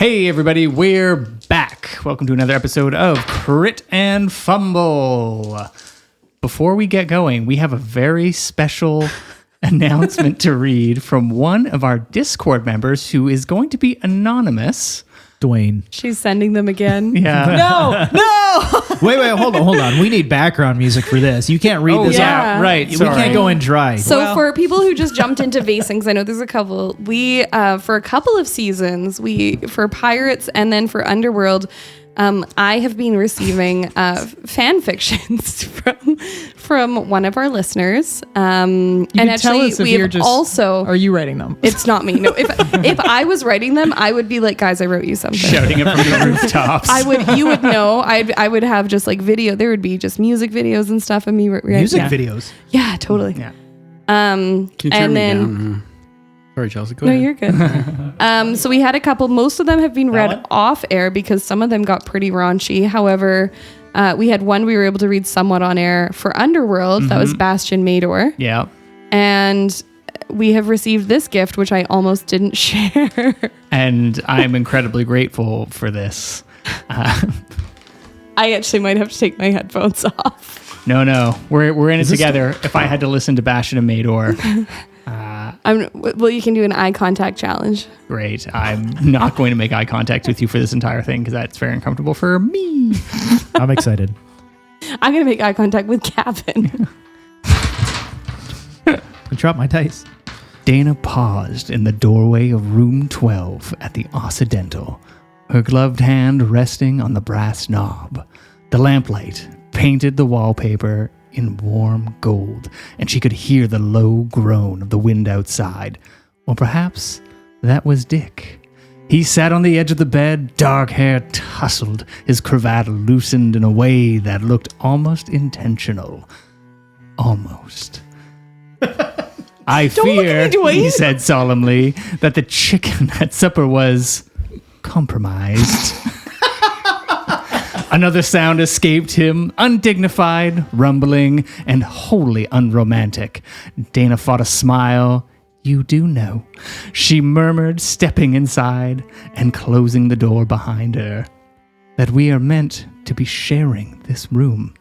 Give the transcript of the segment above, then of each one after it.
Hey everybody, we're back. Welcome to another episode of Crit and Fumble. Before we get going, we have a very special announcement to read from one of our Discord members who is going to be anonymous. Dwayne. She's sending them again. Yeah. No! Wait, hold on. We need background music for this. You can't read this yeah. out. Right. We can't go in dry. So for people who just jumped into Vaesen, because I know there's a couple, we, for a couple of seasons, for Pirates and then for Underworld, I have been receiving fan fictions from one of our listeners. And actually, we have also... Are you writing them? It's not me. No, if I was writing them, I would be like, guys, I wrote you something. Shouting it from the rooftops. You would know. I would have just like video. There would be just music videos and stuff of me. Music videos? Yeah, totally. Yeah. Can you turn me down? Sorry, Chelsea. Go No, ahead. you're good. So we had a couple. Most of them have been read off air because some of them got pretty raunchy. However, we had one we were able to read somewhat on air for Underworld. That was Bastion Mador. Yeah. And we have received this gift, which I almost didn't share. And I'm incredibly grateful for this. I actually might have to take my headphones off. No. We're in it together. If I had to listen to Bastion and Mador... Well, you can do an eye contact challenge. Great. I'm not going to make eye contact with you for this entire thing because that's very uncomfortable for me. I'm excited. I'm going to make eye contact with Gavin. I dropped my dice. Daina paused in the doorway of room 12 at the Occidental, her gloved hand resting on the brass knob. The lamplight painted the wallpaper in warm gold, and she could hear the low groan of the wind outside. Or perhaps that was Dick. He sat on the edge of the bed, dark hair tousled, his cravat loosened in a way that looked almost intentional. Almost. I fear, he said solemnly, that the chicken at supper was compromised. Another sound escaped him, undignified, rumbling, and wholly unromantic. Daina fought a smile. You do know, she murmured, stepping inside and closing the door behind her, that we are meant to be sharing this room.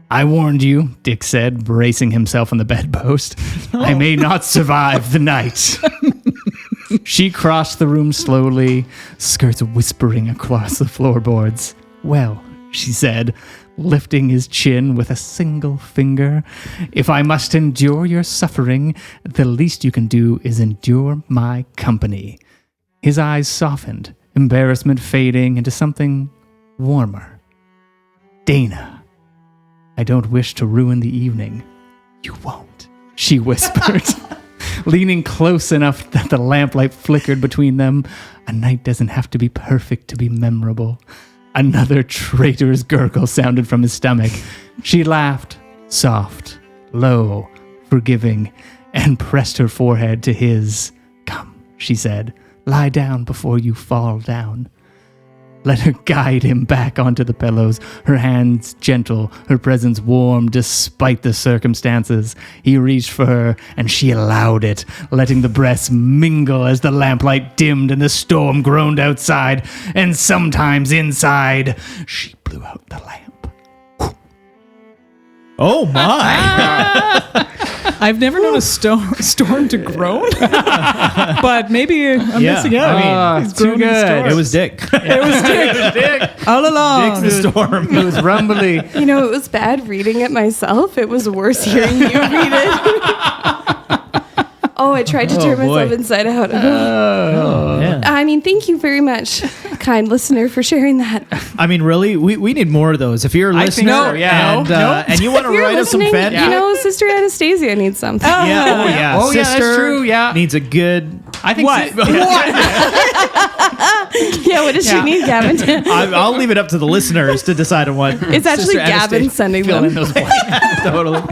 I warned you, Dick said, bracing himself on the bedpost. I may not survive the night. She crossed the room slowly, skirts whispering across the floorboards. Well, she said, lifting his chin with a single finger, if I must endure your suffering, the least you can do is endure my company. His eyes softened, embarrassment fading into something warmer. Daina, I don't wish to ruin the evening. You won't, she whispered, leaning close enough that the lamplight flickered between them. A night doesn't have to be perfect to be memorable. Another traitorous gurgle sounded from his stomach. She laughed, soft, low, forgiving, and pressed her forehead to his. Come, she said, lie down before you fall down. Let her guide him back onto the pillows, her hands gentle, her presence warm despite the circumstances. He reached for her, and she allowed it, letting the breaths mingle as the lamplight dimmed and the storm groaned outside, and sometimes inside. She blew out the lamp. Oh my! I've never known a storm to groan, but maybe I'm missing out. I mean, it's too good. It was Dick. It was Dick. All along. Dick's the storm. It was rumbly. You know, it was bad reading it myself. It was worse hearing you read it. Oh, I tried to turn myself inside out. Yeah. I mean, thank you very much, kind listener, for sharing that. I mean, really, we need more of those. If you're a listener and you want to write us some fan, you know, Sister Anastazia needs something. Oh, yeah, Sister that's true. Yeah, needs a good. I think What? Yeah, what does she need, Gavin? I'll leave it up to the listeners to decide on what. It's actually Sister Gavin Anastasia- sending fill them. in those blanks. Totally.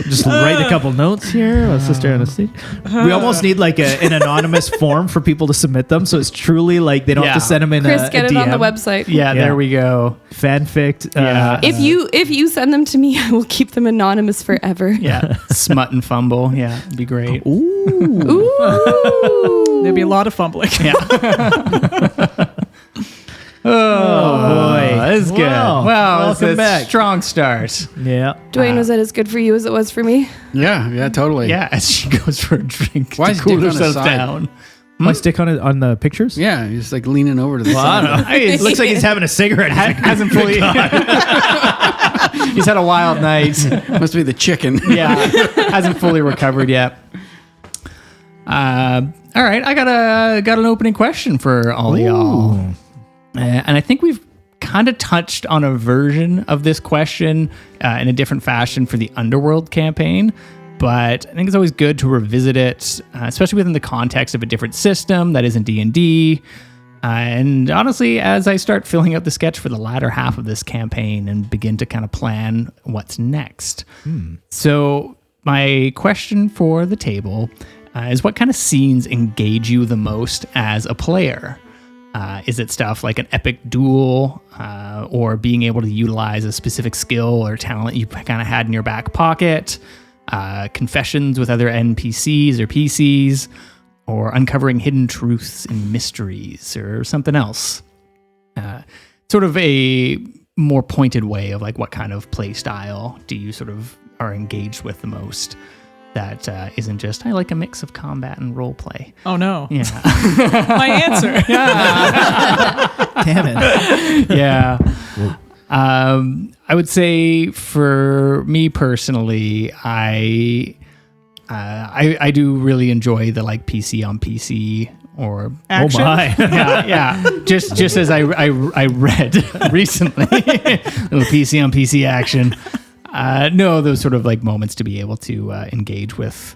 Just write a couple notes here, Sister Anastasia. We almost need like an anonymous form for people to submit them, so it's truly like they don't have to send them in Chris, a get it DM. on the website. Yeah, there we go. Fanfic. If you send them to me, I will keep them anonymous forever. Yeah, smut and fumble. Yeah, it'd be great. Ooh. Ooh. There'd be a lot of fumbling. Yeah. well, it's welcome a back. strong start. Yeah. Dwayne, was that as good for you as it was for me? Yeah, totally. Yeah, as she goes for a drink Why to is cool Dick on his herself side? down. My stick on the pictures? Yeah, he's like leaning over to the Well, I side. don't know. It looks like he's having a cigarette. He's like, Hasn't fully. He's had a wild night. Must be the chicken. Yeah, hasn't fully recovered yet. All right, I got an opening question for all of y'all, and I think we've kind of touched on a version of this question in a different fashion for the Underworld campaign. But I think it's always good to revisit it, especially within the context of a different system that isn't D&D. And honestly, as I start filling out the sketch for the latter half of this campaign and begin to kind of plan what's next. So my question for the table is, what kind of scenes engage you the most as a player? Is it stuff like an epic duel or being able to utilize a specific skill or talent you kind of had in your back pocket? Confessions with other NPCs or PCs, or uncovering hidden truths and mysteries, or something else. Sort of a more pointed way of like, what kind of play style do you sort of are engaged with the most? That isn't just, I like a mix of combat and role play. Oh no. Yeah. My answer. damn it. Yeah. I would say for me personally, I do really enjoy the like PC on PC or Action? Oh my. yeah. Just as I read recently, little PC on PC action. No, those sort of like moments to be able to engage with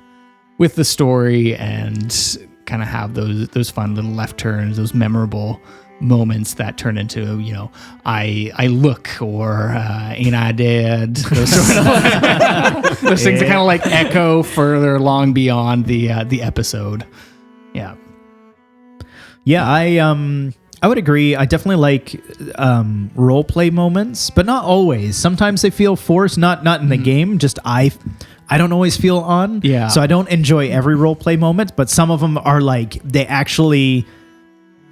the story and kind of have those fun little left turns, those memorable moments that turn into, you know, I look or ain't I dead? Those sort of those things that kind of like echo further along beyond the episode. Yeah. Yeah, I would agree. I definitely like role play moments, but not always. Sometimes they feel forced, not in the game, just I don't always feel on. Yeah. So I don't enjoy every role play moment, but some of them are like they actually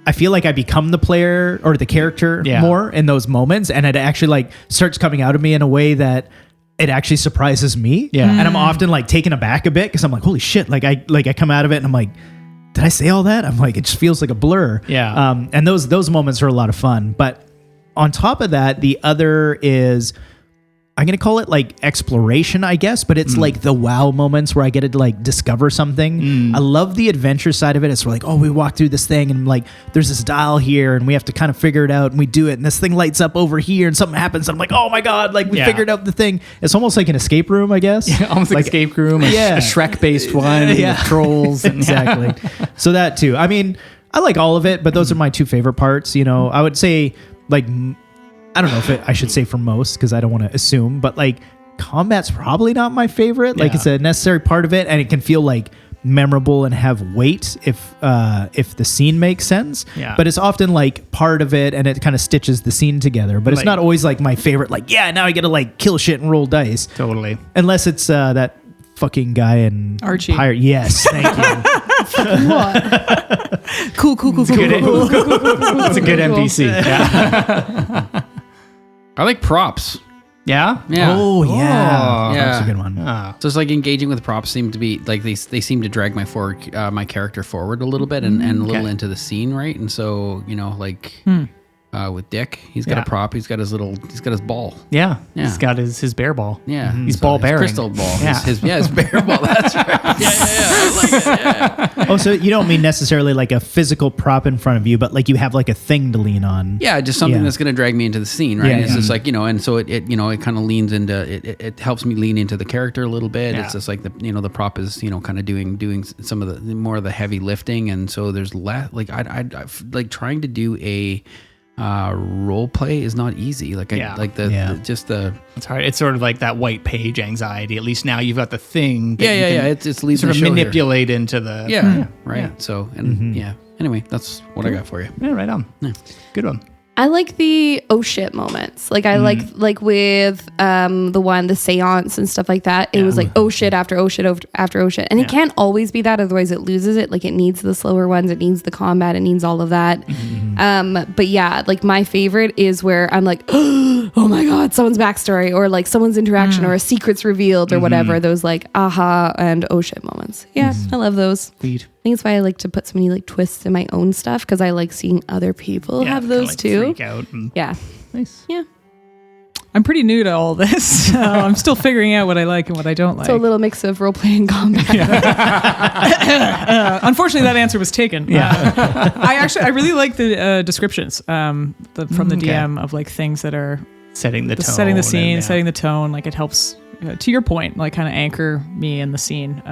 I feel like I become the player or the character more in those moments, and it actually like starts coming out of me in a way that it actually surprises me. Yeah. And I'm often like taken aback a bit because I'm like, holy shit, like I come out of it and I'm like, did I say all that? I'm like, it just feels like a blur. Yeah. And those moments are a lot of fun. But on top of that, the other is, I'm going to call it like exploration, I guess, but it's like the wow moments where I get to like discover something. I love the adventure side of it. It's like, oh, we walk through this thing and like, there's this dial here and we have to kind of figure it out and we do it. And this thing lights up over here and something happens. And I'm like, oh my God, like we figured out the thing. It's almost like an escape room, I guess. Yeah, almost like escape room, a Shrek-based one, with trolls. And Exactly. So that too. I mean, I like all of it, but those are my two favorite parts. You know, I would say like, I don't know if I should say for most because I don't want to assume, but like combat's probably not my favorite. Like it's a necessary part of it, and it can feel like memorable and have weight if the scene makes sense. Yeah. But it's often like part of it, and it kind of stitches the scene together. But it's Like- not always like my favorite. Like now I get to like kill shit and roll dice, Totally. unless it's that fucking guy in Archie. Pirate. Yes, thank you. Cool. It's a good NPC. Yeah. I like props. Yeah? Yeah. Oh yeah, Oh. that's a Yeah. good one. So it's like engaging with props seem to be like they seem to drag my character forward a little bit and a little into the scene, right? And so, you know, like with Dick, he's got Yeah. a prop. He's got his ball. Yeah. Yeah. He's got his bear ball. Yeah, He's So ball his bearing. crystal ball. Yeah. His bear ball. That's right. Yeah. I like it. Yeah. Oh, so you don't mean necessarily like a physical prop in front of you, but like you have like a thing to lean on. Yeah, just something Yeah. that's going to drag me into the scene, right? Yeah, It's yeah. just like, you know, and so it you know, it kind of leans into it helps me lean into the character a little bit. Yeah. It's just like the prop is, you know, kind of doing some of the more of the heavy lifting, and so there's less like I like trying to do a role play is not easy. Like Yeah. it's It's hard. It's sort of like that white page anxiety. At least now you've got the thing. That you can it's leading sort the of show manipulate into the. here. Yeah, right. Yeah. So and yeah. Anyway, that's what I got for you. Yeah, right on. Yeah. Good one. I like the oh shit moments. Like I like with the seance and stuff like that. It was like oh shit after oh shit after oh shit. And it can't always be that, otherwise it loses it. Like it needs the slower ones, it needs the combat, it needs all of that. But yeah, like my favorite is where I'm like, oh out someone's backstory or like someone's interaction or a secret's revealed or whatever. Those like aha and oh shit moments. Yeah, I love those. Sweet. I think it's why I like to put so many like twists in my own stuff because I like seeing other people have kinda those like too. Freak out. Yeah. Nice. Yeah. I'm pretty new to all this. So I'm still figuring out what I like and what I don't like. So a little mix of role playing and combat. Unfortunately, that answer was taken. I really like the descriptions from the DM of like things that are Setting the tone. setting the scene, and, setting the tone. Like it helps, to your point, like kind of anchor me in the scene.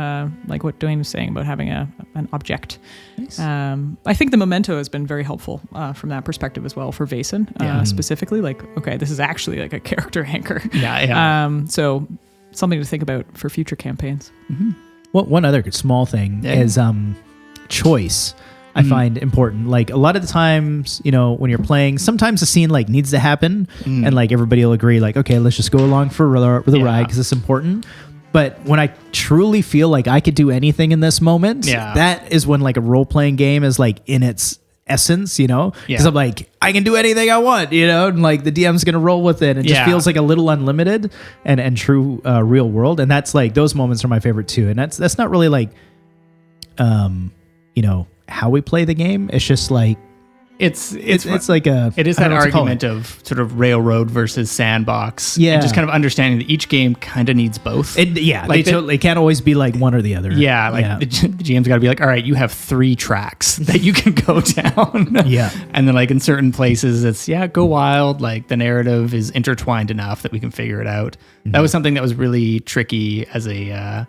Like what Dwayne was saying about having an object. Nice. I think the memento has been very helpful from that perspective as well for Vaesen specifically. Like, okay, this is actually like a character anchor. Yeah. So something to think about for future campaigns. One other small thing is choice. I find important. Like a lot of the times, when you're playing, sometimes the scene like needs to happen, and like everybody will agree, like, okay, let's just go along for the ride because it's important. But when I truly feel like I could do anything in this moment, that is when like a role playing game is like in its essence, because I'm like, I can do anything I want, and like the DM's gonna roll with it, and it just feels like a little unlimited and true real world, and that's like those moments are my favorite too, and that's not really like, how we play the game. It's just like It's like a it is that argument of sort of railroad versus sandbox. Yeah. And just kind of understanding that each game kind of needs both. Like they can't always be like one or the other. The GM's got to be like, all right, you have 3 tracks that you can go down. And then like in certain places, it's go wild. Like the narrative is intertwined enough that we can figure it out. That was something that was really tricky as a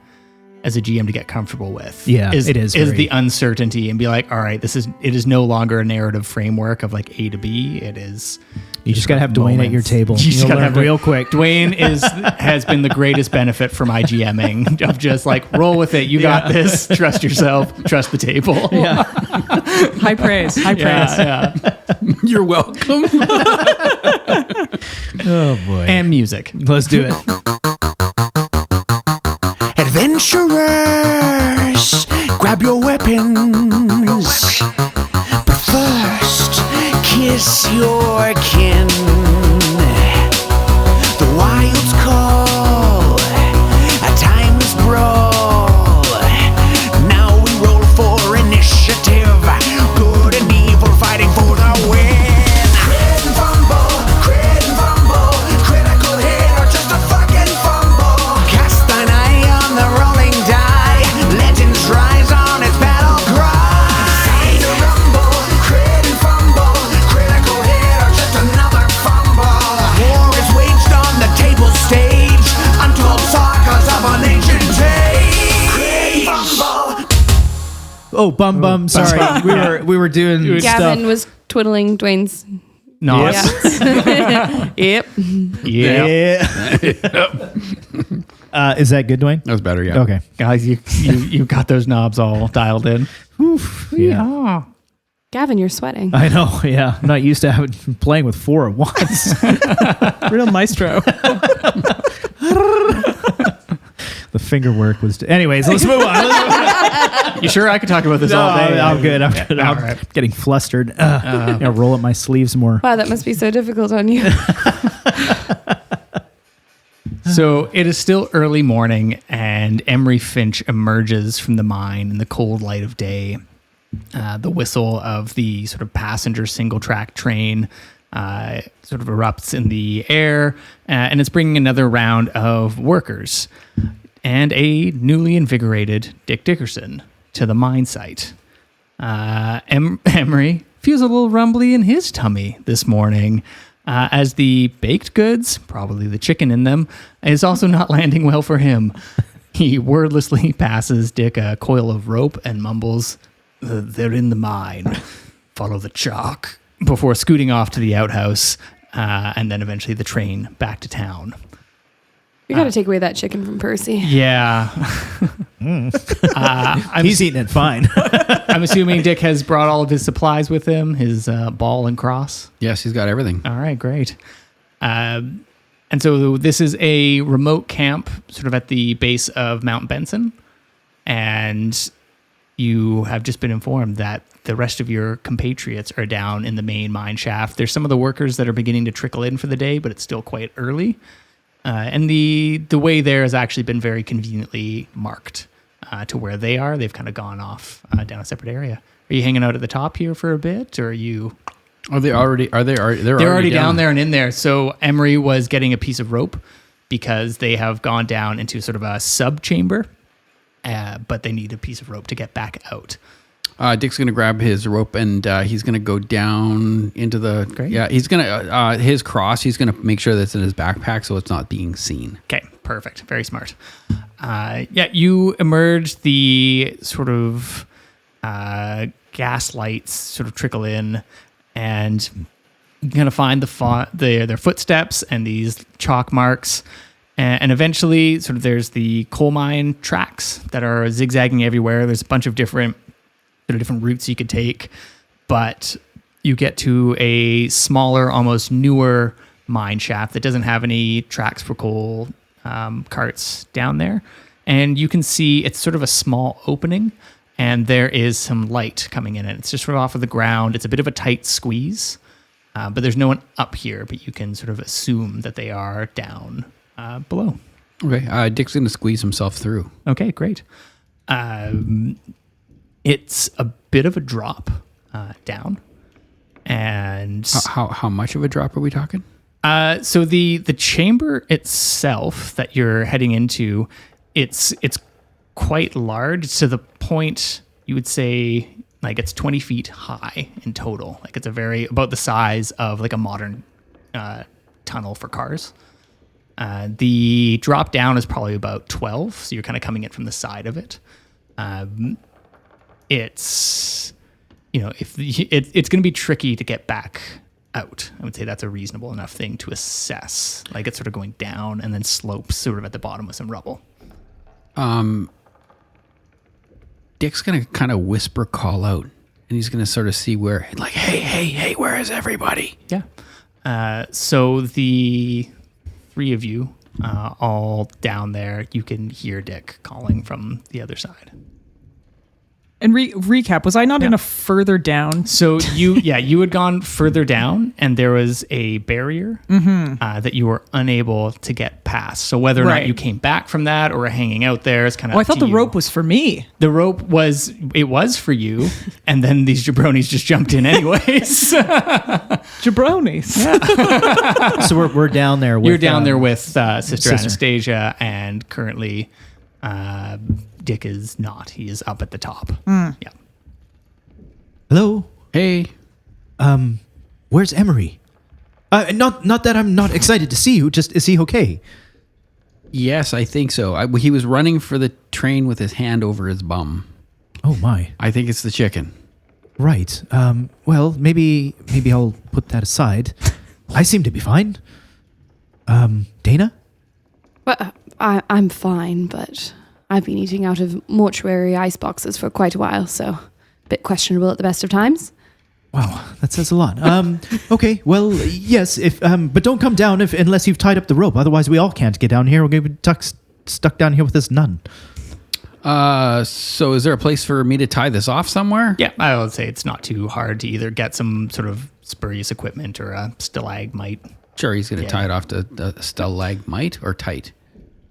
GM to get comfortable with. It is the uncertainty and be like, all right, it is no longer a narrative framework of like A to B. It is. You just gotta have Dwayne at your table. You'll learn real quick. Dwayne has been the greatest benefit for my GMing of just like roll with it. You got this. Trust yourself. Trust the table. High praise. Yeah. You're welcome. Oh boy. And music. Let's do it. Adventurers, grab your weapons, but first, kiss your kin. The wilds call, a timeless brawl. Now we roll for initiative, good and evil fighting for the win. Crit and fumble, critical hit or just a fucking fumble. Cast thine eye on the rolling die, legends rise on its battle cry. Time to rumble, crit and fumble, critical hit or just another fumble. War is waged on the table stage, untold sagas of an ancient age. Crit and fumble. Oh, bum. Sorry, we were doing Gavin stuff. was twiddling Dwayne's. No. Yep. Yeah. Is that good, Dwayne? That was better, yeah. Okay. Guys, you got those knobs all dialed in. Yeah. Gavin, you're sweating. I know. Yeah. I'm not used to playing with 4 at once. Real maestro. The finger work was. Anyways, let's move on. You sure I could talk about this all day? I'm good. I'm All right. getting flustered. Roll up my sleeves more. Wow, that must be so difficult on you. So it is still early morning, and Emery Finch emerges from the mine in the cold light of day. The whistle of the sort of passenger single-track train sort of erupts in the air, and it's bringing another round of workers and a newly invigorated Dick Dickerson to the mine site. Emery feels a little rumbly in his tummy this morning, as the baked goods, probably the chicken in them, is also not landing well for him. He wordlessly passes Dick a coil of rope and mumbles, "They're in the mine. Follow the chalk," before scooting off to the outhouse, and then eventually the train back to town. You got to take away that chicken from Percy. Yeah. He's eating it fine. I'm assuming Dick has brought all of his supplies with him, his ball and cross. Yes, he's got everything. All right, great. And so this is a remote camp sort of at the base of Mount Benson. And you have just been informed that the rest of your compatriots are down in the main mine shaft. There's some of the workers that are beginning to trickle in for the day, but it's still quite early. And the way there has actually been very conveniently marked to where they are. They've kind of gone off down a separate area. Are you hanging out at the top here for a bit, or are you? They're already down there and in there. So Emery was getting a piece of rope because they have gone down into sort of a sub chamber, but they need a piece of rope to get back out. Dick's going to grab his rope and he's going to go down into the... Great. Yeah, he's going to... his cross, he's going to make sure that's in his backpack so it's not being seen. Okay, perfect. Very smart. You emerge, the sort of gas lights sort of trickle in, and you're going to find their footsteps and these chalk marks. And eventually, sort of there's the coal mine tracks that are zigzagging everywhere. There's a bunch of different routes you could take, but you get to a smaller, almost newer mine shaft that doesn't have any tracks for coal carts down there. And you can see it's sort of a small opening, and there is some light coming in it. It's just sort of off of the ground. It's a bit of a tight squeeze, but there's no one up here, but you can sort of assume that they are down below. Okay, Dick's going to squeeze himself through. Okay, great. It's a bit of a drop down, and How much of a drop are we talking? so the chamber itself that you're heading into, it's quite large to the point you would say like it's 20 feet high in total. Like it's about the size of like a modern tunnel for cars. The drop down is probably about 12, so you're kind of coming in from the side of it. It's it's going to be tricky to get back out. I would say that's a reasonable enough thing to assess. Like it's sort of going down and then slopes sort of at the bottom with some rubble. Dick's going to kind of whisper call out, and he's going to sort of see where, like, hey, where is everybody? Yeah. So the three of you all down there, you can hear Dick calling from the other side. And recap, was I not in a further down? So you had gone further down, and there was a barrier that you were unable to get past. So whether or not you came back from that or hanging out there is kind of. Oh, I thought the rope was for me. The rope was for you, and then these jabronis just jumped in anyways. Jabronis. Yeah. So we're down there. You're down there with Sister Anastazja, and currently. Dick is not. He is up at the top. Yeah. Hello. Hey. Where's Emery? Not that I'm not excited to see you. Just is he okay? Yes, I think so. He was running for the train with his hand over his bum. Oh my. I think it's the chicken. Right. Well, maybe I'll put that aside. I seem to be fine. Daina? Well, I'm fine, but I've been eating out of mortuary ice boxes for quite a while, so a bit questionable at the best of times. Wow, that says a lot. Okay, well, yes, but don't come down unless you've tied up the rope. Otherwise, we all can't get down here. We're going to be stuck down here with this nun. So is there a place for me to tie this off somewhere? Yeah, I would say it's not too hard to either get some sort of spurious equipment or a stalagmite. Sure, he's going to tie it off to a stalagmite or tight.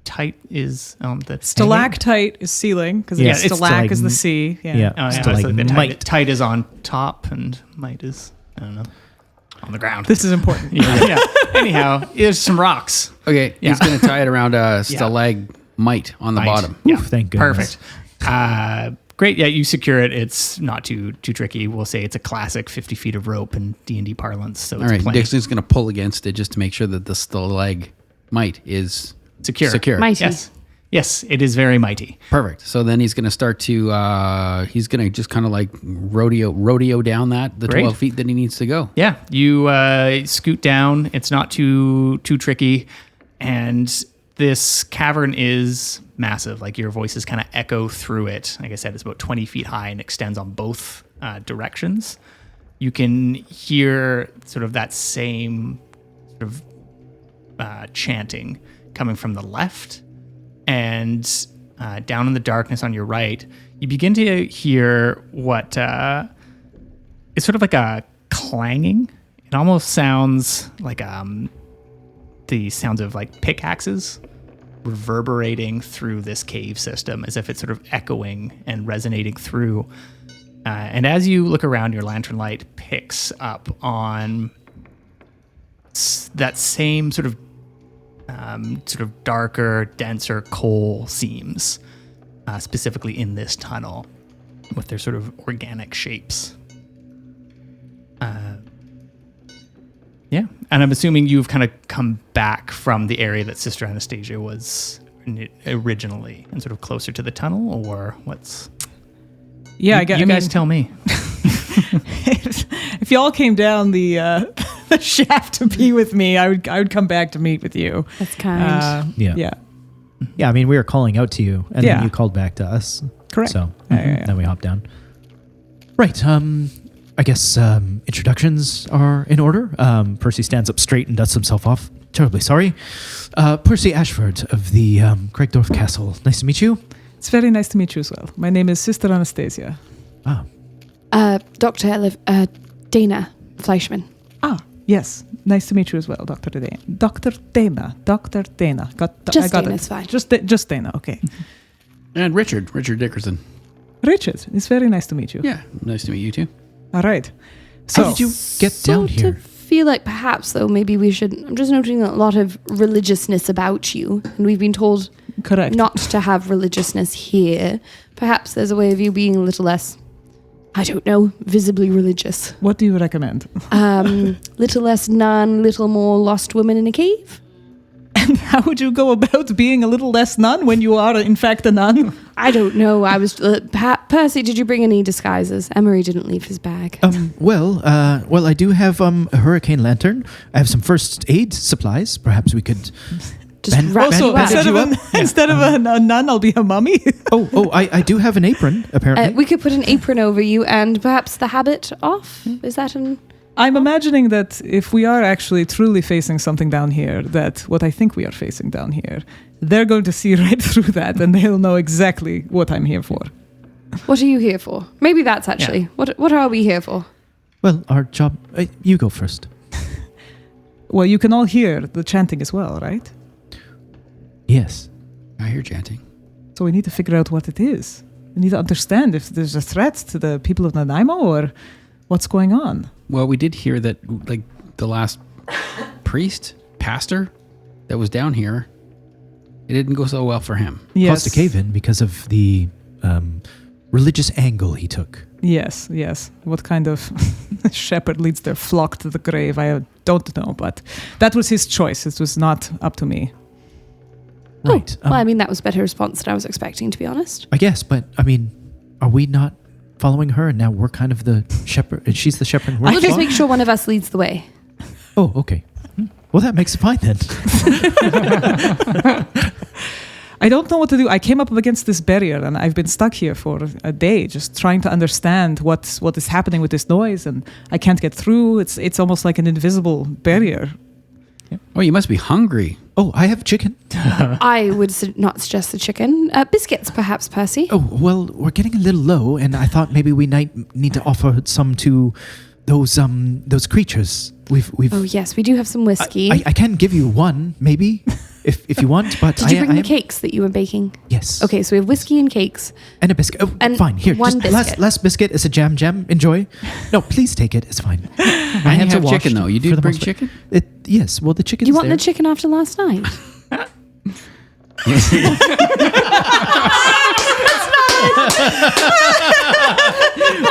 Tight is the Stalactite is ceiling because Yeah, it's it's stalac is the sea. Yeah. Oh, yeah. So the tight is on top and mite is, I don't know, on the ground. This is important. Yeah. Anyhow, there's some rocks. Okay, Yeah. he's going to tie it around a stalagmite on the bottom. Yeah, Oof, thank goodness. Perfect. Great. Yeah, you secure it. It's not too tricky. We'll say it's a classic 50 feet of rope in D&D parlance. So All it's right, plenty. Dixon's going to pull against it just to make sure that the stalagmite is secure. Mighty. Yes, it is very mighty. Perfect. So then he's going to start to, he's going to just kind of like rodeo down the Great. 12 feet that he needs to go. Yeah, you scoot down. It's not too tricky. And this cavern is massive. Like your voices kind of echo through it. Like I said, it's about 20 feet high and extends on both directions. You can hear sort of that same sort of chanting coming from the left, and down in the darkness on your right, you begin to hear what it's sort of like a clanging. It almost sounds like the sounds of like pickaxes reverberating through this cave system, as if it's sort of echoing and resonating through. And as you look around, your lantern light picks up on that same sort of darker, denser coal seams, specifically in this tunnel, with their sort of organic shapes. Yeah, and I'm assuming you've kind of come back from the area that Sister Anastazja was originally, and sort of closer to the tunnel, or what's? Yeah, you guys tell me. If y'all came down the shaft to be with me, I would come back to meet with you. That's kind. Yeah. I mean, we were calling out to you, and then you called back to us. Correct. So Yeah. then we hopped down. Right. I guess introductions are in order. Percy stands up straight and dusts himself off. Terribly sorry. Percy Ashford of the Craigdorf Castle. Nice to meet you. It's very nice to meet you as well. My name is Sister Anastazja. Dr. Daina Fleischman. Yes. Nice to meet you as well, Dr. Daina. Dr. Daina. Dr. Daina. Just I got Daina's it. fine. Just Daina, okay. And Richard Dickerson. Richard, it's very nice to meet you. Yeah, nice to meet you too. All right. How So, did you get down here? Feel like perhaps, though, maybe we should... I'm just noticing a lot of religiousness about you, and we've been told correct. not to have religiousness here. Perhaps there's a way of you being a little less, I don't know, visibly religious. What do you recommend? Little less nun, little more lost woman in a cave. And how would you go about being a little less nun when you are, in fact, a nun? I don't know. I was... Percy, did you bring any disguises? Emery didn't leave his bag. Well, I do have a hurricane lantern. I have some first aid supplies. Perhaps we could Just wrap Also, you up. instead of a nun, I'll be a mummy. I do have an apron, apparently. We could put an apron over you and perhaps the habit off. Is that an... I'm imagining that if we are actually truly facing something down here, that what I think we are facing down here, they're going to see right through that and they'll know exactly what I'm here for. What are you here for? Maybe that's actually... What are we here for? Well, our job... you go first. Well, you can all hear the chanting as well, right? Yes. I hear chanting. So we need to figure out what it is. We need to understand if there's a threat to the people of Nanaimo or what's going on. Well, we did hear that, like, the last pastor that was down here, it didn't go so well for him. Caused a cave-in because of the religious angle he took. Yes. What kind of shepherd leads their flock to the grave? I don't know, but that was his choice. It was not up to me. Right. Well, I mean, that was a better response than I was expecting, to be honest. I guess, but, I mean, are we not following her and now we're kind of the shepherd? And she's the shepherd. And we're We'll the just flock? make sure one of us leads the way. Oh, okay. Well, that makes it fine then. I don't know what to do. I came up against this barrier and I've been stuck here for a day just trying to understand what is happening with this noise, and I can't get through. It's almost like an invisible barrier. Oh, you must be hungry. Oh, I have chicken. I would not suggest the chicken. Biscuits, perhaps, Percy. Oh, well, we're getting a little low, and I thought maybe we might need to offer some to those creatures. We've. Oh, yes, we do have some whiskey. I can give you one, maybe, if you want. But Did you bring the cakes that you were baking? Yes. Okay, so we have whiskey and cakes. And a biscuit. Oh, And fine. Here, one just biscuit. last biscuit is a jam. Enjoy. No, please take it. It's fine. My And you have washed chicken, though. You for do the bring most part. chicken? Yes. Well, the chicken's You want there. the chicken after last night?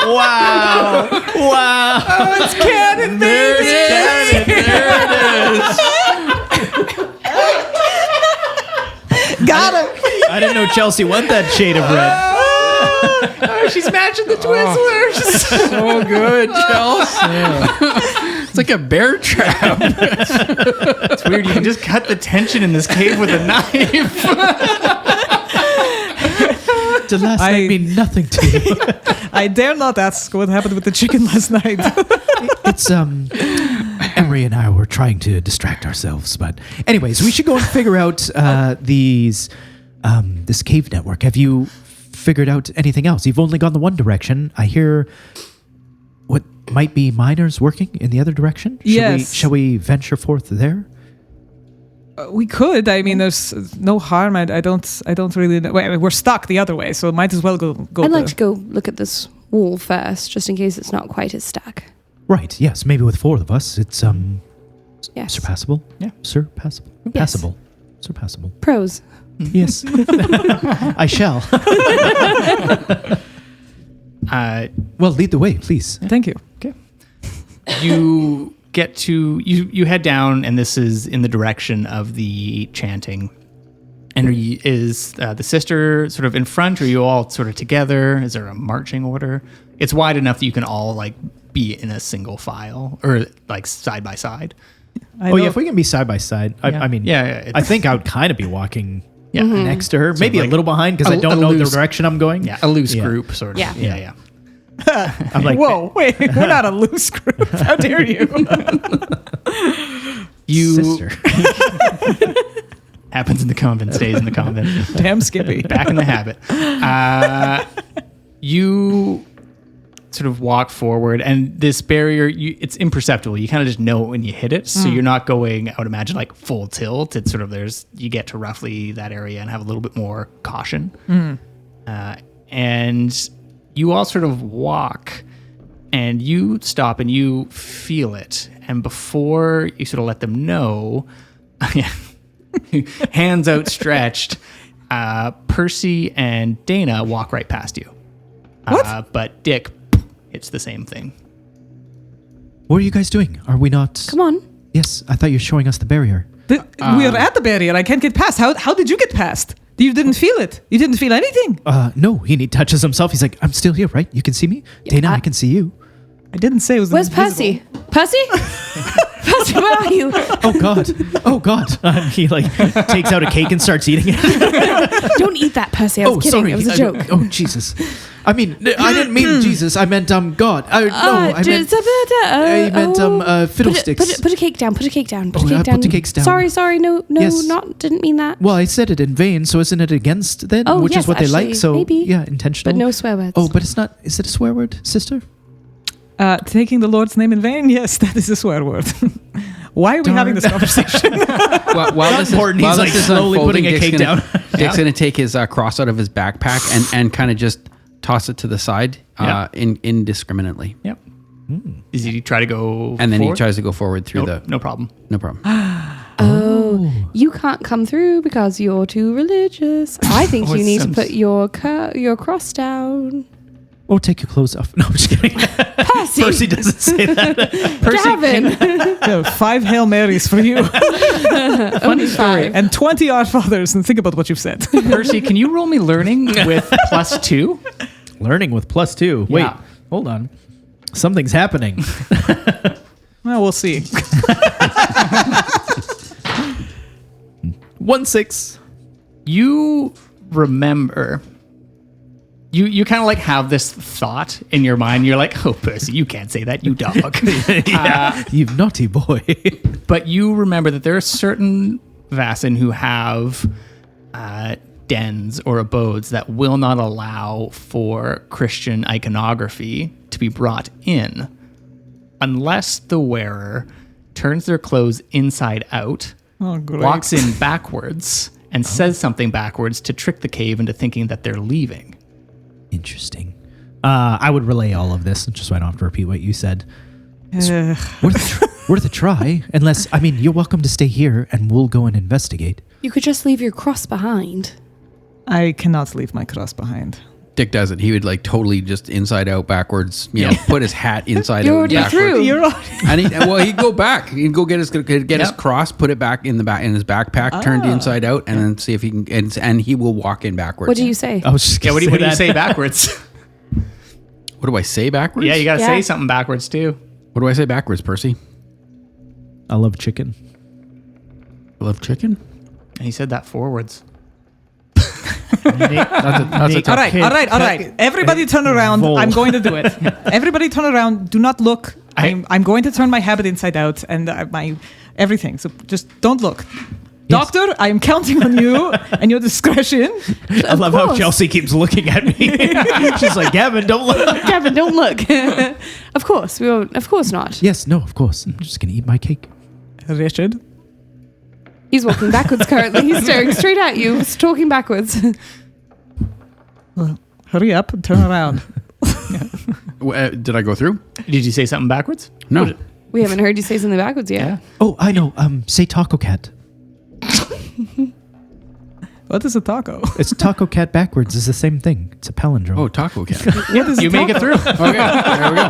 Wow. Oh, it's canon, There it is. Got it. I didn't know Chelsea won that shade of red. Oh, she's matching the Twizzlers. So good, Chelsea. It's like a bear trap. It's weird. You can just cut the tension in this cave with a knife. Did last night mean nothing to you? I dare not ask what happened with the chicken last night. It's Emery and I were trying to distract ourselves, but anyways, we should go and figure out this cave network. Have you figured out anything else. You've only gone the one direction. I hear what might be miners working in the other direction. Yes. Shall we venture forth there? We could. I mean, there's no harm. I don't really know. Wait, we're stuck the other way, so might as well go. I'd like to go look at this wall first, just in case it's not quite as stuck. Right. Yes. Maybe with 4 of us, it's Yes. surpassable. Yeah. Surpassable. Yes. Passable. Surpassable. Pros. Yes. I shall. Well, lead the way, please. Thank you. You get to you head down, and this is in the direction of the chanting. And is the sister sort of in front, or are you all sort of together? Is there a marching order? It's wide enough that you can all like be in a single file or like side by side. If we can be side by side. Yeah. I mean, Yeah, I think I would kind of be walking Yeah. next to her, So maybe like a little behind because I don't a know loose- the direction I'm going. Yeah, a loose Yeah. group sort of. Yeah. Yeah. I'm like, Whoa, wait, we're not a loose group. How dare you? You sister. happens in the convent, stays in the convent. Damn Skippy. Back in the habit. You sort of walk forward, and this barrier, it's imperceptible. You kind of just know it when you hit it. So you're not going, I would imagine, like full tilt. It's sort of you get to roughly that area and have a little bit more caution. And you all sort of walk, and you stop and you feel it. And before you sort of let them know, hands outstretched, Percy and Daina walk right past you. What? But Dick, it's the same thing. What are you guys doing? Are we not? Come on. Yes, I thought you were showing us the barrier. We're at the barrier. I can't get past. How did you get past? You didn't feel it. You didn't feel anything. No, he touches himself. He's like, I'm still here, right? You can see me? Dana, I can see you. I didn't say it was. Where's invisible. Percy? Percy, where are you? Oh, God. Oh, God. He like takes out a cake and starts eating it. Don't eat that, Percy. I was kidding. Sorry. It was a joke. Oh, Jesus. I mean, I didn't mean Jesus. I meant, God. I meant fiddlesticks. Put a cake down. Put a cake down. Put a Oh, cake down. put the cakes down. Sorry. No, Yes. didn't mean that. Well, I said it in vain, so isn't it against then? Oh, Which yes, is what they actually, like. So, maybe. yeah, intentional. But no swear words. Oh, but it's not. Is it a swear word, sister? Taking the Lord's name in vain? Yes, that is a swear word. Why are we having this conversation? While this is, important. while He's, this like, is slowly unfolding, putting a Dick's cake gonna, down. Dick's going to take his cross out of his backpack and kind of just toss it to the side indiscriminately. Yep. Does he try to go And then forward? he tries to go forward through No problem. No problem. Oh, you can't come through because you're too religious. I think you need to put your cross down. Or take your clothes off. No, I'm just kidding. Percy. Percy doesn't say that. Gavin. 5 Hail Marys for you. Funny story. And 20 Our Fathers. And think about what you've said. Percy, can you roll me learning with +2? Learning with +2. Wait, Yeah. hold on. Something's happening. Well, we'll see. 1-6. You remember. You kind of like have this thought in your mind. You're like, oh, Percy, you can't say that, you dog. You naughty boy. But you remember that there are certain Vaesen who have dens or abodes that will not allow for Christian iconography to be brought in unless the wearer turns their clothes inside out, Oh, great. walks in backwards, and says something backwards to trick the cave into thinking that they're leaving. Interesting. I would relay all of this, just so I don't have to repeat what you said. Worth a try. Unless, I mean, you're welcome to stay here, and we'll go and investigate. You could just leave your cross behind. I cannot leave my cross behind. Dick doesn't. He would like totally just inside out backwards, put his hat inside You're out already backwards. through. You're right. And he'd go back. He'd go get his cross, put it back in his backpack, turned inside out, and then see if he can. And he will walk in backwards. What do you say? I was just Yeah, gonna what do you that. say backwards? What do I say backwards? Yeah, you got to Yeah. say something backwards too. What do I say backwards, Percy? I love chicken. I love chicken. And he said that forwards. That's a tough. All right. Everybody turn around. Vol. I'm going to do it. Everybody turn around. Do not look. I'm going to turn my habit inside out and my everything. So just don't look. Doctor, I am counting on you and your discretion. I love how Chelsea keeps looking at me. She's like, Gavin, don't look. Gavin, don't look. Of course, we won't. Of course not. Yes, no, of course. I'm just going to eat my cake. Richard. He's walking backwards currently. He's staring straight at you, talking backwards. Hurry up and turn around. Did I go through? Did you say something backwards? No. We haven't heard you say something backwards yet. Yeah. Oh, I know. Say Taco Cat. What is a taco? It's Taco Cat backwards. It's the same thing. It's a palindrome. Oh, taco cat. What is You a make it taco? through. Okay, there we go.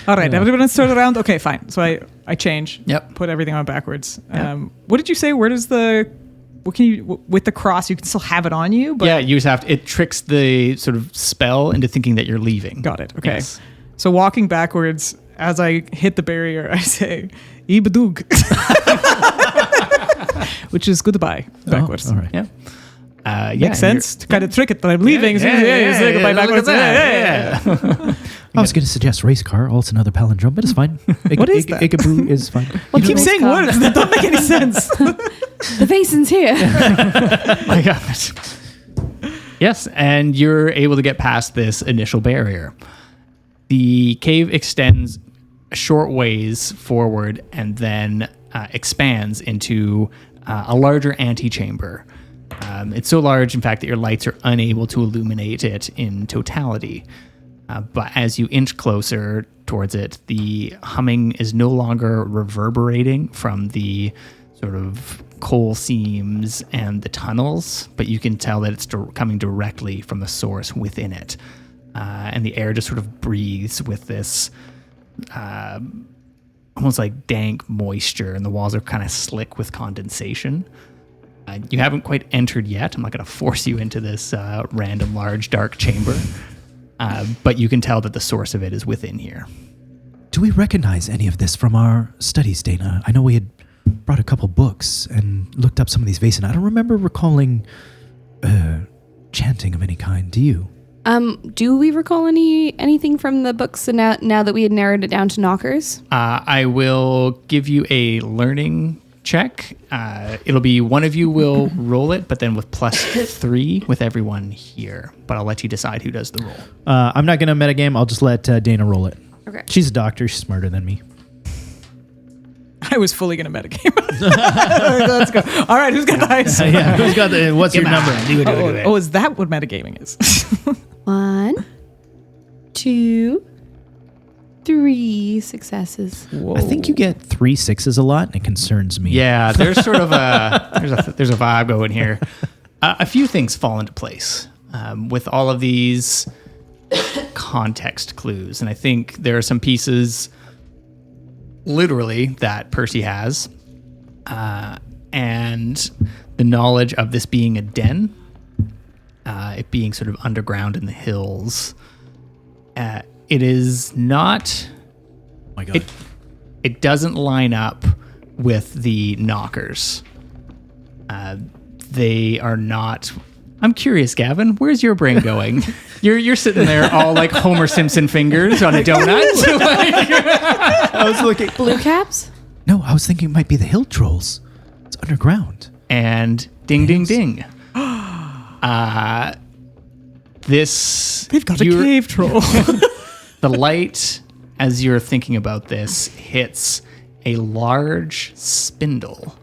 All right, everyone's turned around. Okay, fine. So I change. Yep. Put everything on backwards. What did you say? Where does what can you, with the cross, you can still have it on you? But Yeah, you just have to, it tricks the sort of spell into thinking that you're leaving. Got it. Okay. Yes. So walking backwards, as I hit the barrier, I say, Ibadug. Which is goodbye backwards. all right. Yeah. Yeah. Makes sense to kind of trick it that I'm leaving. So say goodbye backwards. Look at that. I was going to suggest race car. Also another palindrome, but it's fine. What is that? Igaboo is fine. Well, You keep don't saying come. words that don't make any sense. The Vaesen's here. My God. Yes, and you're able to get past this initial barrier. The cave extends a short ways forward and then expands into a larger antechamber. It's so large, in fact, that your lights are unable to illuminate it in totality. But as you inch closer towards it, the humming is no longer reverberating from the sort of coal seams and the tunnels, but you can tell that it's coming directly from the source within it. And the air just sort of breathes with this almost like dank moisture, and the walls are kind of slick with condensation. You haven't quite entered yet. I'm not going to force you into this random large dark chamber. But you can tell that the source of it is within here. Do we recognize any of this from our studies, Daina? I know we had brought a couple books and looked up some of these Vaesen. I don't remember recalling chanting of any kind. Do you? Do we recall anything from the books now that we had narrowed it down to knockers? I will give you a learning check. It'll be one of you will roll it, but then with +3 with everyone here. But I'll let you decide who does the roll. I'm not going to metagame. I'll just let Daina roll it. Okay. She's a doctor. She's smarter than me. I was fully going to metagame. Let's go. All right, who's got dice? Yeah. Who's got the? What's your number? Oh, is that what metagaming is? 1, 2, 3 successes. I think you get 3 6s a lot, and it concerns me. Yeah, there's sort of there's a vibe going here. A few things fall into place with all of these context clues, and I think there are some pieces literally that Percy has, and the knowledge of this being a den, it being sort of underground in the hills. It is not. Oh my God. It doesn't line up with the knockers. They are not. I'm curious, Gavin. Where's your brain going? You're sitting there all like Homer Simpson fingers on a donut. I was looking. Blue caps? No, I was thinking it might be the hill trolls. It's underground. And ding, ding, ding. This. They've got a cave troll. The light, as you're thinking about this, hits a large spindle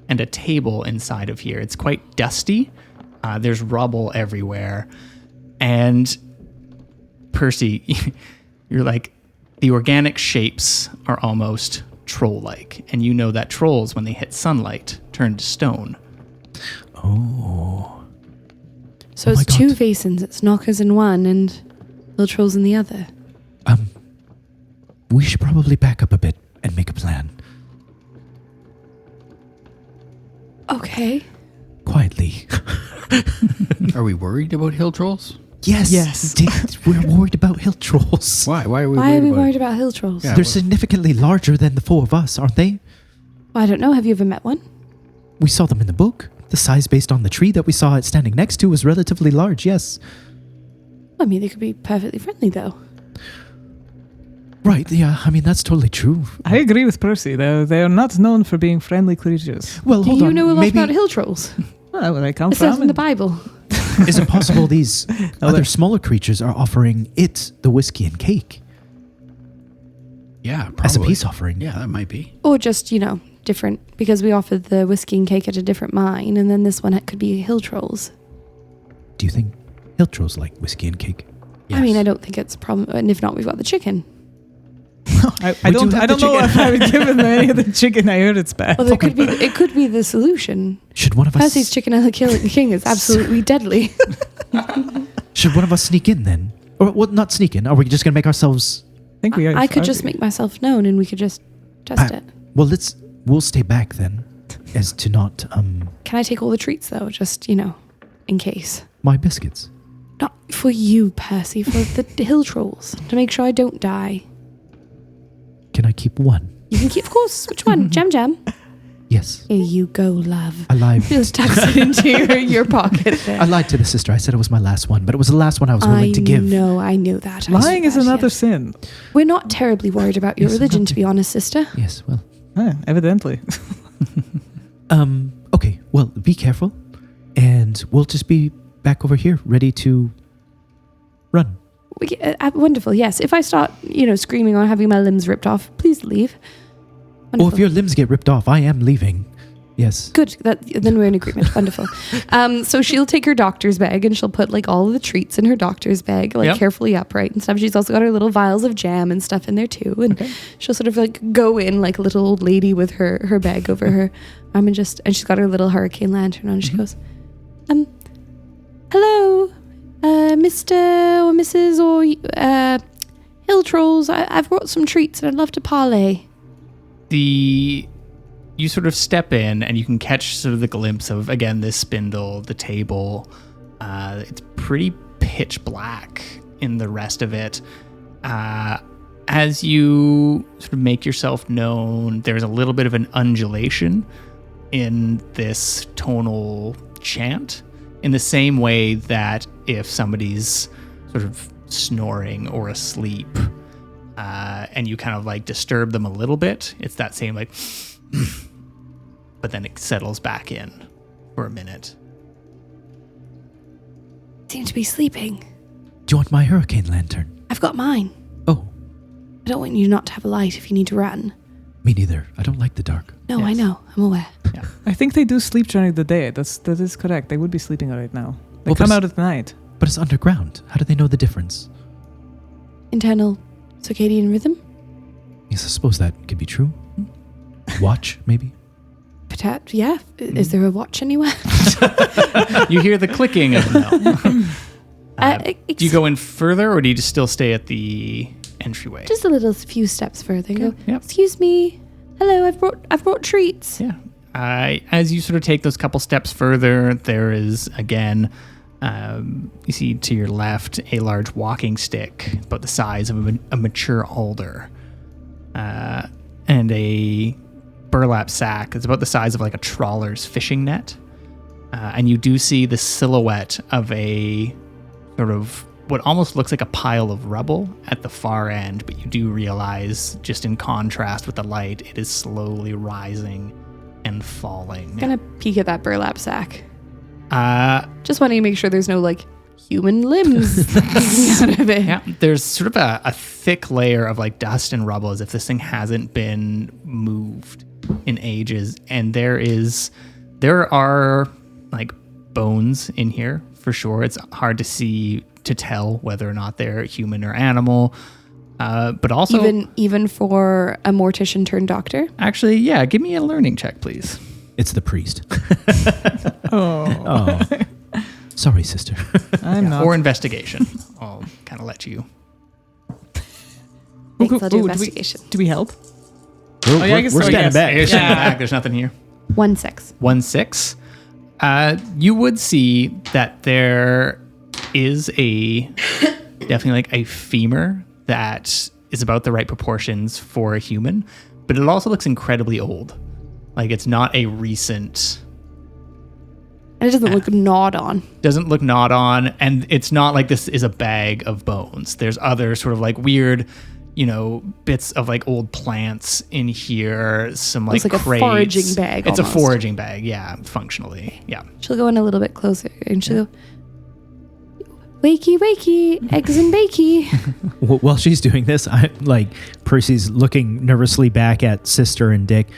and a table inside of here. It's quite dusty. There's rubble everywhere. And Percy, you're like, the organic shapes are almost troll-like. And you know that trolls, when they hit sunlight, turn to stone. Oh. So Oh my it's 2 God. Vaesens. It's knockers in one and little trolls in the other. We should probably back up a bit and make a plan. Okay. Quietly. Are we worried about hill trolls? Yes. Yes. We're worried about hill trolls. Why? Why are we Why worried are we about worried it? about hill trolls? Yeah. They're significantly larger than the 4 of us, aren't they? Well, I don't know. Have you ever met one? We saw them in the book. The size based on the tree that we saw it standing next to was relatively large, yes. I mean, they could be perfectly friendly, though. Right, yeah, I mean, that's totally true. I agree with Percy. They are not known for being friendly creatures. Well, Do hold you on. know a lot Maybe, about hill trolls? Well, where I come It says from. in the Bible. is it possible these other smaller creatures are offering it the whiskey and cake Yeah, probably. as a peace offering? Yeah, that might be. Or just, different, because we offered the whiskey and cake at a different mine, and then this one could be hill trolls. Do you think hill trolls like whiskey and cake? I mean, I don't think it's a problem. And if not, we've got the chicken. I We do don't have the know chicken. if I would give them any of the chicken. I heard it's bad. Well, it could be the solution. Should one of us Percy's chicken and the king is absolutely deadly. Should one of us sneak in then? Or well, not sneak in. Are we just going to make ourselves? I think we are. I could just make myself known, and we could just test it. Well, we'll stay back then, as to not Can I take all the treats though? Just in case. my biscuits. Not for you, Percy, for the hill trolls, to make sure I don't die. Can I keep one? You can keep, of course. Which one? Jam? Yes. Here you go, love. I lied. Just tucks it into your pocket there. I lied to the sister. I said it was my last one, but it was the last one I was willing to give. I knew that. I Lying is swear, another yes. sin. We're not terribly worried about your Yes, religion, not to be honest, sister. Yes. Well. Evidently. Okay. Well, be careful, and we'll just be back over here, ready to run. Wonderful, yes. If I start, screaming or having my limbs ripped off, please leave. Or Wonderful. if your limbs get ripped off, I am leaving. Yes. Good, then we're in agreement. Wonderful. So she'll take her doctor's bag and she'll put all of the treats in her doctor's bag, Yep. carefully upright and stuff. She's also got her little vials of jam and stuff in there too. And she'll sort of go in like a little old lady with her bag over her arm and she's got her little hurricane lantern on. And she goes, hello, Mr. or Mrs. or hill trolls. I've brought some treats and I'd love to parlay. You sort of step in and you can catch sort of the glimpse of, again, this spindle, the table. It's pretty pitch black in the rest of it. As you sort of make yourself known, there's a little bit of an undulation in this tonal chant, in the same way that if somebody's sort of snoring or asleep, and you kind of disturb them a little bit, it's that same but then it settles back in for a minute. Seem to be sleeping. Do you want my hurricane lantern? I've got mine. Oh, I don't want you not to have a light if you need to run. me neither. I don't like the dark. No, I Yes. know. I'm aware. I think they do sleep during the day. That is correct. They would be sleeping right now. They Well, come but- out at night. But it's underground. How do they know the difference? Internal circadian rhythm? Yes, I suppose that could be true. Watch, maybe? Yeah. Is there a watch anywhere? You hear the clicking of no. Do you go in further, or do you just still stay at the entryway? Just a little few steps further and go, Yep. excuse me. Hello, I've brought treats. Yeah. As you sort of take those couple steps further, there is, again, you see to your left a large walking stick about the size of a mature alder, and a burlap sack that's about the size of a trawler's fishing net. And you do see the silhouette of a sort of what almost looks like a pile of rubble at the far end, but you do realize, just in contrast with the light, it is slowly rising and falling. Gonna peek at that burlap sack. Just wanting to make sure there's no human limbs coming out of it. yeah, there's sort of a thick layer of dust and rubble, as if this thing hasn't been moved in ages. And there are bones in here for sure. It's hard to tell whether or not they're human or animal. But also, Even for a mortician turned doctor. actually, yeah, give me a learning check, please. It's the priest. Oh, Oh. Sorry, sister. I'm not. Or investigation. I'll kind of let you. Thanks, I'll do Ooh, investigation. Do we help? We're, yeah, I guess we're so, standing yes. back. You're standing back. There's nothing here. 1-6. 1-6. You would see that there is definitely a femur that is about the right proportions for a human, but it also looks incredibly old. It's not a recent. And it doesn't look gnawed on. Doesn't look gnawed on, and it's not like this is a bag of bones. There's other sort of weird bits of like old plants in here, some like It's like a crates. foraging bag It's almost. a foraging bag, yeah, functionally, yeah. She'll go in a little bit closer and she'll go, wakey, wakey, eggs and bakey. While she's doing this, Percy's looking nervously back at Sister and Dick.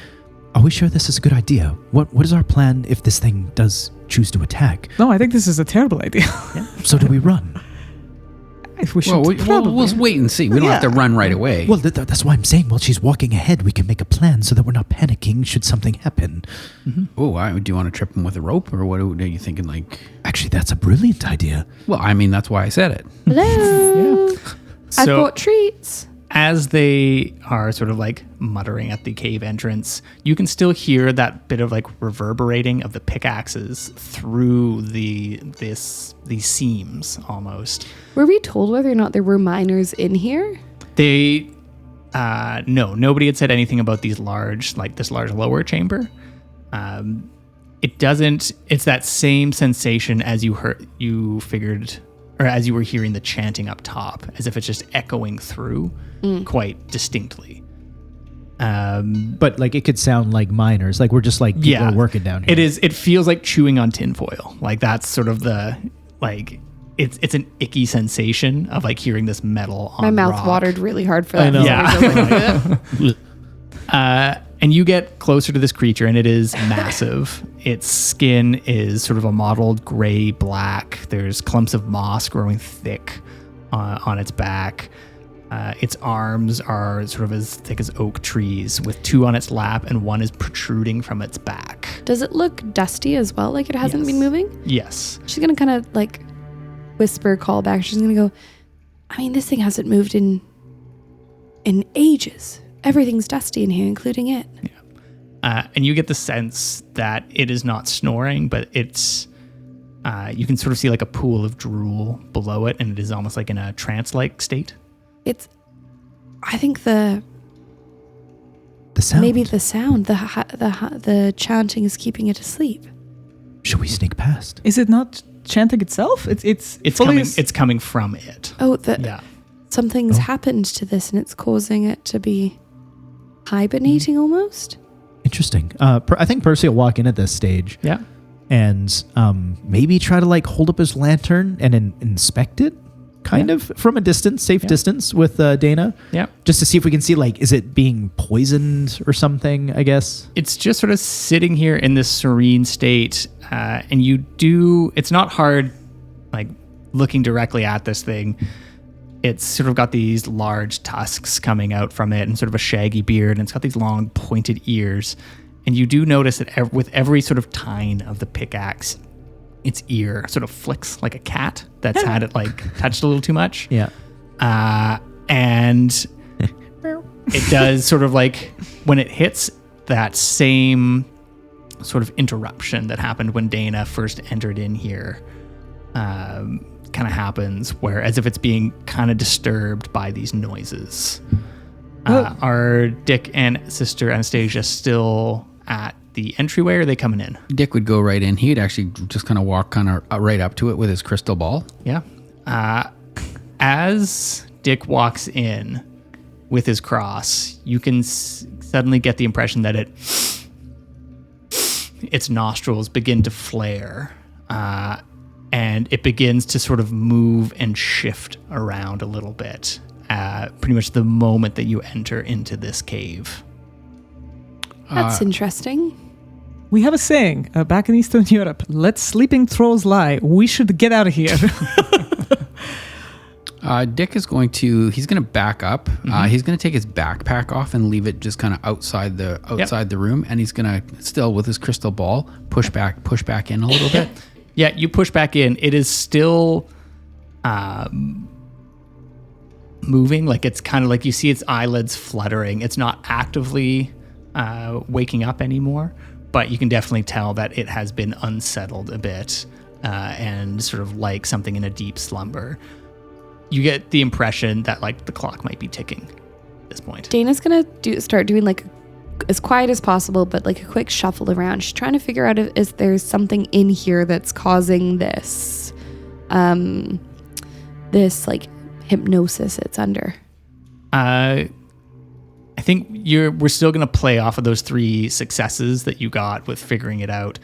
Are we sure this is a good idea? What is our plan if this thing does choose to attack? No, I think this is a terrible idea. So do we run? If we should Well, probably. we'll wait and see. We don't have to run right away. Well, that's why I'm saying while she's walking ahead, we can make a plan so that we're not panicking should something happen. Oh, do you want to trip him with a rope, or what are you thinking? Like, Actually, that's a brilliant idea. well, I mean, that's why I said it. Hello. I've So bought treats. as they are sort of like muttering at the cave entrance, you can still hear that bit of like reverberating of the pickaxes through these seams almost. Were we told whether or not there were miners in here? They no, nobody had said anything about this large lower chamber. It's that same sensation as you figured, or as you were hearing the chanting up top, as if it's just echoing through quite distinctly. But like it could sound like miners, like we're just like people are working down here. It feels like chewing on tinfoil. Like that's sort of the like it's an icky sensation of like hearing this metal on My mouth rock. watered really hard for that. I know. Yeah. I was like, And you get closer to this creature, and it is massive. Its skin is sort of a mottled gray black. There's clumps of moss growing thick on its back. Its arms are sort of as thick as oak trees, with two on its lap, and one is protruding from its back. Does it look dusty as well? Like it hasn't been moving? Yes. She's going to kind of like whisper, call back. She's going to go, I mean, this thing hasn't moved in ages. Everything's dusty in here, including it. And you get the sense that it is not snoring, but it's you can sort of see like a pool of drool below it, and it is almost like in a trance-like state. I think the sound. maybe the sound, the chanting is keeping it asleep. Should we sneak past? Is it not chanting itself? It's fully It's coming from it. Oh, something's happened to this and it's causing it to be hibernating almost. Interesting. I think Percy will walk in at this stage. Yeah. And maybe try to like hold up his lantern and inspect it, kind of from a distance, safe distance with Daina. Yeah. Just to see if we can see like, is it being poisoned or something, I guess? It's just sort of sitting here in this serene state. And it's not hard, like looking directly at this thing. It's sort of got these large tusks coming out from it and sort of a shaggy beard. And it's got these long pointed ears. And you do notice that with every sort of tine of the pickaxe, its ear sort of flicks like a cat that's had it like touched a little too much. Yeah. And it does sort of like when it hits that same sort of interruption that happened when Daina first entered in here, kind of happens where as if it's being kind of disturbed by these noises. Are Dick and Sister Anastazja still at the entryway, or are they coming in? Dick would go right in. He'd actually just kind of walk kind of right up to it with his crystal ball. Yeah. As Dick walks in with his cross, you can suddenly get the impression that its nostrils begin to flare, and it begins to sort of move and shift around a little bit, pretty much the moment that you enter into this cave. That's interesting. We have a saying back in Eastern Europe, let sleeping trolls lie. We should get out of here. Dick is going to back up. He's going to take his backpack off and leave it just kind of outside the room. And he's going to still with his crystal ball, push back in a little bit. Yeah, you push back in. It is still moving. Like it's kind of like you see its eyelids fluttering. It's not actively waking up anymore, but you can definitely tell that it has been unsettled a bit and sort of like something in a deep slumber. You get the impression that like the clock might be ticking at this point. Dana's gonna start doing like as quiet as possible, but like a quick shuffle around. She's trying to figure out if there's something in here that's causing this like hypnosis it's under. I think we're still going to play off of those 3 successes that you got with figuring it out.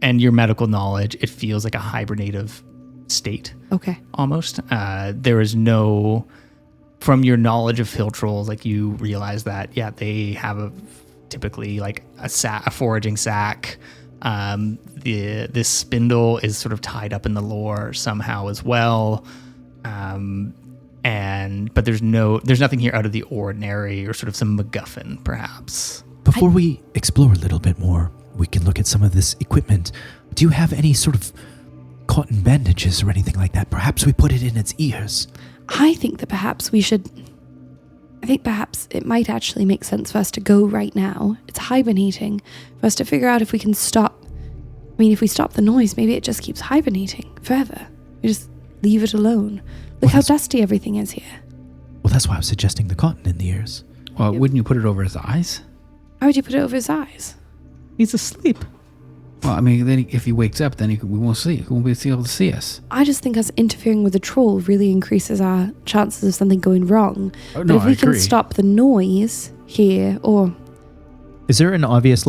And your medical knowledge, it feels like a hibernative state. Okay. Almost. There is no, from your knowledge of hill trolls, like you realize that, they have typically like a foraging sack. This spindle is sort of tied up in the lore somehow as well. But there's nothing here out of the ordinary or sort of some MacGuffin, perhaps. Before we explore a little bit more, we can look at some of this equipment. Do you have any sort of cotton bandages or anything like that? Perhaps we put it in its ears. I think that perhaps it might actually make sense for us to go right now. It's hibernating. For us to figure out if we can stop. I mean, if we stop the noise, maybe it just keeps hibernating forever. We just leave it alone. Look how dusty everything is here. Well, that's why I was suggesting the cotton in the ears. Well, wouldn't you put it over his eyes? Why would you put it over his eyes? He's asleep. Well, I mean, then if he wakes up, then we won't see. He won't be able to see us. I just think us interfering with the troll really increases our chances of something going wrong. Oh, but no, if we I can agree. stop the noise here, or Is there an obvious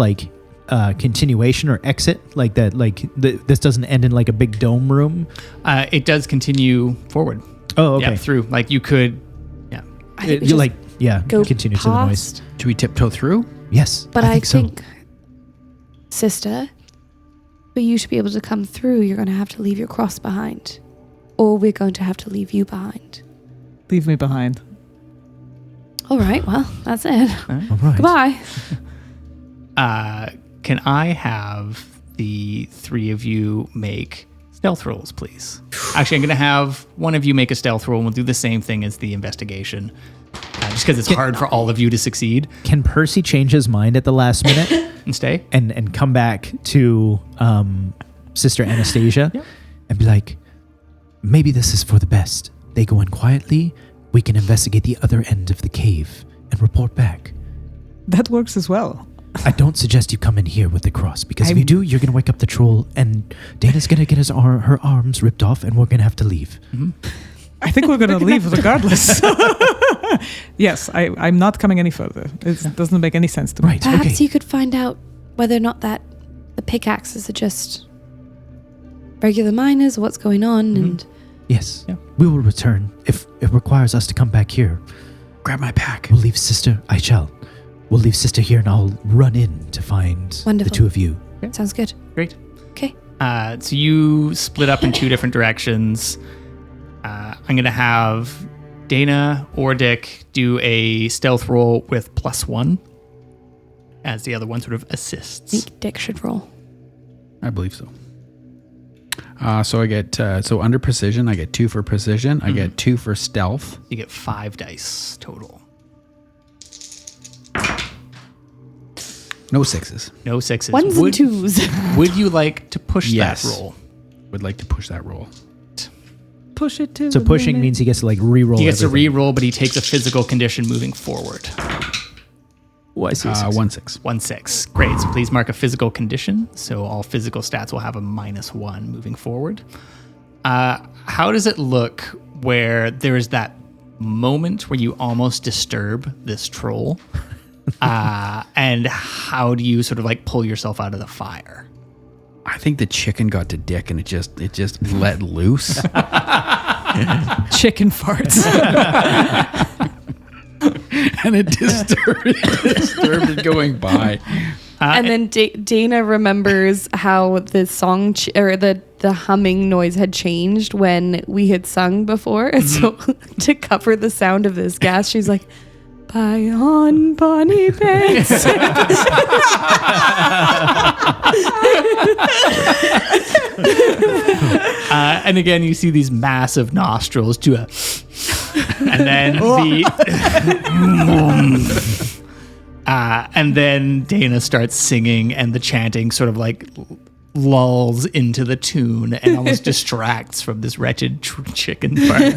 continuation or exit like that? This doesn't end in like a big dome room. It does continue forward. Oh, okay. Yeah, through. Like you could. Yeah. I think we just go continue to the noise. past. Should we tiptoe through? Yes, But I so. think, sister, for you to be able to come through, you're going to have to leave your cross behind, or we're going to have to leave you behind. Leave me behind. All right. Well, that's it. All right. Goodbye. Can I have the 3 of you make stealth rolls, please? Actually, I'm going to have one of you make a stealth roll, and we'll do the same thing as the investigation. Just because it's hard for all of you to succeed Can Percy change his mind at the last minute and stay. and come back to Sister Anastazja and be like, maybe this is for the best. They go in quietly. We can investigate the other end of the cave and report back. That works as well. I don't suggest you come in here with the cross, because if you do, you're going to wake up the troll, and Daina's going to get her arms ripped off, and we're going to have to leave. Mm-hmm. I think we're going to leave regardless. Yes, I'm not coming any further. It doesn't make any sense to me. Right, Perhaps okay. you could find out whether or not that the pickaxes are just regular miners, what's going on, and Yes, we will return. If it requires us to come back here, Grab my pack. we'll leave Sister. I shall. We'll leave Sister here, and I'll run in to find Wonderful. the 2 of you. sounds good. Great. Okay. So you split up in 2 different directions. I'm going to have Daina or Dick do a stealth roll with +1 as the other one sort of I assists. think Dick should roll. I believe so. So I get, so under precision, I get 2 for precision. I get 2 for stealth. You get 5 dice total. No 6s. No 6s. Ones and twos. Would you like to push Yes. that roll? Would like to push that roll. Push it to So the pushing limit. means he gets to re-roll. He gets to everything. re-roll, but he takes a physical condition moving forward. Oh, I see. a 6. 1 6. 1 6. Great. So please mark a physical condition. So all physical stats will have a -1 moving forward. How does it look where there is that moment where you almost disturb this troll? And how do you sort of pull yourself out of the fire? I think the chicken got to Dick and it just let loose. Chicken farts. And it disturbed it going by. And then Daina remembers how the song or the humming noise had changed when we had sung before. And so to cover the sound of this gas, she's like, "Bye on Bonnie Banks." And again, you see these massive nostrils do a, and then and then Daina starts singing, and the chanting sort of lulls into the tune and almost distracts from this wretched chicken part.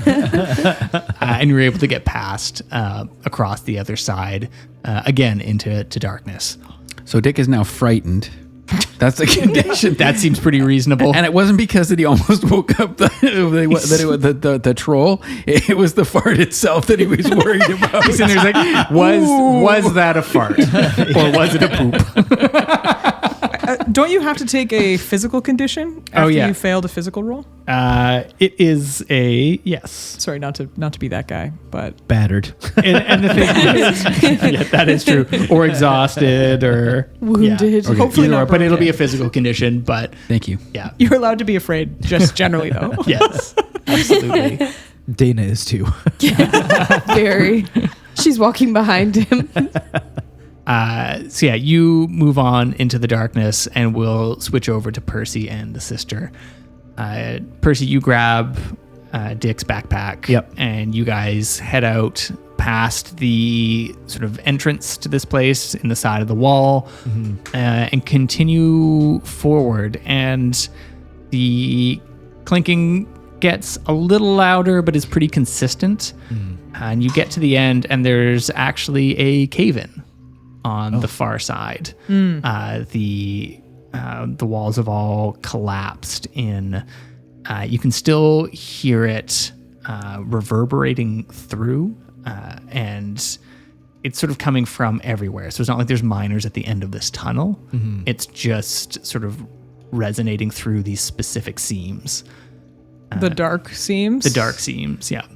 And you're able to get past across the other side again into darkness. So Dick is now frightened That's the condition. That seems pretty reasonable. And it wasn't because that he almost woke up the troll. It was the fart itself that he was worried about. He's in there, he's like, was that a fart? Or was it a poop? Don't you have to take a physical condition after yeah. you failed a physical roll? It is a yes. Sorry, not to be that guy, but Battered. And the thing is, yeah, that is true. Or exhausted or Wounded. Yeah. Hopefully Either not or, but it'll broken. be a physical condition. But Thank you. yeah, you're allowed to be afraid, just generally though. yes, absolutely. Daina is too. Very. She's walking behind him. So yeah, you move on into the darkness, and we'll switch over to Percy and the sister. Percy, you grab Dick's backpack. Yep. And you guys head out past the sort of entrance to this place in the side of the wall, and continue forward. And the clinking gets a little louder, but is pretty consistent. And you get to the end, and there's actually a cave-in on the far side. The walls have all collapsed in. You can still hear it reverberating through, and it's sort of coming from everywhere. So it's not like there's miners at the end of this tunnel. It's just sort of resonating through these specific seams. The dark seams. The dark seams, yeah.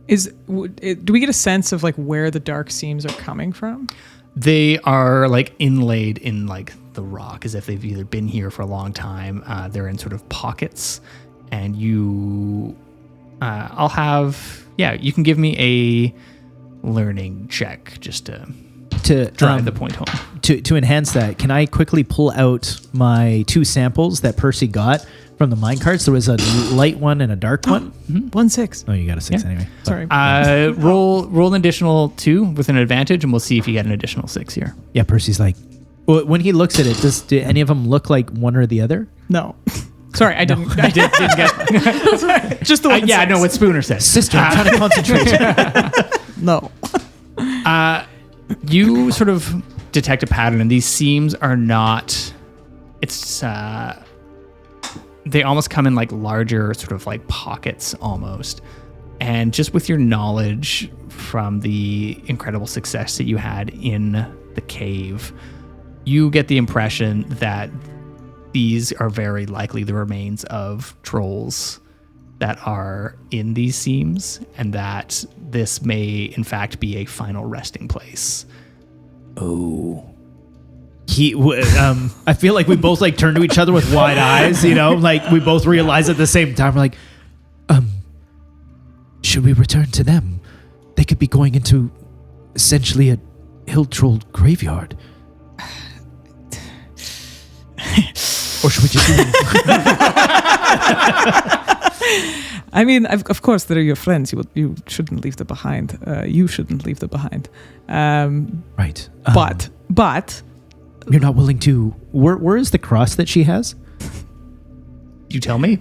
Do we get a sense of like where the dark seams are coming from? They are like inlaid in like the rock, as if they've either been here for a long time. They're in sort of pockets, and you, I'll have, you can give me a learning check just to drive the point home. To enhance that, can I quickly pull out my 2 samples that Percy got from the mine carts? There was a light one and a dark one. 1-6. Oh, you got a 6 Yeah. anyway. Sorry. Roll an additional 2 with an advantage, and we'll see if you get an additional 6 here. Yeah, Percy's like, well, when he looks at it, do any of them look like one or the other? No. Sorry, I didn't. I Didn't get. Sorry, just the one. Yeah, I know what Spooner said. Sister, I'm trying to concentrate. No. You sort of detect a pattern, and these seams are not. It's they almost come in like larger sort of like pockets almost. And just with your knowledge from the incredible success that you had in the cave, you get the impression that these are very likely the remains of trolls that are in these seams, and that this may in fact be a final resting place. Oh. I feel like we both like turn to each other with wide eyes, you know, like we both realize at the same time. We're like, should we return to them? They could be going into essentially a hill troll graveyard. Or should we just I mean, of course, they're your friends. You shouldn't leave them behind. You shouldn't leave them behind. right? But You're not willing to. Where is the cross that she has? You tell me.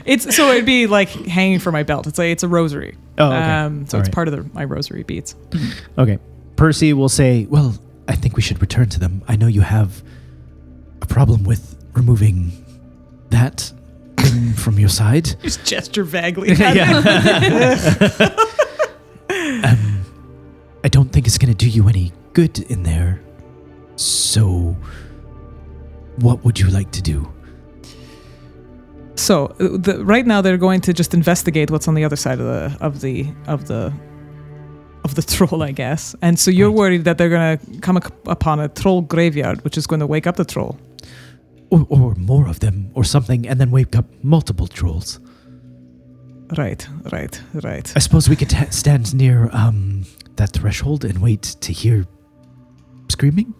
it'd be like hanging from my belt. It's a rosary. Oh, okay. So All it's right. part of my rosary beads. Okay. Percy will say, well, I think we should return to them. I know you have a problem with removing that thing from your side. Just gesture vaguely. I don't think it's going to do you any good in there. So, what would you like to do? So right now they're going to just investigate what's on the other side of the troll, I guess. And so you're worried that they're going to come upon a troll graveyard, which is going to wake up the troll. Or more of them, or something, and then wake up multiple trolls. Right. I suppose we could stand near that threshold and wait to hear screaming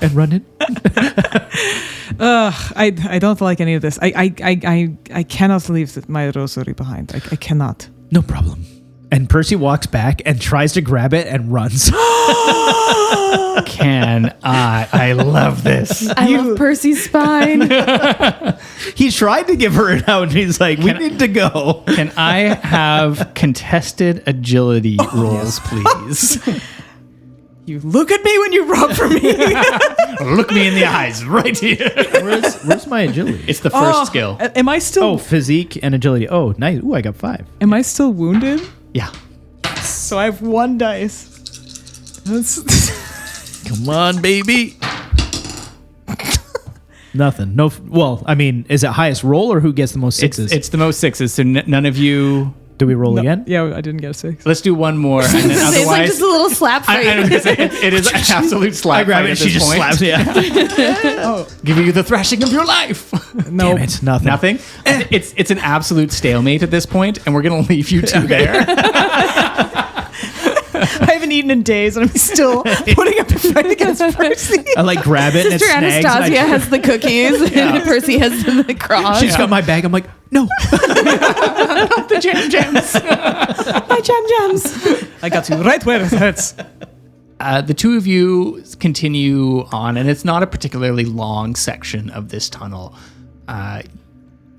and run in. I don't like any of this. I cannot leave my rosary behind. I cannot. No problem. And Percy walks back and tries to grab it and runs. I love this. I love Percy's spine. He tried to give her it out, and he's like, we need to go. Can I have contested agility rolls, please? You look at me when you rub for me. Look me in the eyes right here. Where's my agility? It's the first skill. Am I still? Oh, physique and agility. Oh, nice. Ooh, I got 5. Am I still wounded? Yeah. So I have 1 dice. Come on, baby. Nothing. No. Well, I mean, is it highest roll or who gets the most sixes? It's the most sixes, so none of you... Do we roll again? Yeah, I didn't get a 6. Let's do one more, and then It's like otherwise... just a little slap fight. I was gonna say, it is an absolute slap I grab fight it at and she this just point. slaps me. Giving you the thrashing of your life. No, Damn it, nothing. Nothing. It's an absolute stalemate at this point, and we're gonna leave you two there. I haven't eaten in days, and I'm still putting up a fight against Percy. I like grab it and it Sister snags. Anastazja has the cookies, and Percy has the cross. She's got my bag. I'm like, no. The jam jams. My jam jams. I got you right where it hurts. The two of you continue on, and it's not a particularly long section of this tunnel. Are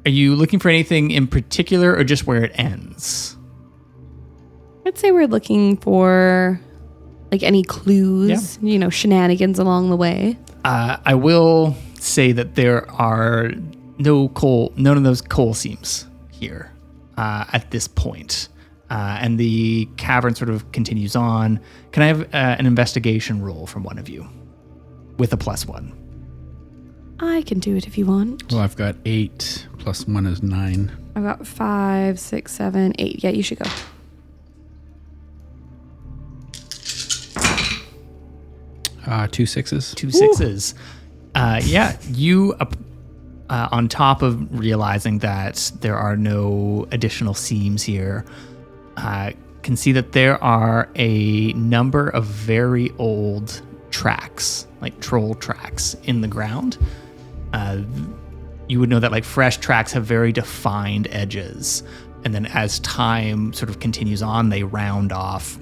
you looking for anything in particular, or just where it ends? I'd say we're looking for like any clues, shenanigans along the way. I will say that there are none of those coal seams here at this point. And the cavern sort of continues on. Can I have an investigation roll from one of you with a +1? I can do it if you want. Well, I've got 8 plus 1 is 9. I've got 5, 6, 7, 8. Yeah, you should go. 2 6s. 2 6s. Yeah, you, on top of realizing that there are no additional seams here, can see that there are a number of very old tracks, like troll tracks in the ground. You would know that like fresh tracks have very defined edges. And then as time sort of continues on, they round off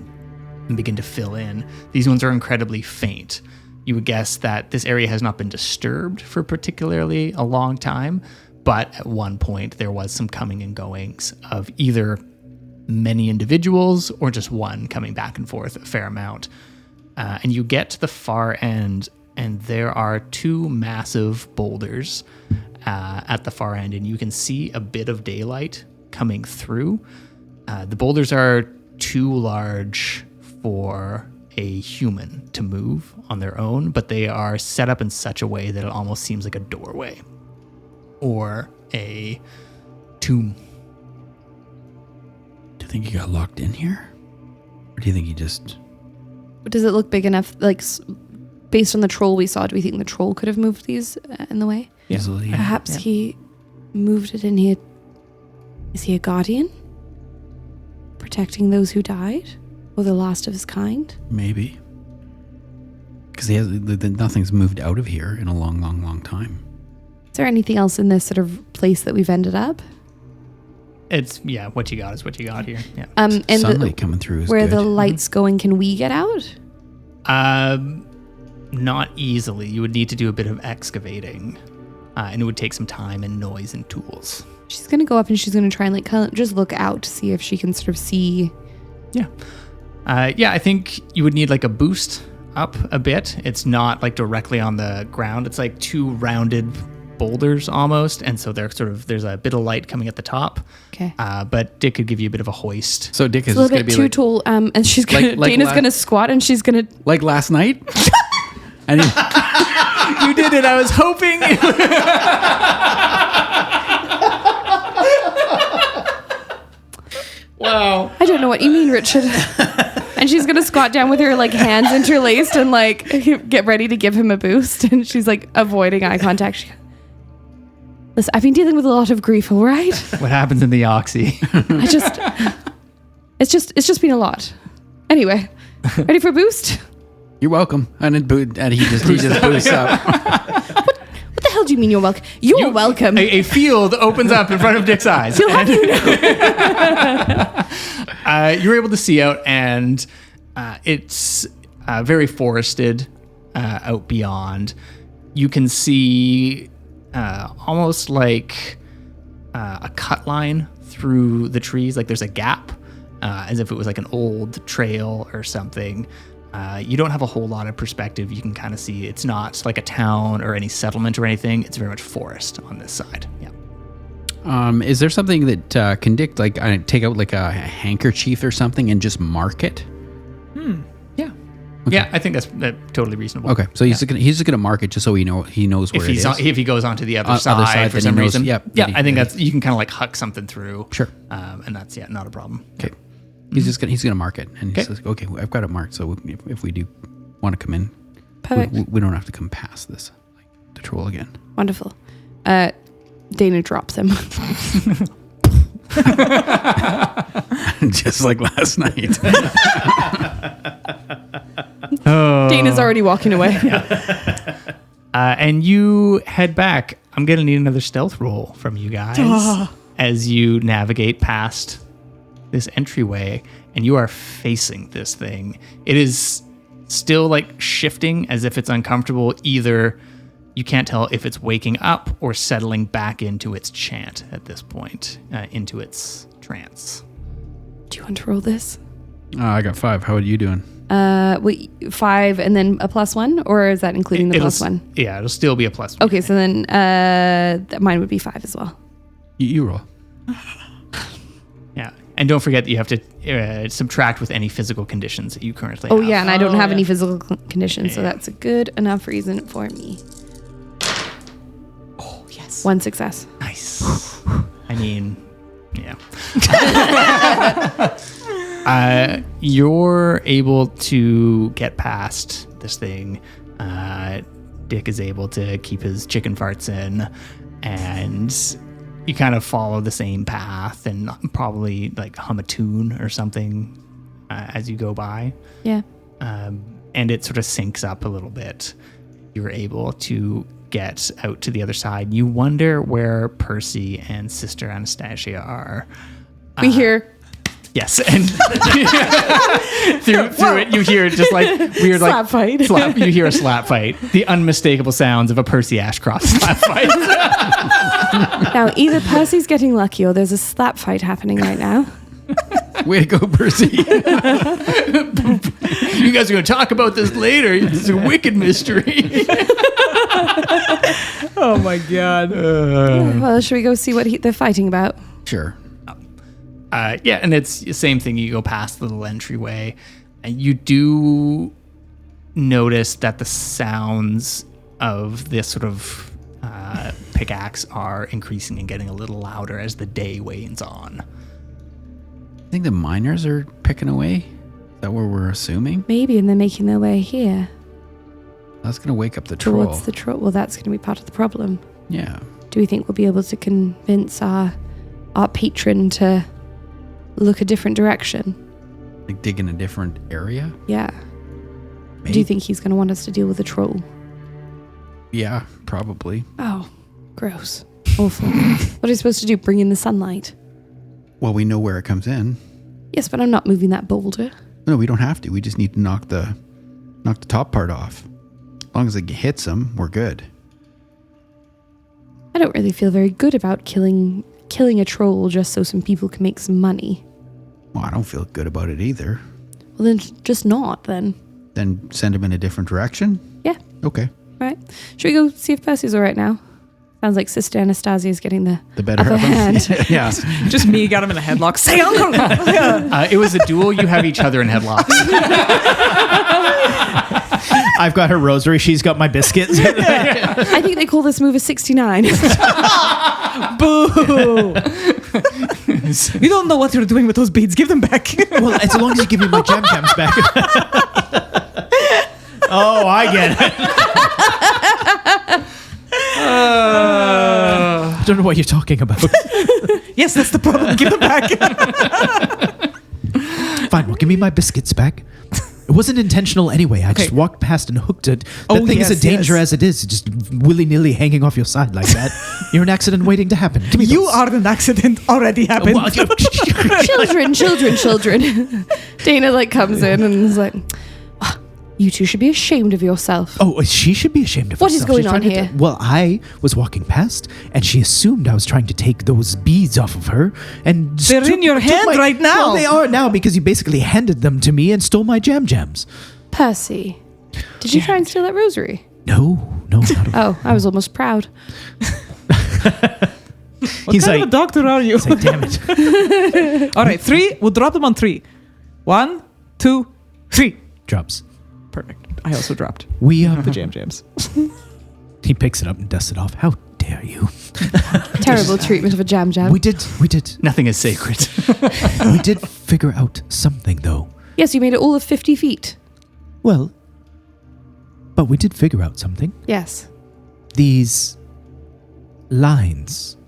and begin to fill in. These ones are incredibly faint. You would guess that this area has not been disturbed for particularly a long time, but at one point there was some coming and goings of either many individuals or just one coming back and forth a fair amount. And you get to the far end, and there are 2 massive boulders at the far end, and you can see a bit of daylight coming through. The boulders are too large for a human to move on their own, but they are set up in such a way that it almost seems like a doorway or a tomb. Do you think he got locked in here? Or do you think he just... Does it look big enough, like based on the troll we saw, do we think the troll could have moved these in the way? easily? Perhaps he moved it in here. Is he a guardian? Protecting those who died? Or the last of his kind? Maybe. Because nothing's moved out of here in a long, long, long time. Is there anything else in this sort of place that we've ended up? It's, what you got is what you got here. Yeah. And Sunlight coming through is where good. the light's going, can we get out? Not easily. You would need to do a bit of excavating, and it would take some time and noise and tools. She's going to go up and she's going to try and kind of just look out to see if she can sort of see. Yeah. I think you would need like a boost up a bit. It's not like directly on the ground. It's like 2 rounded boulders almost, and so there's a bit of light coming at the top. Okay. But Dick could give you a bit of a hoist. So Dick It's is a little going to bit be too like, tall, and she's gonna, like Dana's la- going to squat and she's going to... like last night? And he, You did it. I was hoping. Wow. I don't know what you mean, Richard. And she's going to squat down with her like hands interlaced and like get ready to give him a boost. And she's like avoiding eye contact. She, listen, I've been dealing with a lot of grief, all right? What happens in the Oxy? It's just been a lot. Anyway, ready for a boost? you're welcome. And he just boosts up. What the hell do you mean you're welcome? You're welcome. A field opens up in front of Dick's eyes. You'll have you know. You're able to see out, and it's very forested out beyond. You can see almost like a cut line through the trees, like there's a gap, as if it was like an old trail or something. You don't have a whole lot of perspective. You can kind of see it's not like a town or any settlement or anything. It's very much forest on this side. Yeah. Is there something that can I take out like a handkerchief or something and just mark it? Yeah. Yeah, I think that's totally reasonable. Okay, so he's just gonna mark it just so he knows where If it is. if he goes onto the other Other side side, for then he some knows- reason, yep, yeah, then I think he- that's you can kind of like huck something through. Sure. And that's not a problem. Okay. He's gonna mark it, and he says, "Okay, I've got it marked. So if we do want to come in, Perfect. we don't have to come past this the troll again." Wonderful. Daina drops him. Just like last night. Dana's already walking away. And you head back. I'm gonna need another stealth roll from you guys as you navigate past this entryway, and you are facing this thing. It is still like shifting as if it's uncomfortable. Either you can't tell if it's waking up or settling back into its chant at this point, into its trance. Do you want to roll this? I got 5. How are you doing? Wait, 5 and then a +1, or is that including the +1? Yeah, it'll still be a +1. Okay, so then mine would be 5 as well. You roll. Yeah, and don't forget that you have to subtract with any physical conditions that you currently have. Oh yeah, and I don't have any physical conditions, so that's a good enough reason for me. Oh, yes. 1 success. Nice. I mean, yeah. You're able to get past this thing. Dick is able to keep his chicken farts in, and you kind of follow the same path and probably like hum a tune or something as you go by. Yeah. And it sort of syncs up a little bit. You're able to get out to the other side. You wonder where Percy and Sister Anastazja are. We hear Yes, and through it, you hear just like weird slap fight. You hear a slap fight. The unmistakable sounds of a Percy Ashcroft slap fight. Now, either Percy's getting lucky or there's a slap fight happening right now. Way to go, Percy. You guys are going to talk about this later. It's a wicked mystery. Oh my god. Well, should we go see what they're fighting about? Sure. Yeah, and it's the same thing. You go past the little entryway, and you do notice that the sounds of this sort of pickaxe are increasing and getting a little louder as the day wanes on. I think the miners are picking away. Is that what we're assuming? Maybe, and they're making their way here That's going to wake up the troll. towards the troll. Well, that's going to be part of the problem. Yeah. Do we think we'll be able to convince our patron to look a different direction? Like dig in a different area? Yeah. Maybe. Do you think he's going to want us to deal with the troll? Yeah, probably. Oh, gross. Awful. What are you supposed to do? Bring in the sunlight? Well, we know where it comes in. Yes, but I'm not moving that boulder. No, we don't have to. We just need to knock the top part off. As long as it hits them, we're good. I don't really feel very good about killing a troll just so some people can make some money. Well, I don't feel good about it either. Well, then just not, then. Then send him in a different direction? Yeah. Okay. Right. Should we go see if Percy's all right now? Sounds like Sister Anastazja is getting the better upper of him. hand. Yeah. Just me got him in a headlock. Say uncle. It was a duel. You have each other in headlocks. I've got her rosary. She's got my biscuits. I think they call this move a 69. Boo. You don't know what you're doing with those beads. Give them back. Well, as long as you give me my jam jams back. Oh, I get it. I don't know what you're talking about. Yes, that's the problem. Give them back. Fine, well, give me my biscuits back. It wasn't intentional anyway. I just walked past and hooked it. That thing is a danger as it is. Just willy-nilly hanging off your side like that. You're an accident waiting to happen. Give me You those. are an accident already happened. Well, children. Daina comes in and is like, "Oh, you two should be ashamed of yourself." Oh, she should be ashamed of What herself. is going She's on trying to here? well, I was walking past, and she assumed I was trying to take those beads off of her, and They're in your hand right now. Well, they are now because you basically handed them to me and stole my jam jams. Percy, did you try and steal that rosary? No, not at all. Oh, I was almost proud. What He's kind like, of a doctor are you? he's like, damn it. All right, 3. We'll drop them on 3. 1, 2, 3. Drops. Perfect. I also dropped We the jams. He picks it up and dusts it off. How dare you? Terrible treatment of a jam. We did Nothing is sacred. we did figure out something though. Yes, you made it all of 50 feet. Well, but we did figure out something. Yes. These lines.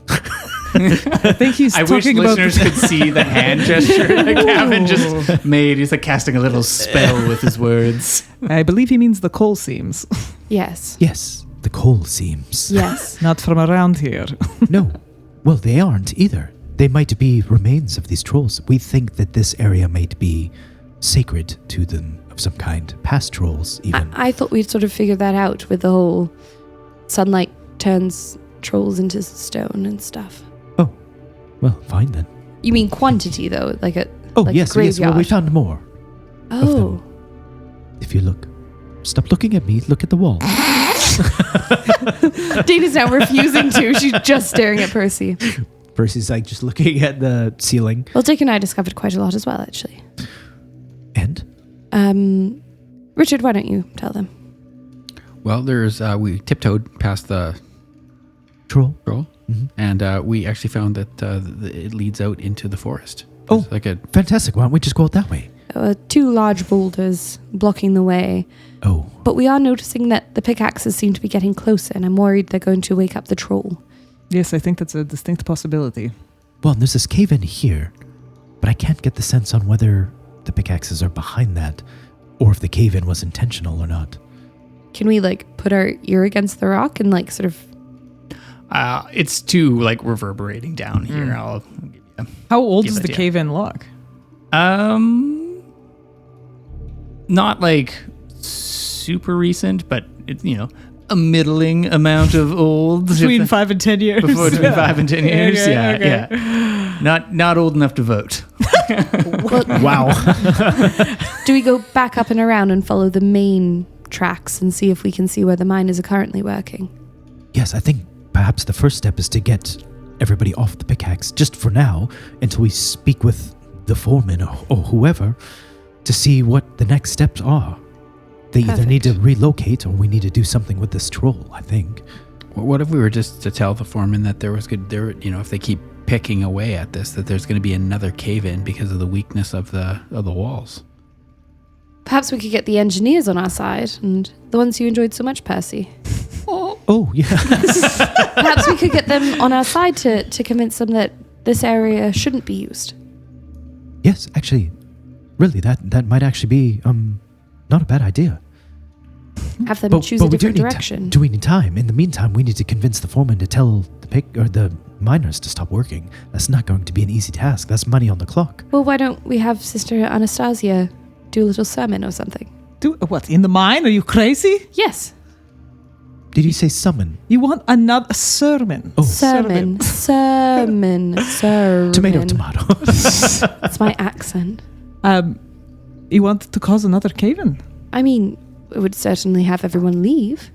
I think he's I wish talking about listeners could see the hand gesture that Gavin just made. He's like casting a little spell with his words. I believe he means the coal seams. Yes. Yes, the coal seams. Yes. Not from around here. No. Well, they aren't either. They might be remains of these trolls. We think that this area might be sacred to them of some kind. Past trolls, even. I thought we'd sort of figured that out with the whole sunlight turns trolls into stone and stuff. Oh, well, fine then. You mean quantity, though? Like a Oh, like a yes, yes. Well, we graveyard? found more. Oh. If you look. Stop looking at me. Look at the wall. Daina's now refusing to. She's just staring at Percy. Percy's like just looking at the ceiling. Well, Dick and I discovered quite a lot as well, actually. And? Richard, why don't you tell them? Well, there's we tiptoed past the Troll. troll, and we actually found that it leads out into the forest. Oh. It's like a Fantastic. Why don't we just go out that way? 2 large boulders blocking the way. Oh. But we are noticing that the pickaxes seem to be getting closer, and I'm worried they're going to wake up the troll. Yes, I think that's a distinct possibility. Well, there's this cave in here, but I can't get the sense on whether the pickaxes are behind that or if the cave in was intentional or not. Can we, like, put our ear against the rock and, like, sort of... It's too like reverberating down here. I'll give you. How old Give is it, the yeah. cave-in lock? Not like super recent, but it's a middling amount of old. Between 5 and 10 years. Between 5 and 10 years, Okay, yeah, okay. yeah. Not old enough to vote. Wow. Do we go back up and around and follow the main tracks and see if we can see where the miners are currently working? Yes, I think perhaps the first step is to get everybody off the pickaxe, just for now, until we speak with the foreman or whoever to see what the next steps are. They either need to relocate or we need to do something with this troll, I think. What if we were just to tell the foreman that if they keep picking away at this, that there's going to be another cave-in because of the weakness of the walls? Perhaps we could get the engineers on our side, and the ones you enjoyed so much, Percy. Oh, yeah. Perhaps we could get them on our side to convince them that this area shouldn't be used. Yes, actually, really, that might actually be not a bad idea. Have them choose a different do direction. we need time? In the meantime, we need to convince the foreman to tell the miners to stop working. That's not going to be an easy task. That's money on the clock. Well, why don't we have Sister Anastazja do a little sermon or something? Do what? In the mine? Are you crazy? Yes. Did you say summon? You want another sermon? Oh, Sermon. Sermon. tomato. That's my accent. You want to cause another cave-in? I mean, it would certainly have everyone leave.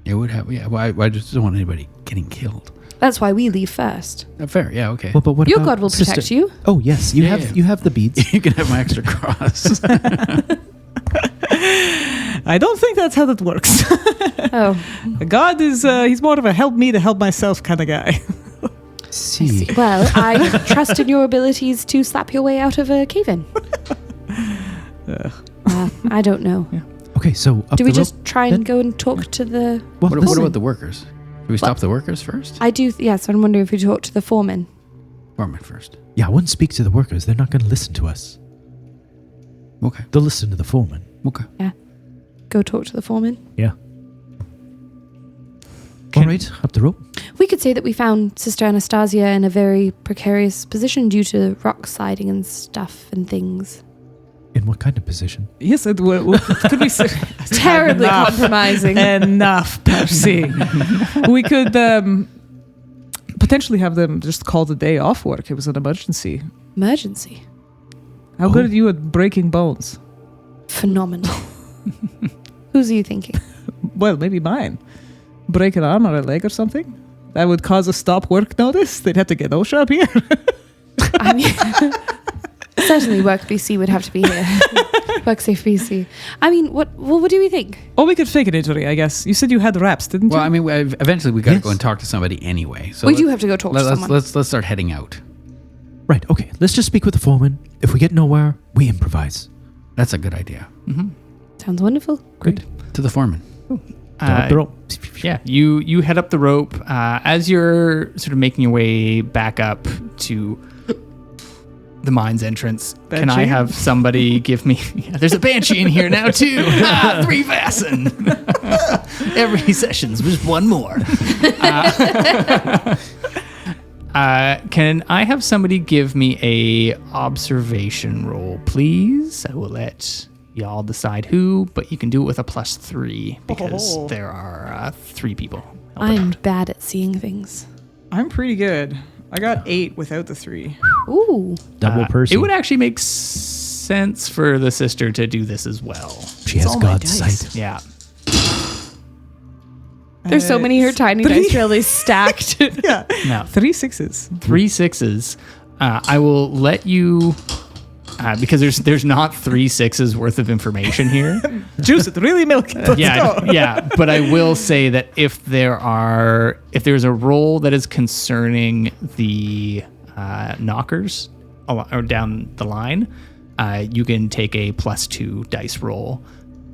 It would have, yeah. Well, I just don't want anybody getting killed. That's why we leave first. Fair, yeah, okay. Well, but what Your about God will protect Sister- you. Oh yes, you have the beads. You can have my extra cross. I don't think that's how that works. Oh, God is, he's more of a help me to help myself kind of guy. See. well, I trust in your abilities to slap your way out of a cave-in. I don't know. Yeah. Okay, so up Do we the just rope, try and then? go and talk to the... Well, What listen, about the workers? Do we stop the workers first? I do, yes, I'm wondering if we talk to the foreman. Foreman first. yeah, I wouldn't speak to the workers. They're not going to listen to us. Okay. They'll listen to the foreman. Okay. Go talk to the foreman. Yeah. All right, up the rope. We could say that we found Sister Anastazja in a very precarious position due to rock sliding and stuff and things. In what kind of position? Yes, it could be Terribly Enough. compromising. Enough, Percy. We could potentially have them just call the day off work. It was an emergency. Emergency. How good are you at breaking bones? Phenomenal. Whose are you thinking? Well, maybe mine. Break an arm or a leg or something. That would cause a stop work notice. They'd have to get OSHA up here. I mean, certainly Work BC would have to be here. WorkSafe BC. I mean, what do we think? Or we could fake an injury, I guess. You said you had wraps, didn't Well, you? I mean, eventually we got to Yes. go and talk to somebody anyway. So We do have to go talk to someone. Let's start heading out. Right, okay. Let's just speak with the foreman. If we get nowhere, we improvise. That's a good idea. Sounds wonderful. Great. To the foreman. Up the rope. Yeah, you head up the rope. As you're sort of making your way back up to the mine's entrance, can I Banshee? have somebody give me... Yeah, there's a banshee in here now, too. 3 Vaesen. Every session's just one more. Can I have somebody give me a observation roll, please? I will let y'all decide who, but you can do it with a +3 because there are 3 people helping I'm out. bad at seeing things. I'm pretty good. I got 8 without the 3. Ooh. Double Percy. It would actually make sense for the sister to do this as well. She has all my God's dice. sight. Yeah. There's so many here tiny dice really stacked. Yeah. No. 3 6s. 3 6s. I will let you... because there's not 3 6s worth of information here. Juice it, really milk it. Let's Yeah, go. yeah. But I will say that if there's a role that is concerning the knockers or down the line, you can take a +2 dice roll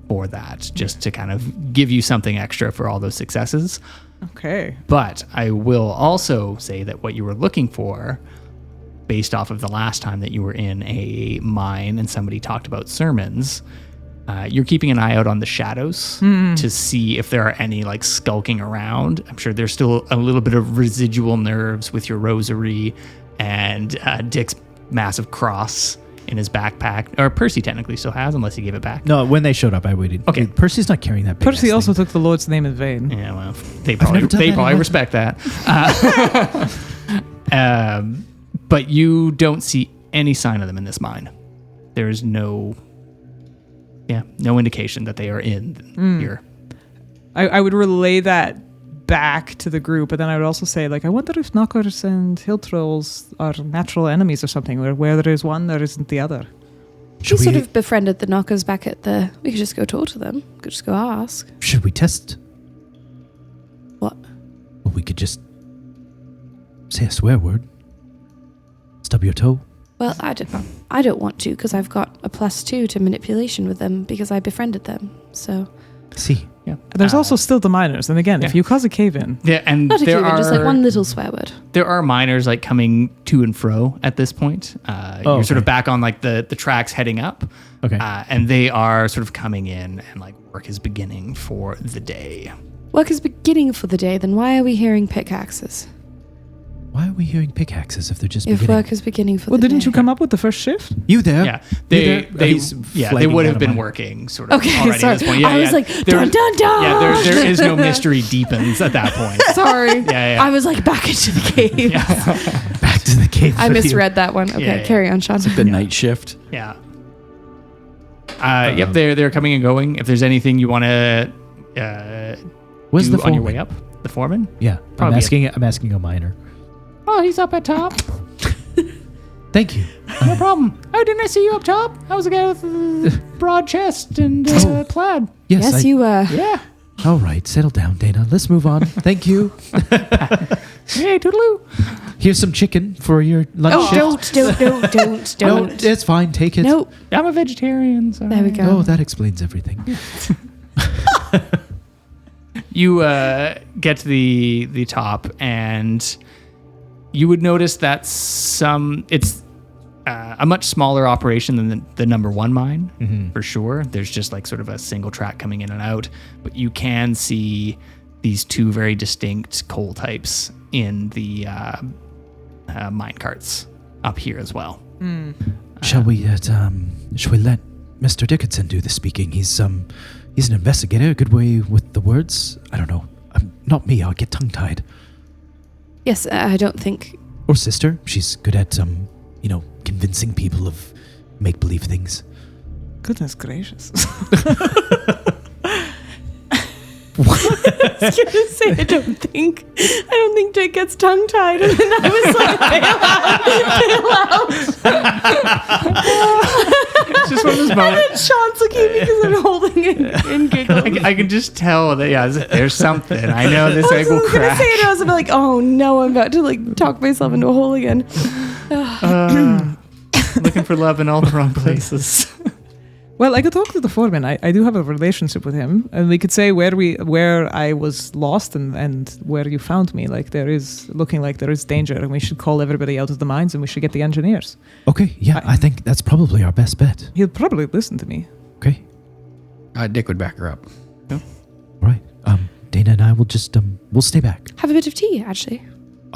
for that, just to kind of give you something extra for all those successes. Okay. But I will also say that what you were looking for, based off of the last time that you were in a mine and somebody talked about sermons, you're keeping an eye out on the shadows to see if there are any like skulking around. I'm sure there's still a little bit of residual nerves with your rosary and Dick's massive cross in his backpack, or Percy technically still has, unless he gave it back. No, when they showed up, I waited. Okay. Percy's not carrying that big Percy ass also thing. took the Lord's name in vain. Yeah, well, they probably never done that in my- respect that. But you don't see any sign of them in this mine. There is no indication that they are in here. I would relay that back to the group, but then I would also say, like, I wonder if knockers and hill trolls are natural enemies or something, where there is one, there isn't the other. We Should sort we, of befriended the knockers back at the... We could just go talk to them. We could just go ask. should we test? What? Well, we could just say a swear word. Stub your toe. Well, I don't want to because I've got a +2 to manipulation with them because I befriended them. So See. Yeah. There's also still the miners, and again, if Yeah. you cause a cave-in, Yeah, and not a there human, are just like one little swear word. there are miners like coming to and fro at this point. You're sort of okay. back on like the tracks heading up. Okay. And they are sort of coming in and like work is beginning for the day. Work is beginning for the day. Then why are we hearing pickaxes? Why are we hearing pickaxes if they're just If beginning? work is beginning for well, the day. didn't you come up with the first shift? You there? Yeah, You there? they He's they flagging would down have a been mine. working sort of Okay, already sorry. at this point. Yeah, I was yeah. like, There- dun dun dun. Yeah, there is no mystery deepens at that point. Sorry. Yeah. I was like back into the cave. Back to the cave. I with you. misread that one. Okay, Yeah. carry on, Sean. The night shift. Yeah. Yep, they're coming and going. If there's anything you want to Where's do the on your foreman? way up, the foreman. Yeah. Probably I'm asking a miner. Oh, he's up at top. Thank you. No problem. Oh, didn't I see you up top? I was the guy with the broad chest and plaid. Yes, you were. Yeah. All right, settle down, Daina. Let's move on. Thank you. Hey, toodaloo. Here's some chicken for your lunch Oh, shift. don't. No, it's fine. Take it. Nope. I'm a vegetarian, so. There we go. Oh, that explains everything. You get to the top, and you would notice that it's a much smaller operation than the number one mine, for sure. There's just like sort of a single track coming in and out, but you can see these two very distinct coal types in the mine carts up here as well. Shall we let Mr. Dickinson do the speaking? He's an investigator. Good way with the words. I don't know. Not me. I'll get tongue-tied. Yes, I don't think. Or sister. She's good at convincing people of make-believe things. Goodness gracious. I was gonna say I don't think Jake gets tongue tied, and then I was like, bail out. It's just one of those And moments. then Sean's looking at me because I'm holding it and giggling. I can just tell that there's something. I know this egg I will was gonna crack. say it. I was like, oh no, I'm about to like talk myself into a hole again. Looking for love in all the wrong places. Well, I could talk to the foreman. I do have a relationship with him, and we could say where I was lost and where you found me. Like there is danger, and we should call everybody out of the mines, and we should get the engineers. Okay, yeah, I think that's probably our best bet. He'll probably listen to me. Okay, Dick would back her up. all right. Daina and I will just we'll stay back. Have a bit of tea, actually.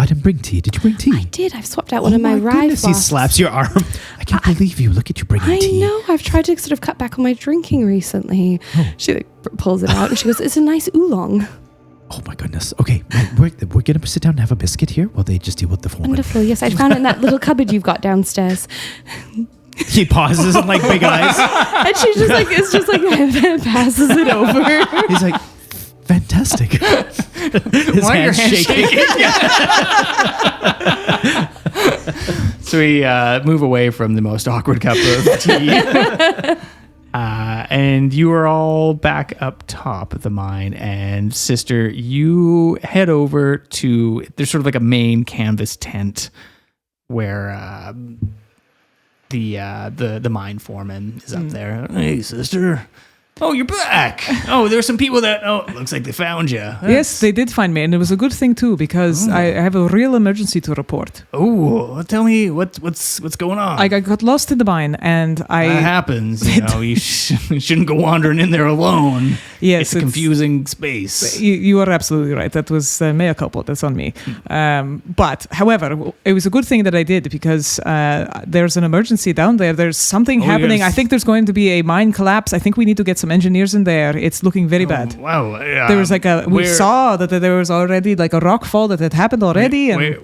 I didn't bring tea. Did you bring tea? I did. I've swapped out one of my rye goodness, he flasks. slaps your arm. I can't believe you. Look at you bringing I tea. know. I've tried to sort of cut back on my drinking recently. Oh. She like pulls it out and she goes, "It's a nice oolong." Oh my goodness. Okay, we're gonna sit down and have a biscuit here while they just deal with the foreman. Wonderful. Yes, I found it in that little cupboard you've got downstairs. He pauses and like big eyes. And she's just like, it's just like passes it over. He's like, fantastic. His Why are your hand's hands shaking. So we move away from the most awkward cup of tea. And you are all back up top of the mine. And sister, you head over to, there's sort of like a main canvas tent where the mine foreman is up there. Hey, sister. Oh, you're back. Oh, there's some people that, looks like they found you. Yes, they did find me, and it was a good thing too because I have a real emergency to report. Oh, tell me what's going on. I got lost in the mine, and That happens. You shouldn't go wandering in there alone. Yes, it's a confusing space. You are absolutely right. That was mea culpa. That's on me. But however, it was a good thing that I did because there's an emergency down there. There's something happening. yes. I think there's going to be a mine collapse. I think we need to get some engineers in there. It's looking very bad. Wow. There was like we saw that there was already like a rock fall that had happened already. And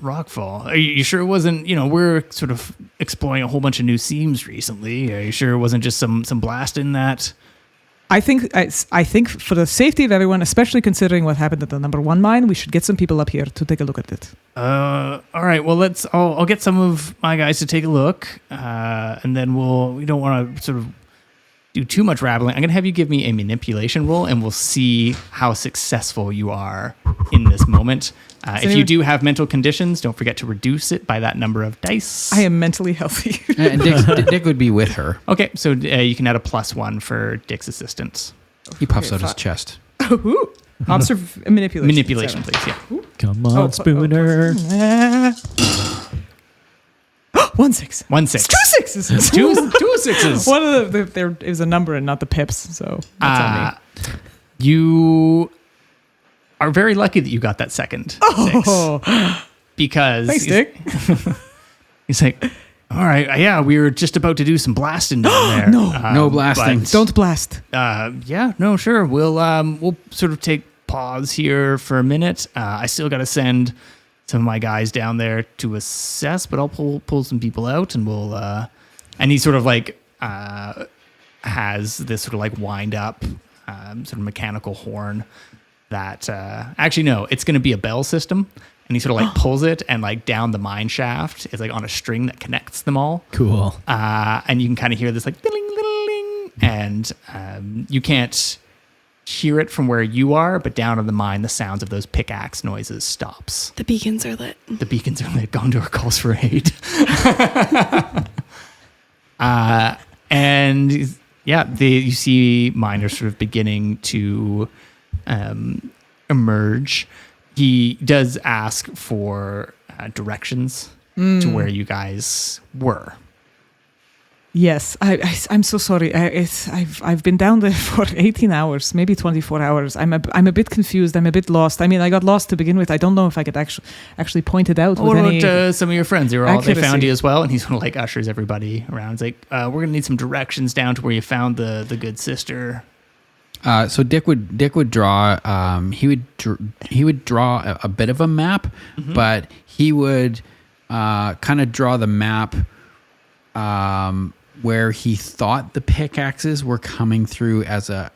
rock fall. Are you sure it wasn't, we're sort of exploring a whole bunch of new seams recently. Are you sure it wasn't just some blast in that? I think for the safety of everyone, especially considering what happened at the number 1 mine, we should get some people up here to take a look at it. All right. Well, I'll get some of my guys to take a look, and then we don't want to sort of do too much rattling. I'm going to have you give me a manipulation roll, and we'll see how successful you are in this moment. If you do have mental conditions, don't forget to reduce it by that number of dice. I am mentally healthy. And Dick would be with her. Okay, so you can add a +1 for Dick's assistance. He puffs Okay, out his fuck. chest. Manipulation. Manipulation, please. Yeah. Come on, Spooner. 1 6. 1 6. 2 6s. Two 6s. One of there is a number and not the pips, so that's on me. You are very lucky that you got that second 6. Because Thanks, Dick. he's like, all right, yeah, we were just about to do some blasting down there. No blasting. but, Don't blast. yeah, no, sure. We'll sort of take pause here for a minute. I still got to send some of my guys down there to assess, but I'll pull some people out, and we'll. And he sort of like has this sort of like wind up sort of mechanical horn that actually no, it's going to be a bell system. And he sort of like pulls it, and like down the mine shaft is like on a string that connects them all. Cool. And you can kind of hear this like ding, ding, and you can't hear it from where you are, but down in the mine, the sounds of those pickaxe noises stops. The beacons are lit. The beacons are lit. Gondor calls for aid. And yeah, you see miners sort of beginning to emerge. He does ask for directions to where you guys were. Yes, I'm so sorry. I've been down there for 18 hours, maybe 24 hours. I'm a bit confused. I'm a bit lost. I mean, I got lost to begin with. I don't know if I could actually point it out. What with any about some of your friends? They found accuracy. you as well, and he sort of like ushers everybody around. He's like, we're gonna need some directions down to where you found the good sister. So Dick would draw. He would draw a bit of a map, but he would kind of draw the map where he thought the pickaxes were coming through as a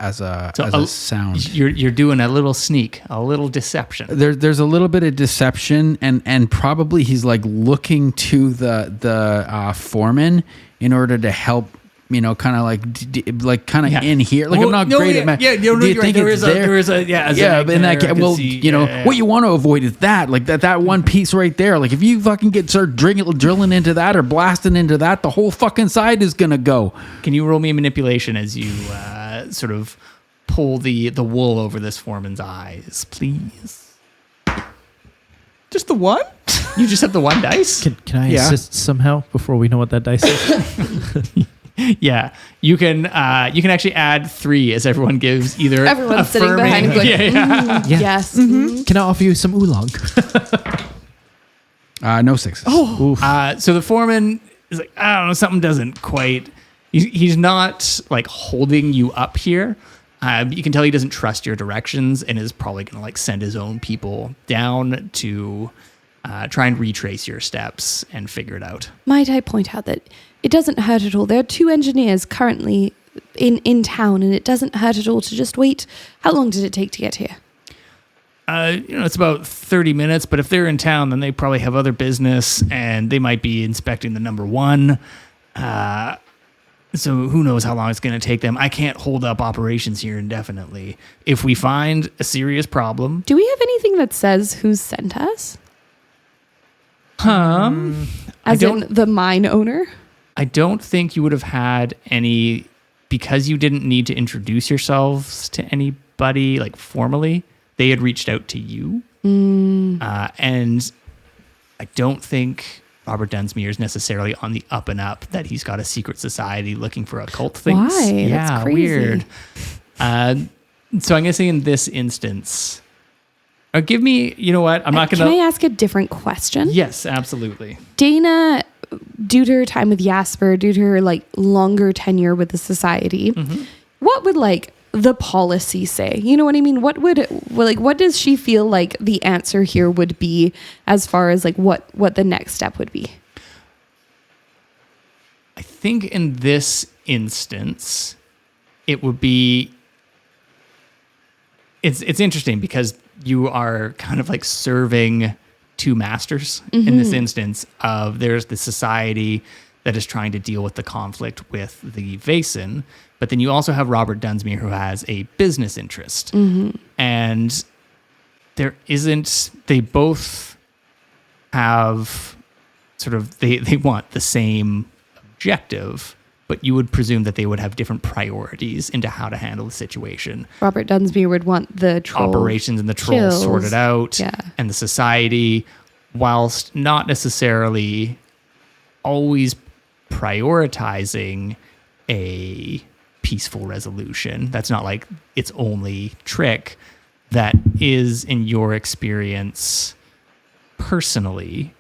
sound. You're doing a little sneak, a little deception. There's a little bit of deception, and probably he's like looking to the foreman in order to help. You know, kind of like in here. Like, Well, I'm not no, great yeah, at math. yeah, no, Do you you're think right. it's there? There is a yeah, But in that case, well, you know, what you want to avoid is that, like that one piece right there. Like, if you fucking start drilling into that or blasting into that, the whole fucking side is gonna go. Can you roll me manipulation as you sort of pull the wool over this foreman's eyes, please? Just the one? You just have the one dice? Can I assist somehow before we know what that dice is? Yeah, you can actually add 3 as everyone gives either. Everyone's sitting affirming- behind going, yeah. yes. Can I offer you some oolong? No 6s. So the foreman is like, I don't know, something doesn't quite. He's not like holding you up here. You can tell he doesn't trust your directions and is probably going to like send his own people down to try and retrace your steps and figure it out. Might I point out that it doesn't hurt at all. There are 2 engineers currently in town, and it doesn't hurt at all to just wait. How long did it take to get here? It's about 30 minutes, but if they're in town, then they probably have other business and they might be inspecting the number 1. So who knows how long it's going to take them. I can't hold up operations here indefinitely. If we find a serious problem. Do we have anything that says who sent us? As in the mine owner? I don't think you would have had any, because you didn't need to introduce yourselves to anybody like formally. They had reached out to you. And I don't think Robert Dunsmuir is necessarily on the up and up, that he's got a secret society looking for occult things. Why? Yeah, That's crazy. weird. So I'm going to say in this instance, give me, you know what? I'm not going to. Can I ask a different question? Yes, absolutely. Daina, due to her time with Jasper, due to her like longer tenure with the society, what would like the policy say? You know what I mean? What does she feel like the answer here would be as far as like what the next step would be? I think in this instance, it would be. It's interesting because you are kind of like serving 2 masters in this instance. There's the society that is trying to deal with the conflict with the Vaesen, but then you also have Robert Dunsmuir, who has a business interest, and there isn't. They both have sort of they want the same objective, but you would presume that they would have different priorities into how to handle the situation. Robert Dunsmuir would want the troll Operations and the trolls kills. sorted out, Yeah. and the society, whilst not necessarily always prioritizing a peaceful resolution. That's not like its only trick. That is, in your experience, personally,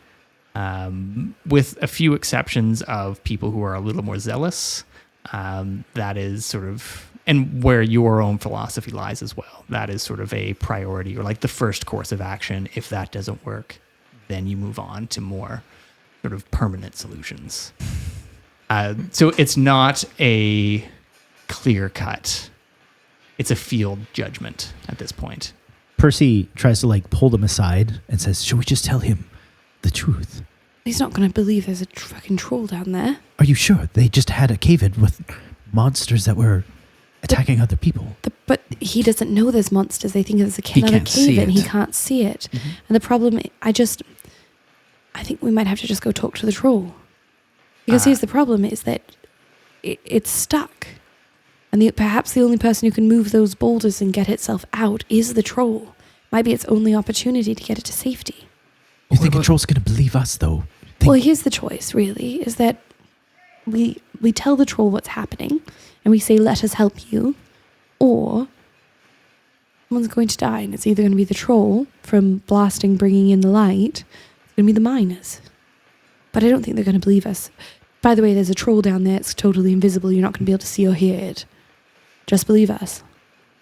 with a few exceptions of people who are a little more zealous, that is sort of, and where your own philosophy lies as well, that is sort of a priority or like the first course of action. If that doesn't work, then you move on to more sort of permanent solutions. So it's not a clear cut. It's a field judgment at this point. Percy tries to like pull them aside and says, "Should we just tell him the truth?" He's not going to believe there's a fucking troll down there. Are you sure? They just had a cave-in with monsters that were attacking other people. But he doesn't know there's monsters. They think there's another can't see cave in. it. He can't see it. And the problem, I think we might have to just go talk to the troll. Because here's the problem, is that it's stuck. And perhaps the only person who can move those boulders and get itself out is the troll. Might be its only opportunity to get it to safety. You think a troll's going to believe us, though? Well, here's the choice, really, is that we tell the troll what's happening, and we say, let us help you, or someone's going to die, and it's either going to be the troll from blasting, bringing in the light, it's going to be the miners. But I don't think they're going to believe us. By the way, there's a troll down there. It's totally invisible. You're not going to be able to see or hear it. Just believe us.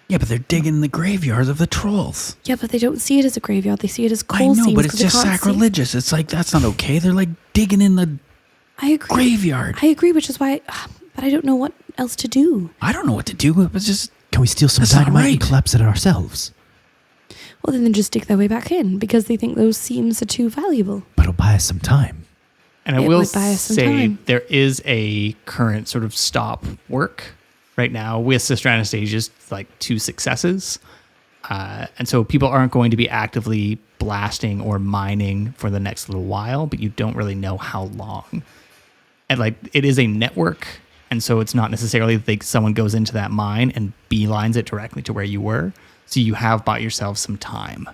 Yeah, but they're digging the graveyards of the trolls. Yeah, but they don't see it as a graveyard. They see it as coal I know, seams but it's 'cause they just can't see. sacrilegious. It's like, that's not okay. They're like digging in the I agree. Graveyard. I agree, which is why, but I don't know what else to do. I don't know what to do. It was just Can we steal some That's not dynamite and right. collapse it ourselves? Well, then they just dig their way back in because they think those seams are too valuable. But it'll buy us some time. And I It will would buy us some say time. there is a current sort of stop work right now with Sister Anastasia's like 2 successes. And so people aren't going to be actively blasting or mining for the next little while, but you don't really know how long. And like it is a network. And so it's not necessarily like someone goes into that mine and beelines it directly to where you were. So you have bought yourself some time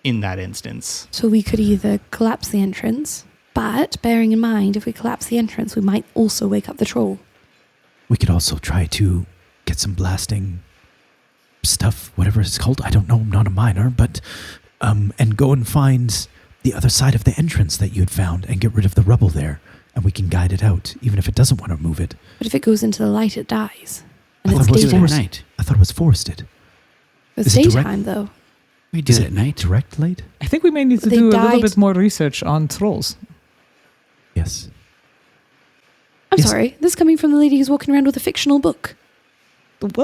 in that instance. So we could either collapse the entrance, but bearing in mind, if we collapse the entrance, we might also wake up the troll. We could also try to get some blasting stuff, whatever it's called. I don't know. I'm not a miner, but and go and find the other side of the entrance that you had found and get rid of the rubble there, and we can guide it out, even if it doesn't want to move it. But if it goes into the light, it dies. And I it's thought it was daytime. forested. night. I thought it was forested. It's Is it direct? daytime, though. We do Is it it at night. direct light? I think we may need to They do a little died- bit more research on trolls. Yes. I'm Yes. sorry. This is coming from the lady who's walking around with a fictional book. What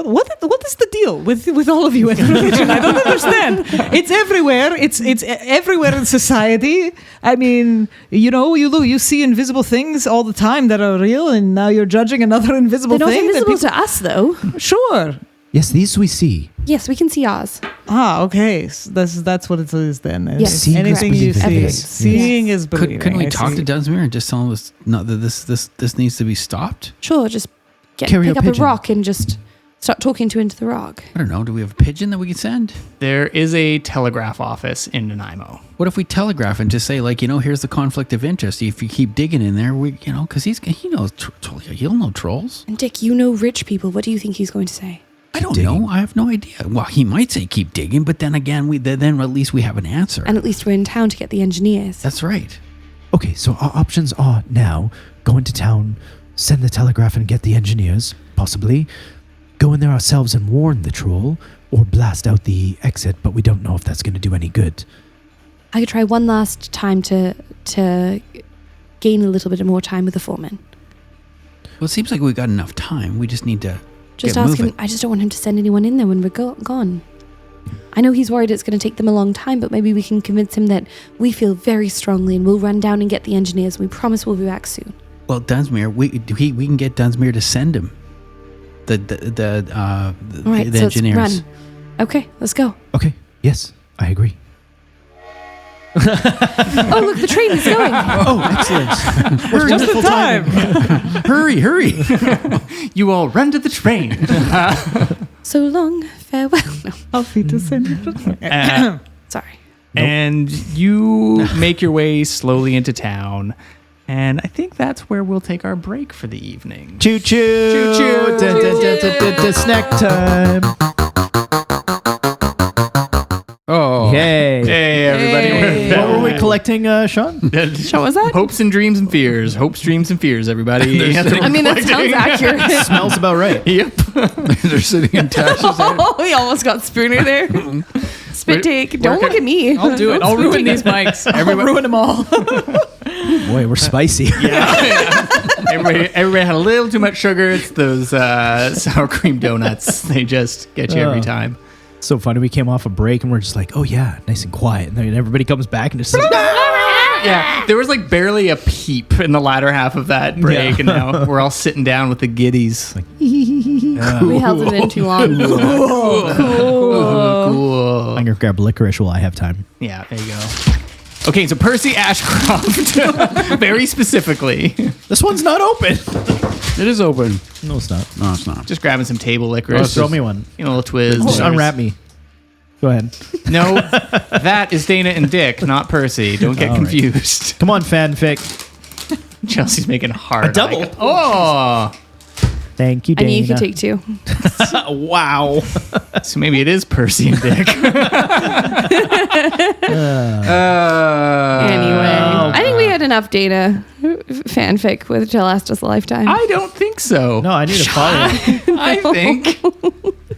is the deal with all of you and religion? I don't understand. It's everywhere. It's everywhere in society. I mean, you see invisible things all the time that are real, and now you're judging another invisible They're not thing. invisible to us, though. Sure. Yes, these we see. Yes, we can see ours. Okay. So that's what it is then. Yes, Seeing is Anything you believing. see, Evidence. seeing is believing. Couldn't we I talk see. to Dunsmuir and just tell him that this needs to be stopped? Sure, just Carry pick a up pigeon. a rock and just start talking into the rock. I don't know. Do we have a pigeon that we can send? There is a telegraph office in Nanaimo. What if we telegraph and just say, like, here's the conflict of interest. If you keep digging in there, because he knows, he'll know trolls. And Dick, you know rich people. What do you think he's going to say? I don't digging. know. I have no idea. Well, he might say keep digging, but then again, then at least we have an answer. And at least we're in town to get the engineers. That's right. Okay, so our options are now go into town, send the telegraph and get the engineers, possibly. Go in there ourselves and warn the troll, or blast out the exit, but we don't know if that's going to do any good. I could try one last time to gain a little bit more time with the foreman. Well, it seems like we've got enough time. We just need to Just get ask him. moving. I just don't want him to send anyone in there when we're gone. I know he's worried it's going to take them a long time, but maybe we can convince him that we feel very strongly and we'll run down and get the engineers. We promise we'll be back soon. Well, Dunsmuir, we can get Dunsmuir to send him the All right, so let's engineers. run. Okay, let's go. Okay, yes, I agree. Oh, look, the train is going. Oh, excellent. Just in time. Hurry! You all run to the train. So long, farewell. No, Auf Wiedersehen. sorry. And you make your way slowly into town. And I think that's where we'll take our break for the evening. Choo choo. Choo choo. Dun, dun, dun, dun, dun, dun, snack time. Oh, Yay. Hey, everybody. Hey. What were we collecting, Sean? What was that? Hopes and dreams and fears. Hopes, dreams, and fears, everybody. I mean, that sounds accurate. Smells about right. Yep. they're sitting in Tasha's head. Oh, we almost got Spooner there. Spit take. Don't look at me. I'll do it. I'll ruin these mics. I'll ruin them all. Boy, we're spicy. Everybody had a little too much sugar. It's those sour cream donuts. They just get you every time. So funny. We came off a break and we're just like, oh yeah, nice and quiet. And then everybody comes back and just like, Yeah, there was like barely a peep in the latter half of that break, and now we're all sitting down with the giddies. Like, We held it in too long. cool. I'm going to grab licorice while I have time. Yeah, there you go. Okay, so Percy Ashcroft, very specifically, This one's not open. It is open. No, it's not. No, it's not. just grabbing some table licorice. Just throw me one. You know, a little twist. Just unwrap me. Go ahead. No, that is Daina and Dick, not Percy. Don't get All right. confused. Come on, fanfic. Chelsea's making hard. A double. Oh, Thank you, I Dana. mean, you can take two. Wow. so maybe it is Percy and Dick. Anyway, I think we had enough data fanfic to last us a lifetime. I don't think so. No, I need to follow. I think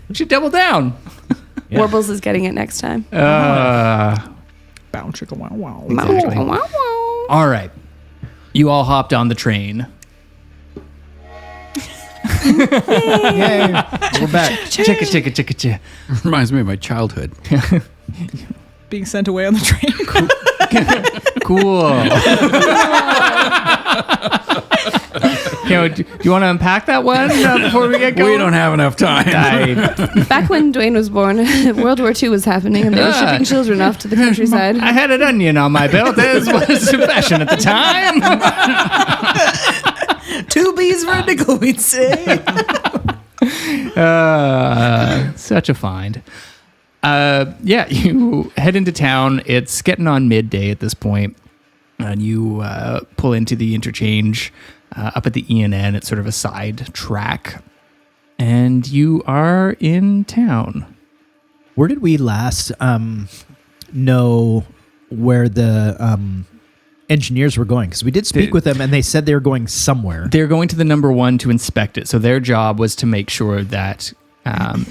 we should double down. Yeah. Warbles is getting it next time. Bow chicka wow wow. Exactly. Wow, wow. All right. You all hopped on the train. Yay. We're back. Chicka, chicka, chicka, chicka. Reminds me of my childhood. Being sent away on the train. Cool. Do you want to unpack that one before we get going? We don't have enough time. Back when Dwayne was born, World War II was happening, and they were shipping children off to the countryside. I had an onion on my belt. That was the fashion at the time. 2 bees for a nickel, we'd say. Such a find. You head into town. It's getting on midday at this point, and you pull into the interchange up at the E&N. It's sort of a side track, and you are in town. Where did we last know where the engineers were going? Because we did speak with them, and they said they were going somewhere. They're going to the number 1 to inspect it. So their job was to make sure that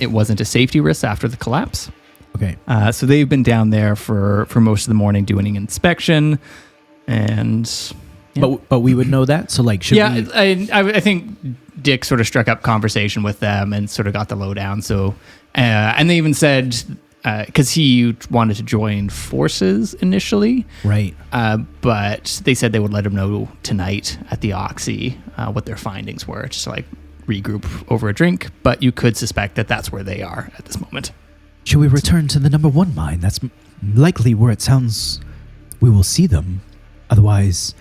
it wasn't a safety risk after the collapse. Okay. So they've been down there for most of the morning doing an inspection, and But we would know that. So like, should we? I think Dick sort of struck up conversation with them and sort of got the lowdown. So and they even said because he wanted to join forces initially, Right. but they said they would let him know tonight at the Oxy what their findings were, just to like regroup over a drink. But you could suspect that that's where they are at this moment. Should we return to the number 1 mine? That's likely where it sounds we will see them. Otherwise,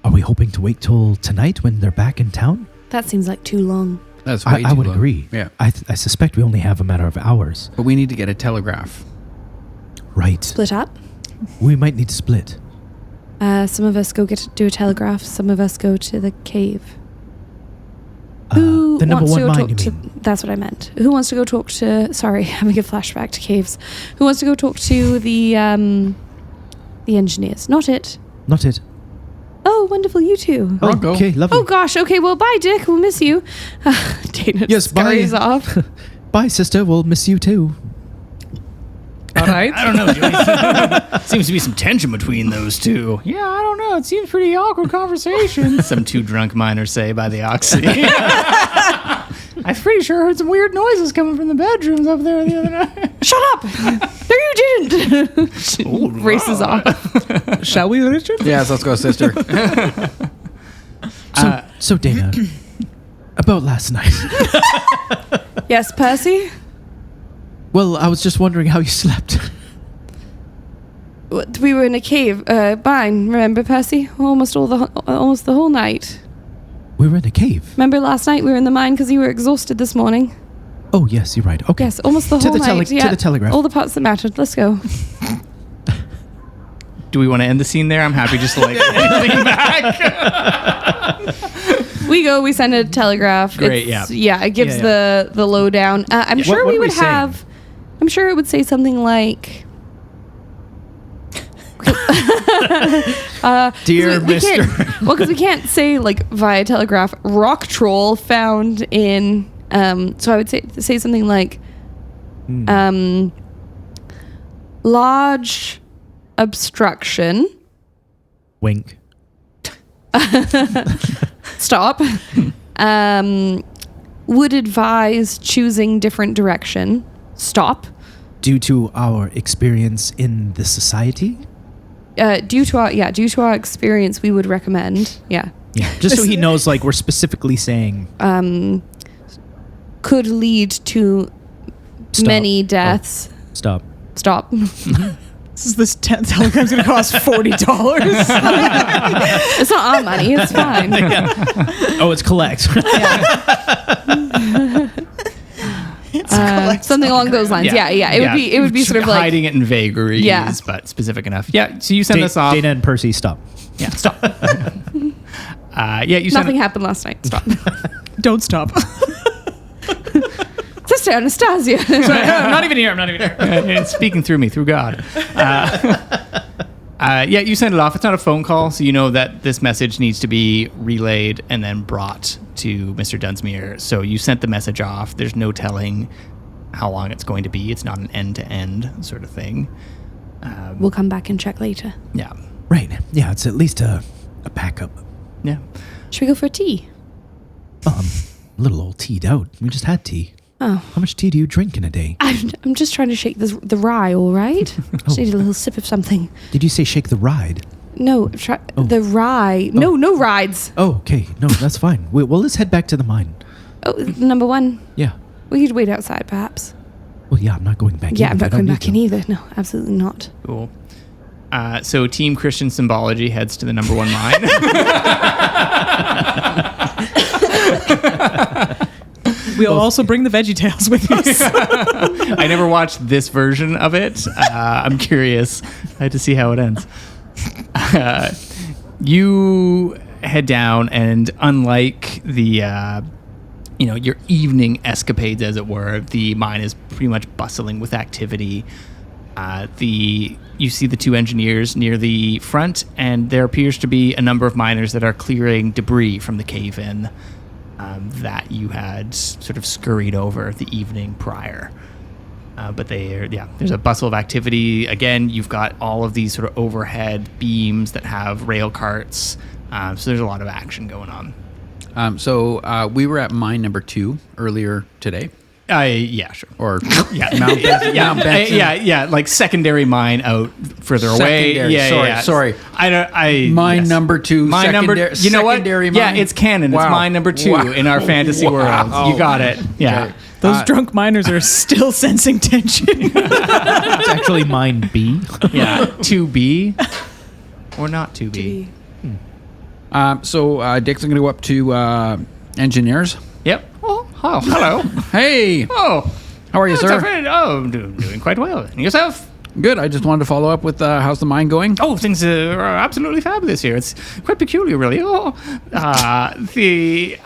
are we hoping to wait till tonight when they're back in town? That seems like too long. That's way I too would long. agree. Yeah. I suspect we only have a matter of hours. But we need to get a telegraph. Right. Split up. We might need to split. Some of us do a telegraph. Some of us go to the cave. The number 1 mine, you to? mean? That's what I meant. Who wants to go talk to? Sorry, having a flashback to caves. Who wants to go talk to the engineers? Not it. Not it. Oh, wonderful, you two. I'll go. Okay, lovely. Oh gosh. Okay. Well, bye, Dick. We'll miss you. Daina Yes, bye. scurries off. Bye, sister. We'll miss you too. All right. I don't know. Seems to be some tension between those two. Yeah, I don't know. It seems pretty awkward conversation. Some 2 drunk miners say by the Oxy. I'm pretty sure I heard some weird noises coming from the bedrooms up there the other night. Shut up! No, you didn't. She races off. Shall we, Richard? Yes, let's go, sister. So Daina, about last night. Yes, Percy. Well, I was just wondering how you slept. We were in a cave, mine. Remember, Percy? Almost the whole night. We were in a cave. Remember last night we were in the mine because you were exhausted this morning. Oh, yes, you're right. Okay. Yes, almost the To whole the night. to the telegraph. All the parts that mattered. Let's go. Do we want to end the scene there? I'm happy just to like lean back. We go. We send a telegraph. Great, It gives Yeah. the lowdown. I'm sure what we are we would have. I'm sure it would say something like. Dear Mister. Well, because we can't say like via telegraph rock troll found in. So I would say something like, large obstruction. Wink. Stop. Would advise choosing different direction. Stop. Due to our experience in the society? Due to our experience, we would recommend. Yeah. Yeah. Just so he knows, like, we're specifically saying. Could lead to Stop. many deaths. Stop. Stop. This telegram's going to cost $40. It's not our money. It's fine. Oh, it's collect. Something along those lines. Yeah. It would be sort of like hiding it in vagaries, but specific enough. Yeah. So you send this off. Daina and Percy, stop. Yeah. Stop. You send nothing happened last night. Stop. Don't stop. Sister Anastazja. I'm not even here. It's speaking through me, through God. You send it off. It's not a phone call, so you know that this message needs to be relayed and then brought to Mr. Dunsmuir. So you sent the message off. There's no telling how long it's going to be. It's not an end-to-end sort of thing. We'll come back and check later. Yeah. Right. Yeah, it's at least a a backup. Yeah. Should we go for tea? A little old tea'd out. We just had tea. Oh. How much tea do you drink in a day? I'm just trying to shake the rye, all right? Just need a little sip of something. Did you say shake the ride? No, the rye. No, no rides. Oh, okay. No, that's fine. Well, let's head back to the mine. Oh, number one. Yeah. We could wait outside, perhaps. Well, yeah, I'm not going back in. Yeah, I'm if I not don't going need back in to. either. No, absolutely not. Cool. So Team Christian Symbology heads to the number 1 mine. We'll also bring the Veggie Tales with us. I never watched this version of it. I'm curious to see how it ends. You head down, and unlike the, your evening escapades, as it were, the mine is pretty much bustling with activity. You see the 2 engineers near the front, and there appears to be a number of miners that are clearing debris from the cave-in that you had sort of scurried over the evening prior. But there's a bustle of activity. Again, you've got all of these sort of overhead beams that have rail carts. So there's a lot of action going on. So we were at mine number 2 earlier today. Yeah, sure. Or Yeah, Mount Benson. Mount Benson. yeah, like secondary mine out further away. Secondary, Yeah, sorry. Mine Mine number 2. Mine number. You know what? Secondary Yeah, mine? it's canon. It's Wow. mine number 2 Wow. in our fantasy world. You got it. Yeah. Okay. Those drunk miners are still sensing tension. It's actually mine B. Yeah. 2B or not 2B. So Dick's going to go up to engineers. Yep. Oh, hello. Hey, Oh, how are you, it's sir? our friend. Oh, I'm doing quite well. And yourself? Good. I just wanted to follow up with how's the mine going? Oh, things are absolutely fabulous here. It's quite peculiar, really. I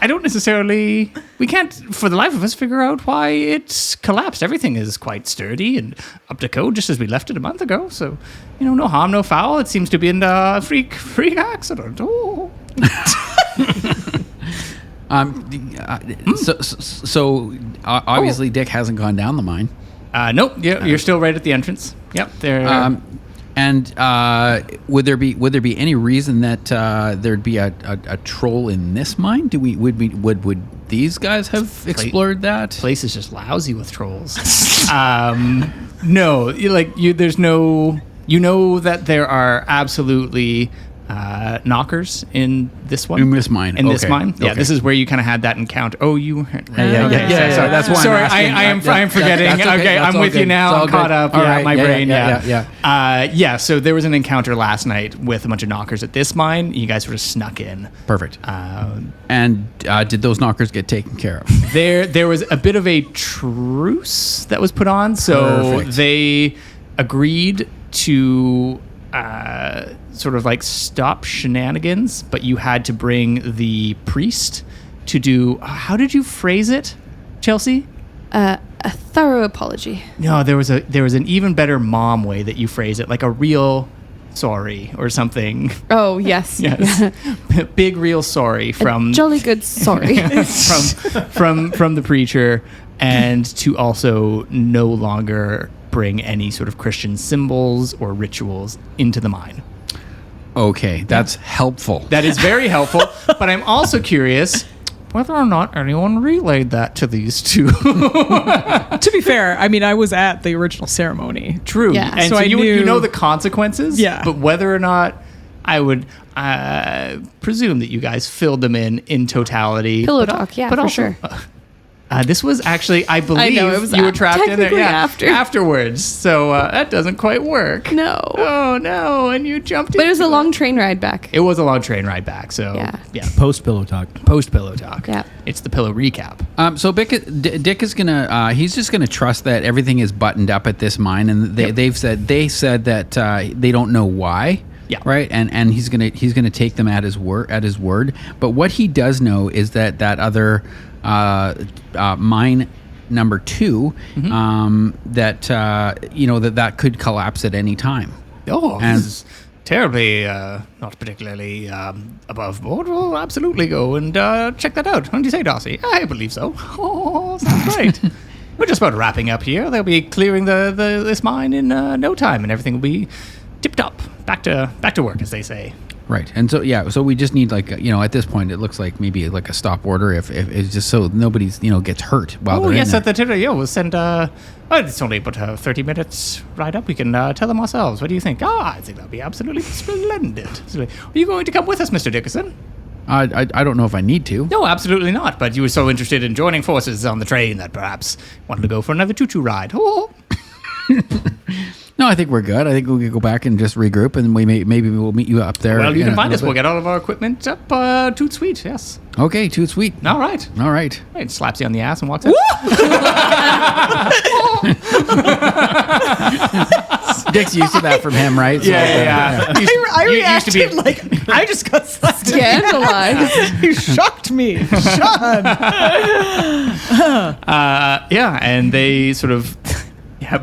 don't necessarily. We can't, for the life of us, figure out why it's collapsed. Everything is quite sturdy and up to code, just as we left it a month ago. So, no harm, no foul. It seems to be a freak accident. Oh. So obviously Dick hasn't gone down the mine. Nope. You're still right at the entrance. Yep. There. And would there be any reason that there'd be a troll in this mine? Would these guys have explored that? Place is just lousy with trolls. No, there's no. You know that there are absolutely knockers in this one. In this mine. In this Okay. mine. Yeah, Okay. this is where you kind of had that encounter. Oh, you. Yeah. Sorry, That's why I'm sorry. asking. I'm forgetting. That's okay. Okay, That's I'm all with you good. now. It's all I'm caught good. up. All Yeah, right. my Yeah, brain. yeah. So there was an encounter last night with a bunch of knockers at this mine. You guys sort of snuck in. Perfect. And did those knockers get taken care of? There was a bit of a truce that was put on, so Perfect. they agreed to sort of like stop shenanigans, but you had to bring the priest to do. How did you phrase it, Chelsea? A thorough apology. No, there was an even better mom way that you phrase it, like a real sorry or something. Oh, yes. Yes, big real sorry from Jolly good sorry. from the preacher, and to also no longer bring any sort of Christian symbols or rituals into the mine. Okay, that's helpful. That is very helpful, but I'm also curious whether or not anyone relayed that to these two. To be fair, I mean, I was at the original ceremony. True. Yeah. And So so, I you knew- know the consequences. Yeah. But whether or not I would presume that you guys filled them in totality. Pillow But talk, yeah, but for also, sure. This was actually, I believe, it was you were trapped in there. technically Yeah, after. afterwards. So that doesn't quite work. No. Oh no! And you jumped. But it was a into long train ride back. It was a long train ride back. So Yeah. Post pillow talk. Post pillow talk. Yeah. It's the pillow recap. So Dick is gonna he's just gonna trust that everything is buttoned up at this mine, and they said that they don't know why. Yeah. Right. And he's gonna take them at his word. But what he does know is that other mine number 2, that could collapse at any time. Oh, And- this is terribly not particularly above board. We'll absolutely go and check that out. What do you say, Darcy? I believe so. Oh, sounds great. We're just about wrapping up here. They'll be clearing this mine in no time, and everything will be tipped up. Back to work, as they say. Right. And so, so we just need like, at this point, it looks like maybe like a stop order if it's just so nobody's, gets hurt while they're in there. At the dinner, we'll send, it's only about 30 minutes ride up. We can tell them ourselves. What do you think? I think that'll be absolutely splendid. Are you going to come with us, Mr. Dickerson? I don't know if I need to. No, absolutely not. But you were so interested in joining forces on the train that perhaps wanted to go for another choo-choo ride. Oh. No, I think we're good. I think we can go back and just regroup, and maybe we'll meet you up there. Well, you can find us. We'll get all of our equipment up Toot Sweet, yes. Okay, Toot Sweet. All right. Right, slaps you on the ass and walks out. Dick's used to that from him, right? So, yeah. I reacted like I just got slapped. Scandalized. You shocked me, Sean. And they sort of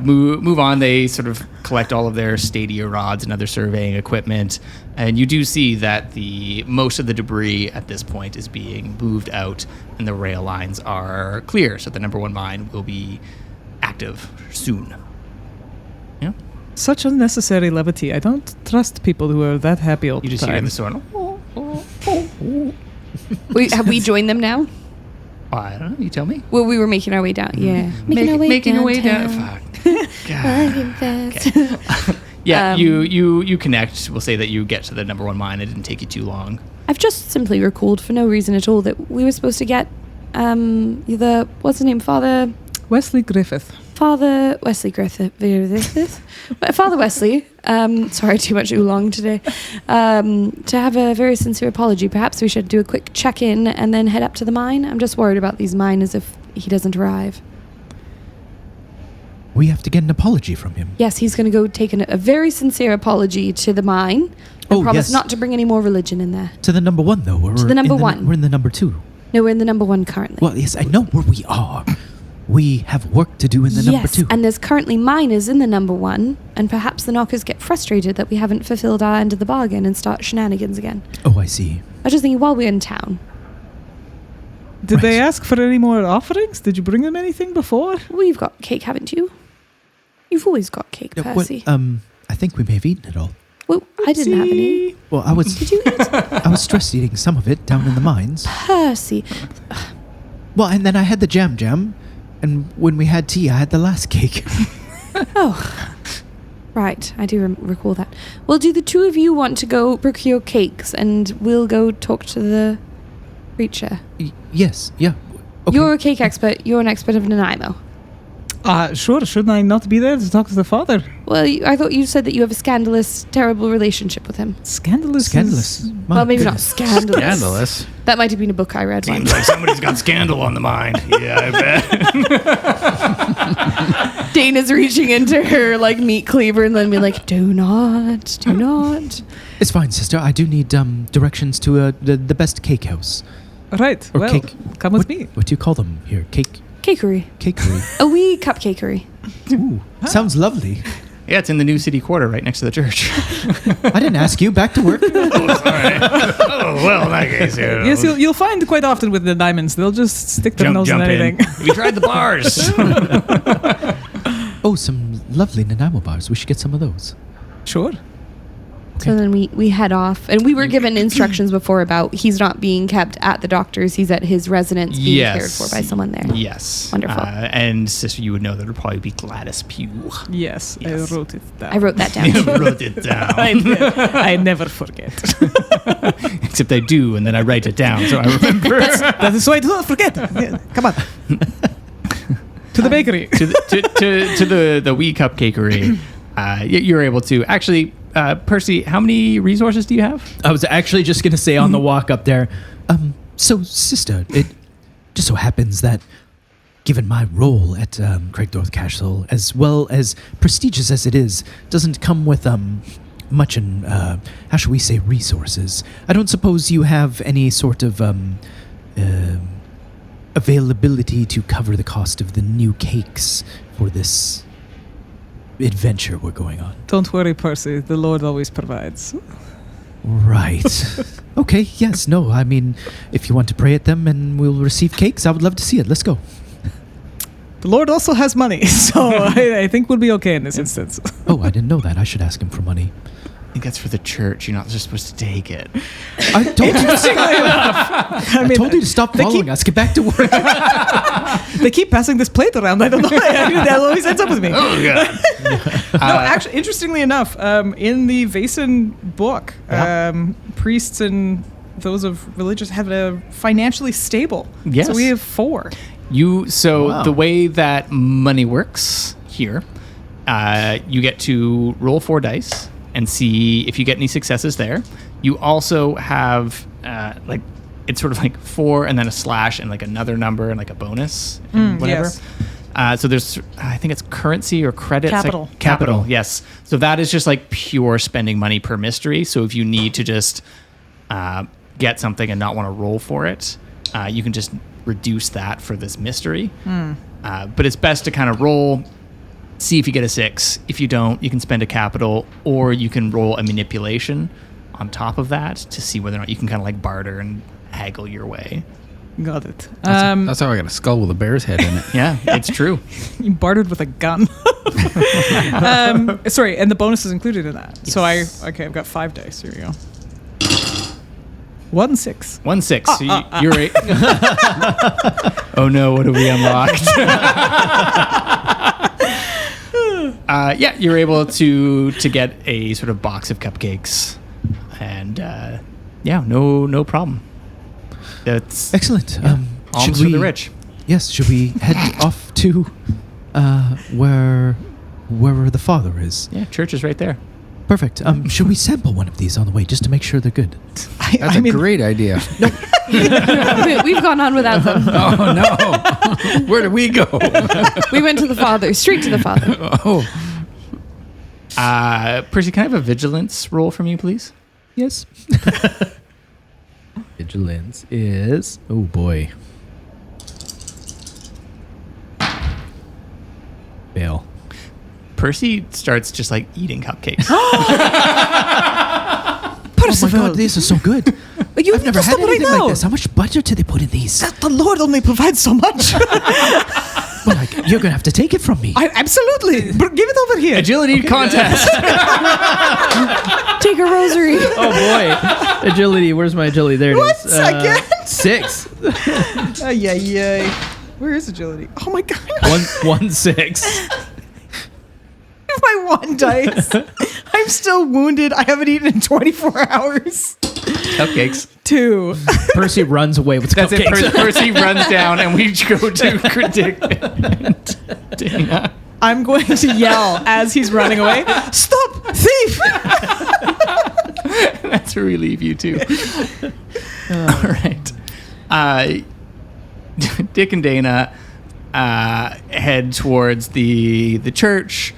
move on. They sort of collect all of their stadia rods and other surveying equipment, and you do see that most of the debris at this point is being moved out, and the rail lines are clear, so the number 1 mine will be active soon. Yeah, Such unnecessary levity. I don't trust people who are that happy all you the just hear time. the sort of. Have we joined them now? I don't know. You tell me. Well, we were making our way down. Yeah, Making our way down. Fuck. God. Yeah, you connect. We'll say that you get to the number 1 mine. It didn't take you too long. I've just simply recalled for no reason at all that we were supposed to get what's his name, Father Wesley Griffith. Father Wesley, sorry, too much oolong today, to have a very sincere apology. Perhaps we should do a quick check-in and then head up to the mine. I'm just worried about these miners if he doesn't arrive. We have to get an apology from him. Yes, he's going to go take a very sincere apology to the mine and promise not to bring any more religion in there. To the number 1, though. To the number 1. We're in the number 2. No, we're in the number 1 currently. Well, yes, I know where we are. We have work to do in the number 2. And there's currently miners in the number 1, and perhaps the knockers get frustrated that we haven't fulfilled our end of the bargain and start shenanigans again. Oh, I see. I was just thinking while we're in town. Did they ask for any more offerings? Did you bring them anything before? Well, you've got cake, haven't you? You've always got cake, Percy. I think we may have eaten it all. Well, I didn't have any. Well, I was. Did you eat? I was stress eating some of it down in the mines. Percy. Well, and then I had the jam, and when we had tea, I had the last cake. Oh, right. I do recall that. Well, do the 2 of you want to go procure cakes, and we'll go talk to the preacher? Yes. Yeah. Okay. You're a cake expert. You're an expert of Nanaimo. Sure. Shouldn't I not be there to talk to the father? Well, I thought you said that you have a scandalous, terrible relationship with him. Scandalous. My Well, maybe not goodness. scandalous. Scandalous. That might have been a book I read once. Seems like somebody's got scandal on the mind. Yeah, I bet. Daina's reaching into her meat cleaver and then be like, do not. It's fine, sister. I do need directions to the best cake house. Right. Or well, cake. come with me. What do you call them here? Cakery. Cakery. A wee cupcakery. Ooh, sounds lovely. Yeah, it's in the new city quarter right next to the church. I didn't ask you. Back to work. Sorry. Well, in that case, yeah. Yes, you'll find quite often with the diamonds. They'll just stick their nose in anything. Have you tried the bars? Oh, some lovely Nanaimo bars. We should get some of those. Sure. So then we head off. And we were given instructions before about he's not being kept at the doctor's. He's at his residence being cared for by someone there. Yes. Wonderful. And sister, you would know that it would probably be Gladys Pugh. Yes, Yes. I wrote it down. I wrote that down. You wrote it down. I never forget. Except I do, and then I write it down, so I remember. That is why I do not forget. Yeah, come on. To the bakery. to the wee cupcakery, you're able to actually. Percy, how many resources do you have? I was actually just going to say on the walk up there. So, sister, it just so happens that given my role at Craigdorth Castle, as well as prestigious as it is, doesn't come with much in, how shall we say, resources. I don't suppose you have any sort of availability to cover the cost of the new cakes for this adventure we're going on. Don't worry, Percy. The Lord always provides. Right. Okay, yes, no, I mean, if you want to pray at them and we'll receive cakes, I would love to see it. Let's go. The Lord also has money, so I think we'll be okay in this instance. Oh, I didn't know that. I should ask him for money. think that's for the church. You're not just supposed to take it. I told you, I told you to stop following us. Get back to work. They keep passing this plate around. I don't know. That always ends up with me. Oh, God. No, actually, interestingly enough, in the Vaesen book, priests and those of religious have a financially stable. Yes. So we have 4. Wow. The way that money works here, you get to roll 4 dice and see if you get any successes there. You also have it's sort of like 4 and then a slash and like another number and like a bonus and whatever. Yes. So there's, I think it's currency or credits. Capital. Capital, yes. So that is just like pure spending money per mystery. So if you need to just get something and not want to roll for it, you can just reduce that for this mystery. But it's best to kind of roll, see if you get a 6. If you don't, you can spend a capital, or you can roll a manipulation on top of that to see whether or not you can kind of like barter and haggle your way. Got it. That's how I got a skull with a bear's head in it. Yeah, it's true. You bartered with a gun. Sorry, and the bonus is included in that. Yes. So I've got 5 dice. Here we go. 1 6. 1 6. So you're right. Oh no, what have we unlocked? You're able to get a sort of box of cupcakes, and no problem. That's Excellent. alms for the rich. Yes. Should we head off to where the father is? Yeah, church is right there. Perfect. Should we sample one of these on the way just to make sure they're good? That's a great idea. We've gone on without them. Oh, no. Where did we go? We went to the father, straight to the father. Oh. Percy, can I have a vigilance roll from you, please? Yes. Vigilance is... Oh, boy. Fail. Percy starts just like eating cupcakes. Oh my God, these are so good. I've never had anything like this. How much butter do they put in these? The Lord only provides so much. Well, you're going to have to take it from me. Absolutely. But give it over here. Agility contest. Take a rosary. Oh boy, agility. Where's my agility? There it is. 1 second. 6. Ay. Where is agility? Oh my God. 1 6. My 1 dice. I'm still wounded. I haven't eaten in 24 hours. Cupcakes. 2. Percy runs away with That's cupcakes. it. Percy runs down, and we go to predict Daina. I'm going to yell as he's running away. Stop, thief! That's where we leave you two. All right. Dick and Daina head towards the church,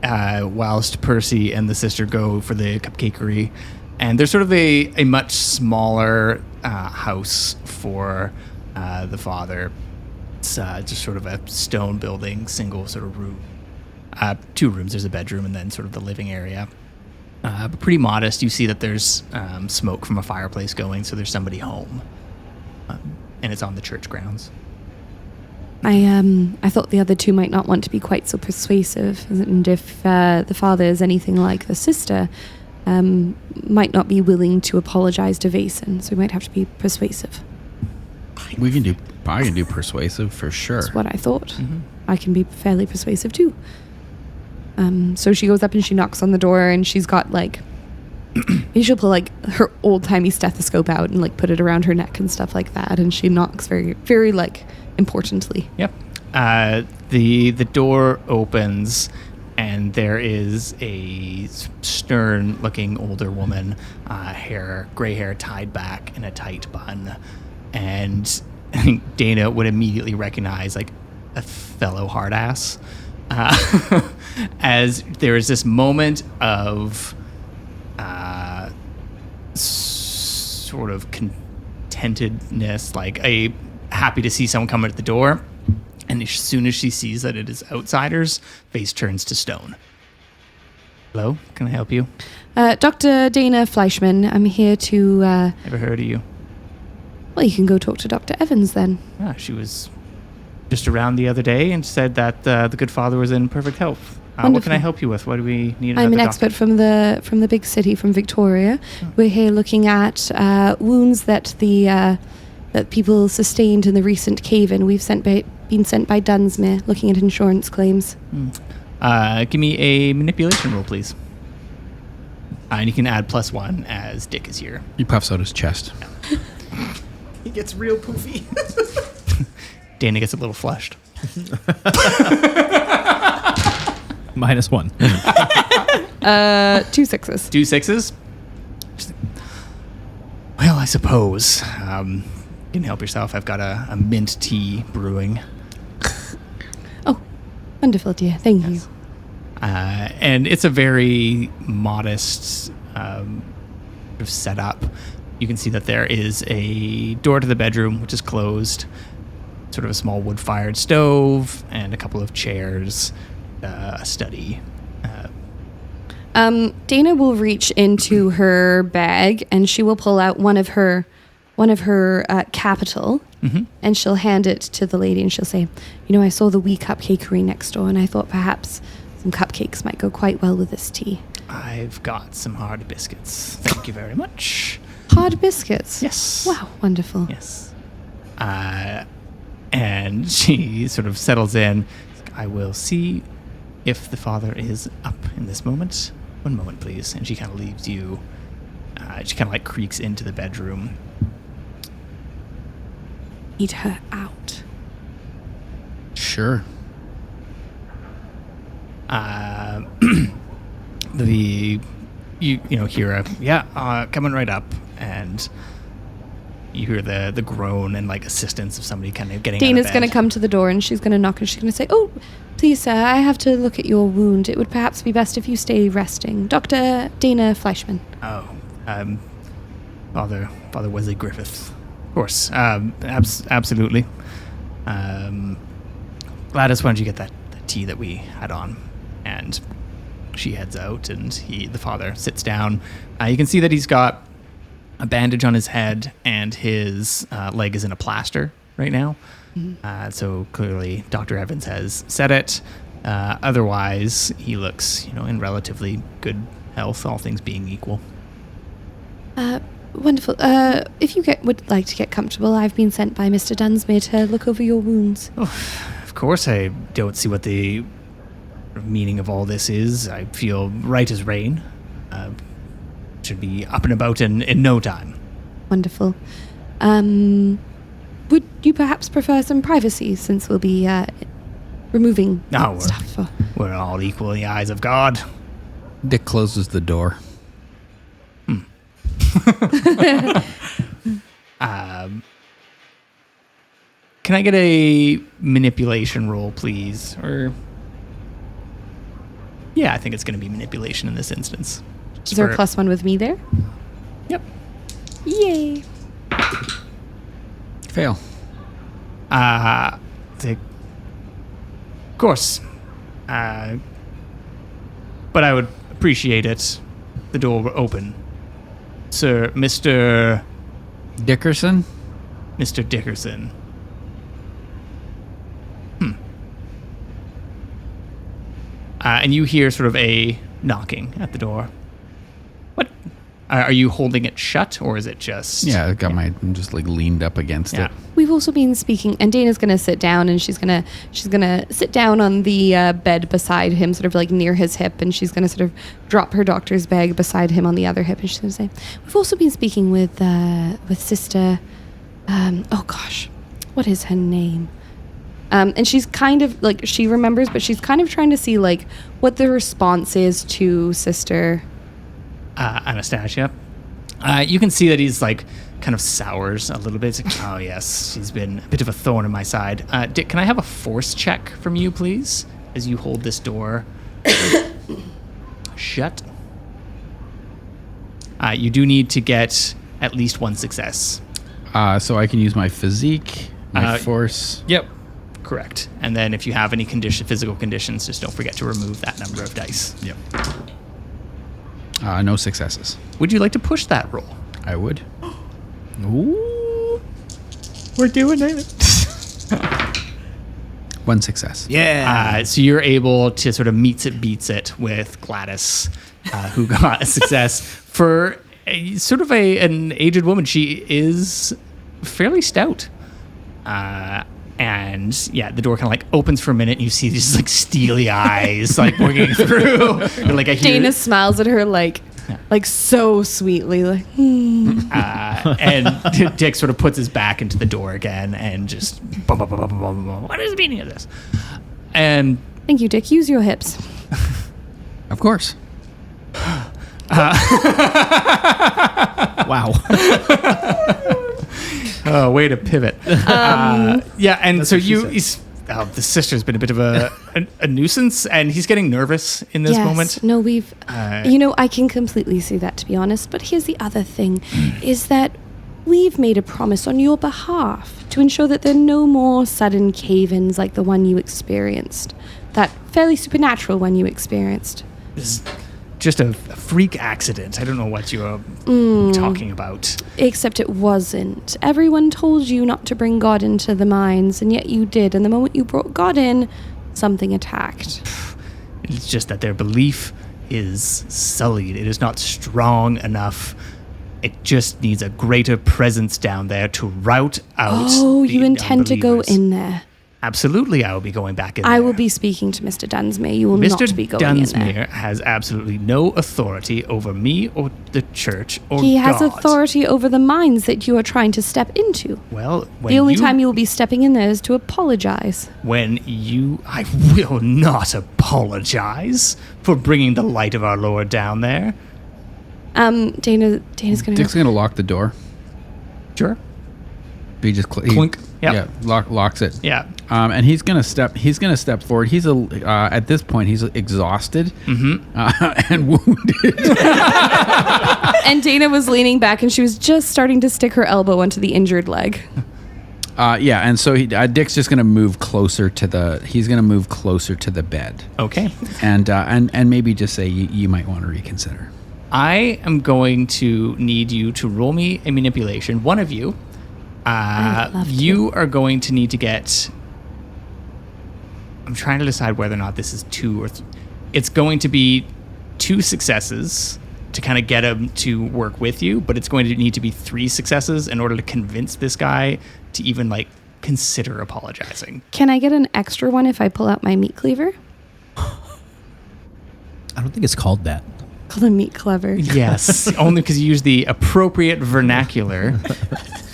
whilst Percy and the sister go for the cupcakery. And there's sort of a much smaller house for the father. It's just sort of a stone building, single sort of room. 2 rooms. There's a bedroom and then sort of the living area. But pretty modest. You see that there's smoke from a fireplace going, so there's somebody home. And it's on the church grounds. I thought the other 2 might not want to be quite so persuasive, and if the father is anything like the sister, might not be willing to apologize to Vaesen, so we might have to be persuasive. I can do persuasive for sure. That's what I thought. I can be fairly persuasive too. So she goes up and she knocks on the door, and she's got like, maybe she'll pull like her old-timey stethoscope out and like put it around her neck and stuff like that, and she knocks very, very like importantly. Yep. The door opens, and there is a stern-looking older woman, gray hair tied back in a tight bun, and I think Daina would immediately recognize like a fellow hard ass, as there is this moment of sort of contentedness, like a happy to see someone come at the door. And as soon as she sees that it is outsiders, face turns to stone. Hello, can I help you? Dr. Daina Fleischman, I'm here to... Never heard of you. well, you can go talk to Dr. Evans then. She was just around the other day and said that the good father was in perfect health. What can I help you with? What do we need? I'm an another expert from the big city, from Victoria. We're here looking at wounds that that people sustained in the recent cave-in. We've been sent by Dunsmuir, looking at insurance claims. Give me a manipulation roll, please. And you can add +1 as Dick is here. He puffs out his chest. He gets real poofy. Daina gets a little flushed. -1. 2 6s. 2 6s. Well, I suppose. You can help yourself. I've got a mint tea brewing. Oh, wonderful, dear. Thank you. And it's a very modest setup. You can see that there is a door to the bedroom, which is closed, sort of a small wood-fired stove, and a couple of chairs, a study. Daina will reach into her bag and she will pull out one of her capital, and she'll hand it to the lady and she'll say, I saw the wee cupcakery next door and I thought perhaps some cupcakes might go quite well with this tea. I've got some hard biscuits. Thank you very much. Hard biscuits? Yes. Wow, wonderful. Yes. And she sort of settles in. I will see if the father is up in this moment. One moment, please. And she kind of leaves you. She kind of like creaks into the bedroom. Eat her out. Sure. You hear a coming right up, and you hear the groan and like assistance of somebody kind of getting out of Dana's bed. going to come to the door and she's going to knock and she's going to say, "Oh, please, sir, I have to look at your wound. It would perhaps be best if you stay resting. Dr. Daina Fleischman." Oh, Father Wesley Griffith. Of course, absolutely. Gladys, why don't you get that tea that we had on? And she heads out, and the father sits down. You can see that he's got a bandage on his head, and his leg is in a plaster right now. So clearly, Dr. Evans has set it. Otherwise, he looks, in relatively good health, all things being equal. Wonderful. If you would like to get comfortable, I've been sent by Mr. Dunsmuir to look over your wounds. Oh, of course, I don't see what the meaning of all this is. I feel right as rain. Should be up and about in no time. Wonderful. Would you perhaps prefer some privacy, since we'll be removing No, stuff? we're all equal in the eyes of God. Dick closes the door. Can I get a manipulation roll, please? Yeah, I think it's going to be manipulation in this instance. Is there a +1 with me there? Yep. Yay. Fail. Of course. But I would appreciate it. The door were open. Sir, Mr. Dickerson? Mr. Dickerson. And you hear sort of a knocking at the door. What? Are you holding it shut, or is it just... Yeah, I got I'm just like leaned up against it. We've also been speaking, and Dana's going to sit down, and she's gonna sit down on the bed beside him, sort of like near his hip, and she's going to sort of drop her doctor's bag beside him on the other hip, and she's going to say, "We've also been speaking with Sister, oh gosh, what is her name?" And she's kind of like, she remembers, but she's kind of trying to see like what the response is to Sister Anastazja. You can see that he's like kind of sours a little bit. It's like, oh yes, she's been a bit of a thorn in my side. Dick, can I have a force check from you, please, as you hold this door shut? You do need to get at least one success. So I can use my physique, my force. Yep. Correct. And then if you have any physical conditions, just don't forget to remove that number of dice. Yep. No successes. Would you like to push that roll? I would. Ooh. We're doing it. One success. Yeah. So you're able to sort of meets it, beats it with Gladys, who got a success. For sort of an aged woman, she is fairly stout. And yeah, the door kind of like opens for a minute, and you see these like steely eyes like working through. You're like, I hear Daina smiles at her like so sweetly, like. and Dick sort of puts his back into the door again and just what is the meaning of this? And Thank you, Dick. Use your hips. Of course. Wow. oh, way to pivot. Yeah, and so the sister's been a bit of a nuisance, and he's getting nervous in this moment. No, we've. I can completely see that, to be honest. But here's the other thing, is that we've made a promise on your behalf to ensure that there are no more sudden cave-ins like the one you experienced. That fairly supernatural one you experienced. It's just a freak accident. I don't know what you're talking about. Except it wasn't. Everyone told you not to bring God into the mines, and yet you did. And the moment you brought God in, something attacked. It's just that their belief is sullied. It is not strong enough. It just needs a greater presence down there to rout out. Oh, the you intend to go unbelievers. in there? Absolutely, I will be going back in there. I will be speaking to Mr. Dunsmuir. You will not be going in there. Mr. Dunsmuir has absolutely no authority over me or the church or He has God. authority over the mines that you are trying to step into. Well, The only time you will be stepping in there is to apologize. I will not apologize for bringing the light of our Lord down there. Dana's gonna Dick's go. gonna lock the door. Sure. He just Clink. Yep. Yeah, locks it. Yeah. And he's gonna step forward. He's at this point he's exhausted and wounded. And Daina was leaning back, and she was just starting to stick her elbow onto the injured leg. And so Dick's just gonna move closer to the bed. Okay. And maybe just say you might want to reconsider. I am going to need you to roll me a manipulation. One of you. I'd love to. You are going to need to get. I'm trying to decide whether or not this is 2 or 3. It's going to be 2 successes to kind of get him to work with you, but it's going to need to be 3 successes in order to convince this guy to even like consider apologizing. Can I get an extra one if I pull out my meat cleaver? I don't think it's called that. Called a meat cleaver. Yes, only because you use the appropriate vernacular.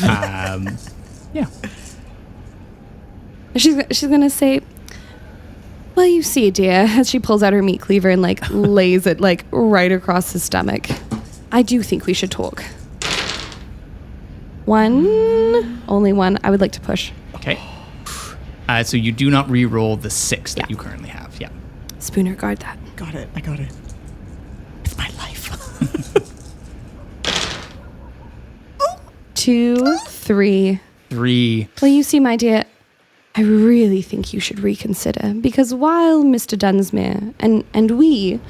Yeah. She's gonna say, well, you see, dear, as she pulls out her meat cleaver and like lays it like right across his stomach. I do think we should talk. Only one. I would like to push. Okay. So you do not re-roll the 6 that you currently have. Yeah. Spooner, guard that. Got it. I got it. It's my life. 2, 3. 3. Well, you see, my dear, I really think you should reconsider, because while Mr. Dunsmuir and we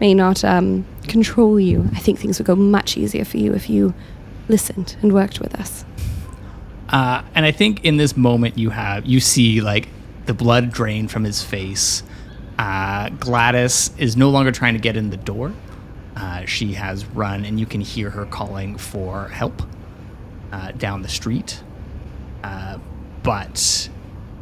may not control you, I think things would go much easier for you if you listened and worked with us. And I think in this moment you see like the blood drain from his face. Gladys is no longer trying to get in the door. She has run, and you can hear her calling for help down the street. But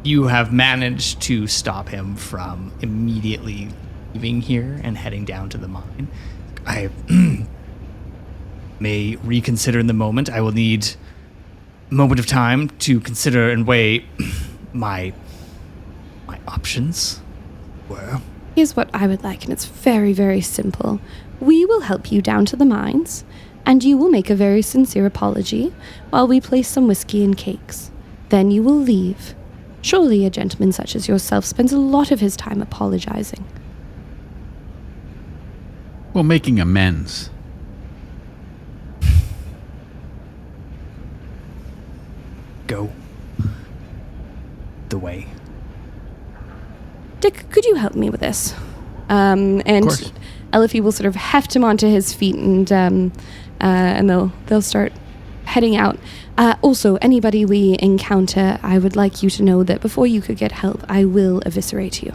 you have managed to stop him from immediately leaving here and heading down to the mine. I may reconsider in the moment. I will need a moment of time to consider and weigh my options. Here's what I would like, and it's very, very simple. We will help you down to the mines, and you will make a very sincere apology while we place some whiskey and cakes. Then you will leave. Surely a gentleman such as yourself spends a lot of his time apologizing. Well, making amends. Go the way. Dick, could you help me with this? And course. Elifie will sort of heft him onto his feet, and they'll start heading out. Also, anybody we encounter, I would like you to know that before you could get help, I will eviscerate you.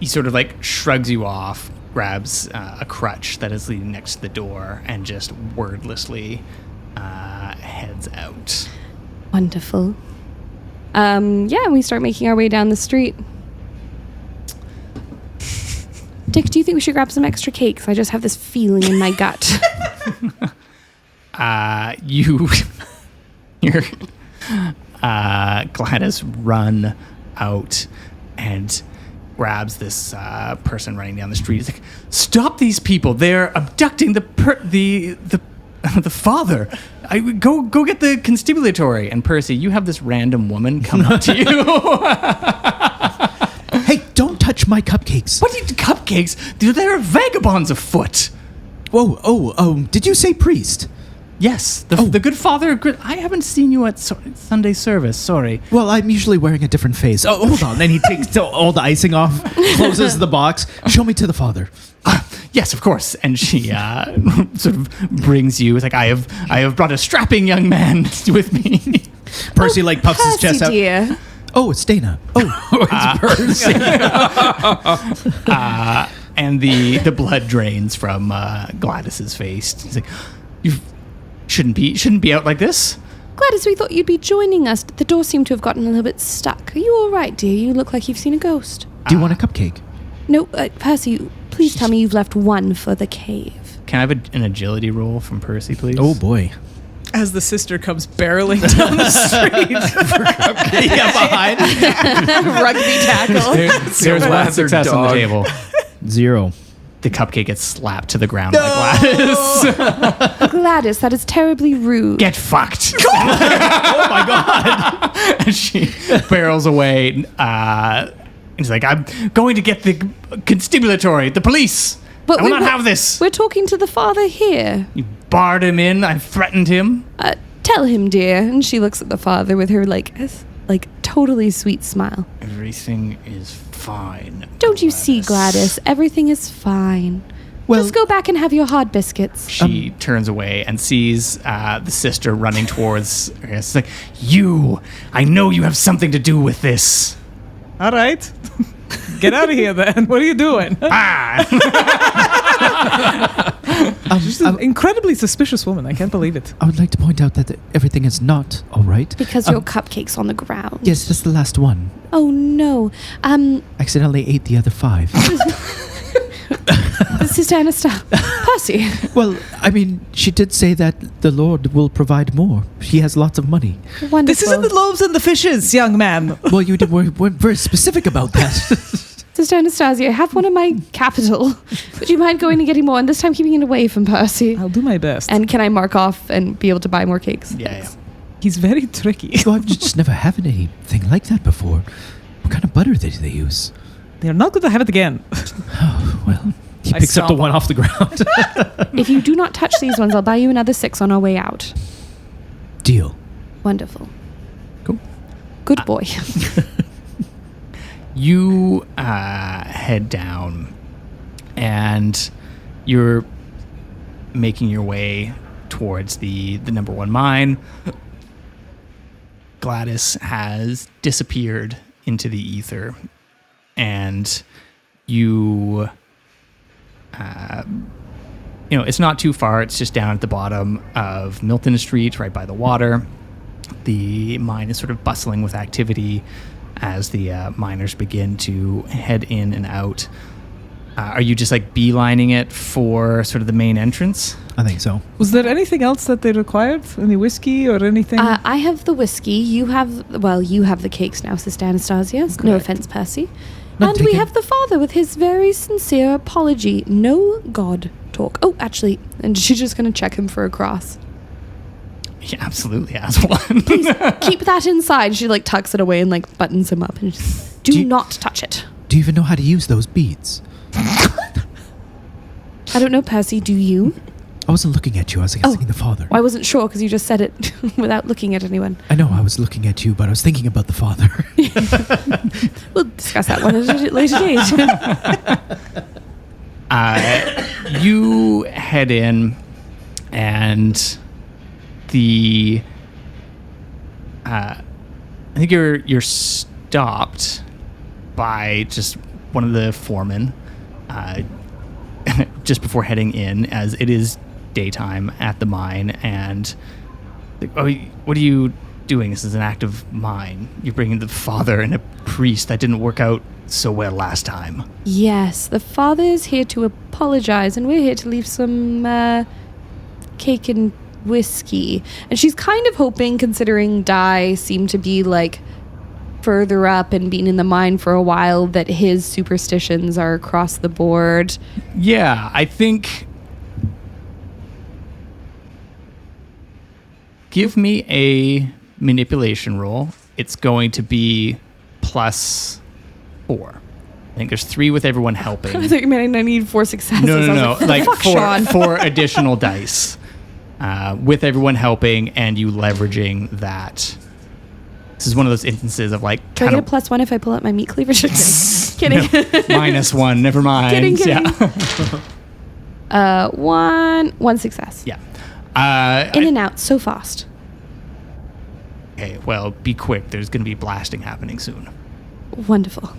He sort of like shrugs you off, grabs a crutch that is leaning next to the door, and just wordlessly heads out. Wonderful. We start making our way down the street. Dick, do you think we should grab some extra cakes? I just have this feeling in my gut. You're Gladys run out and grabs this person running down the street. He's like, "Stop these people! They're abducting the father. Go get the constabulary." And Percy, you have this random woman come up to you. Hey, don't touch my cupcakes. What are you, cupcakes? There are vagabonds afoot. Whoa, did you say priest? Yes, the good father. I haven't seen you at Sunday service. Sorry. Well, I'm usually wearing a different face. Oh, hold on. Then he takes all the icing off, closes the box. Show me to the father. Yes, of course. And she sort of brings you. It's like, I have brought a strapping young man with me. Percy puffs his chest out. Dear. Oh, it's Daina. It's Percy. And the blood drains from Gladys's face. He's like, "You shouldn't be out like this." Gladys, we thought you'd be joining us. The door seemed to have gotten a little bit stuck. Are you all right, dear? You look like you've seen a ghost. Do you want a cupcake? No, Percy, please tell me you've left one for the cave. Can I have an agility roll from Percy, please? Oh, boy. As the sister comes barreling down the street. Behind. Rugby tackle. There's one success on the dog. table. 0. The cupcake gets slapped to the ground by Gladys. Gladys, that is terribly rude. Get fucked. Oh, my God. And she barrels away. He's like, "I'm going to get the constabulary, the police. I will not have this. We're talking to the father here. You barred him in. I threatened him." Tell him, dear. And she looks at the father with her totally sweet smile. Everything is fine. Don't you see, Gladys? Everything is fine. Well, Just go back and have your hard biscuits. She turns away and sees the sister running towards her. It's like, I know you have something to do with this. All right. Get out of here then. What are you doing? She's an incredibly suspicious woman. I can't believe it. I would like to point out that everything is not all right. Because your cupcake's on the ground. Yes, that's the last one. Oh, no. Accidentally ate the other 5. Sister Anastazja. Percy. Well, I mean, she did say that the Lord will provide more. He has lots of money. Wonderful. This isn't the loaves and the fishes, young man. Well, you weren't very specific about that. Sister Anastazja, I have one in my capital. Would you mind going and getting more, and this time keeping it away from Percy? I'll do my best. And can I mark off and be able to buy more cakes? Yeah. He's very tricky. Well, I've just never had anything like that before. What kind of butter did they use? They're not going to have it again. Oh, well. He I picks up the stomp one off the ground. If you do not touch these ones, I'll buy you another 6 on our way out. Deal. Wonderful. Cool. Good boy. You head down, and you're making your way towards the number 1 mine. Gladys has disappeared into the ether, and you, it's not too far. It's just down at the bottom of Milton Street, right by the water. The mine is sort of bustling with activity as the miners begin to head in and out. Are you just beelining it for sort of the main entrance? I think so. Was there anything else that they required? Any whiskey or anything? I have the whiskey. You have the cakes now, Sister Anastazja. No offense, Percy. Not And we taken. have the father with his very sincere apology. No God talk. Oh, actually, and she's just going to check him for a cross. He absolutely has one. Please keep that inside. She tucks it away and buttons him up and just, do you- not touch it. Do you even know how to use those beads? I don't know, Percy. Do you? I wasn't looking at you. I was asking the father. Well, I wasn't sure because you just said it without looking at anyone. I know I was looking at you, but I was thinking about the father. We'll discuss that one at a later date. You head in, and the I think you're stopped by just one of the foremen just before heading in, as it is daytime at the mine, and oh, what are you doing? This is an active mine. You're bringing the father and a priest. That didn't work out so well last time. Yes, the father is here to apologize, and we're here to leave some cake and whiskey. And she's kind of hoping, considering Dai seemed to be like further up and been in the mine for a while, that his superstitions are across the board. Yeah, I think. Give me a manipulation roll. It's going to be +4. I think there's 3 with everyone helping. I thought you meant I need 4 successes. No. Like fuck, Sean. 4 additional dice with everyone helping and you leveraging that. This is one of those instances of like. Do I get a +1 if I pull out my meat cleaver? Kidding. No, -1. Never mind. Kidding. Yeah. One success. Yeah. In and out so fast. Okay, well, be quick. There's going to be blasting happening soon. Wonderful.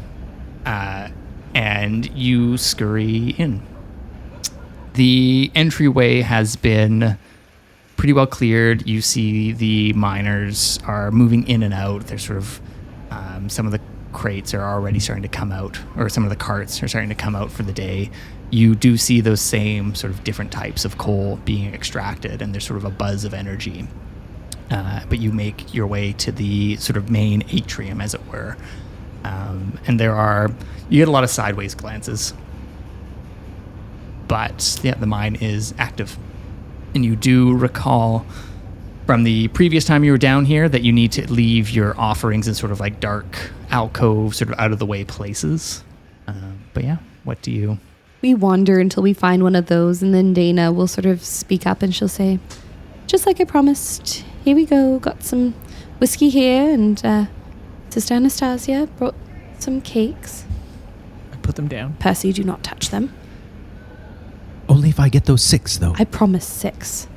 And you scurry in. The entryway has been pretty well cleared. You see the miners are moving in and out. They're sort of, some of the crates are already starting to come out, or some of the carts are starting to come out for the day. You do see those same sort of different types of coal being extracted, and there's sort of a buzz of energy. But you make your way to the sort of main atrium, as it were. And you get a lot of sideways glances. But yeah, the mine is active. And you do recall from the previous time you were down here that you need to leave your offerings in sort of like dark alcove, sort of out of the way places. But yeah, what do you... We wander until we find one of those, and then Daina will sort of speak up and she'll say, just like I promised, here we go, got some whiskey here, and Sister Anastazja brought some cakes. I put them down. Percy, do not touch them. Only if I get those 6, though. I promise 6.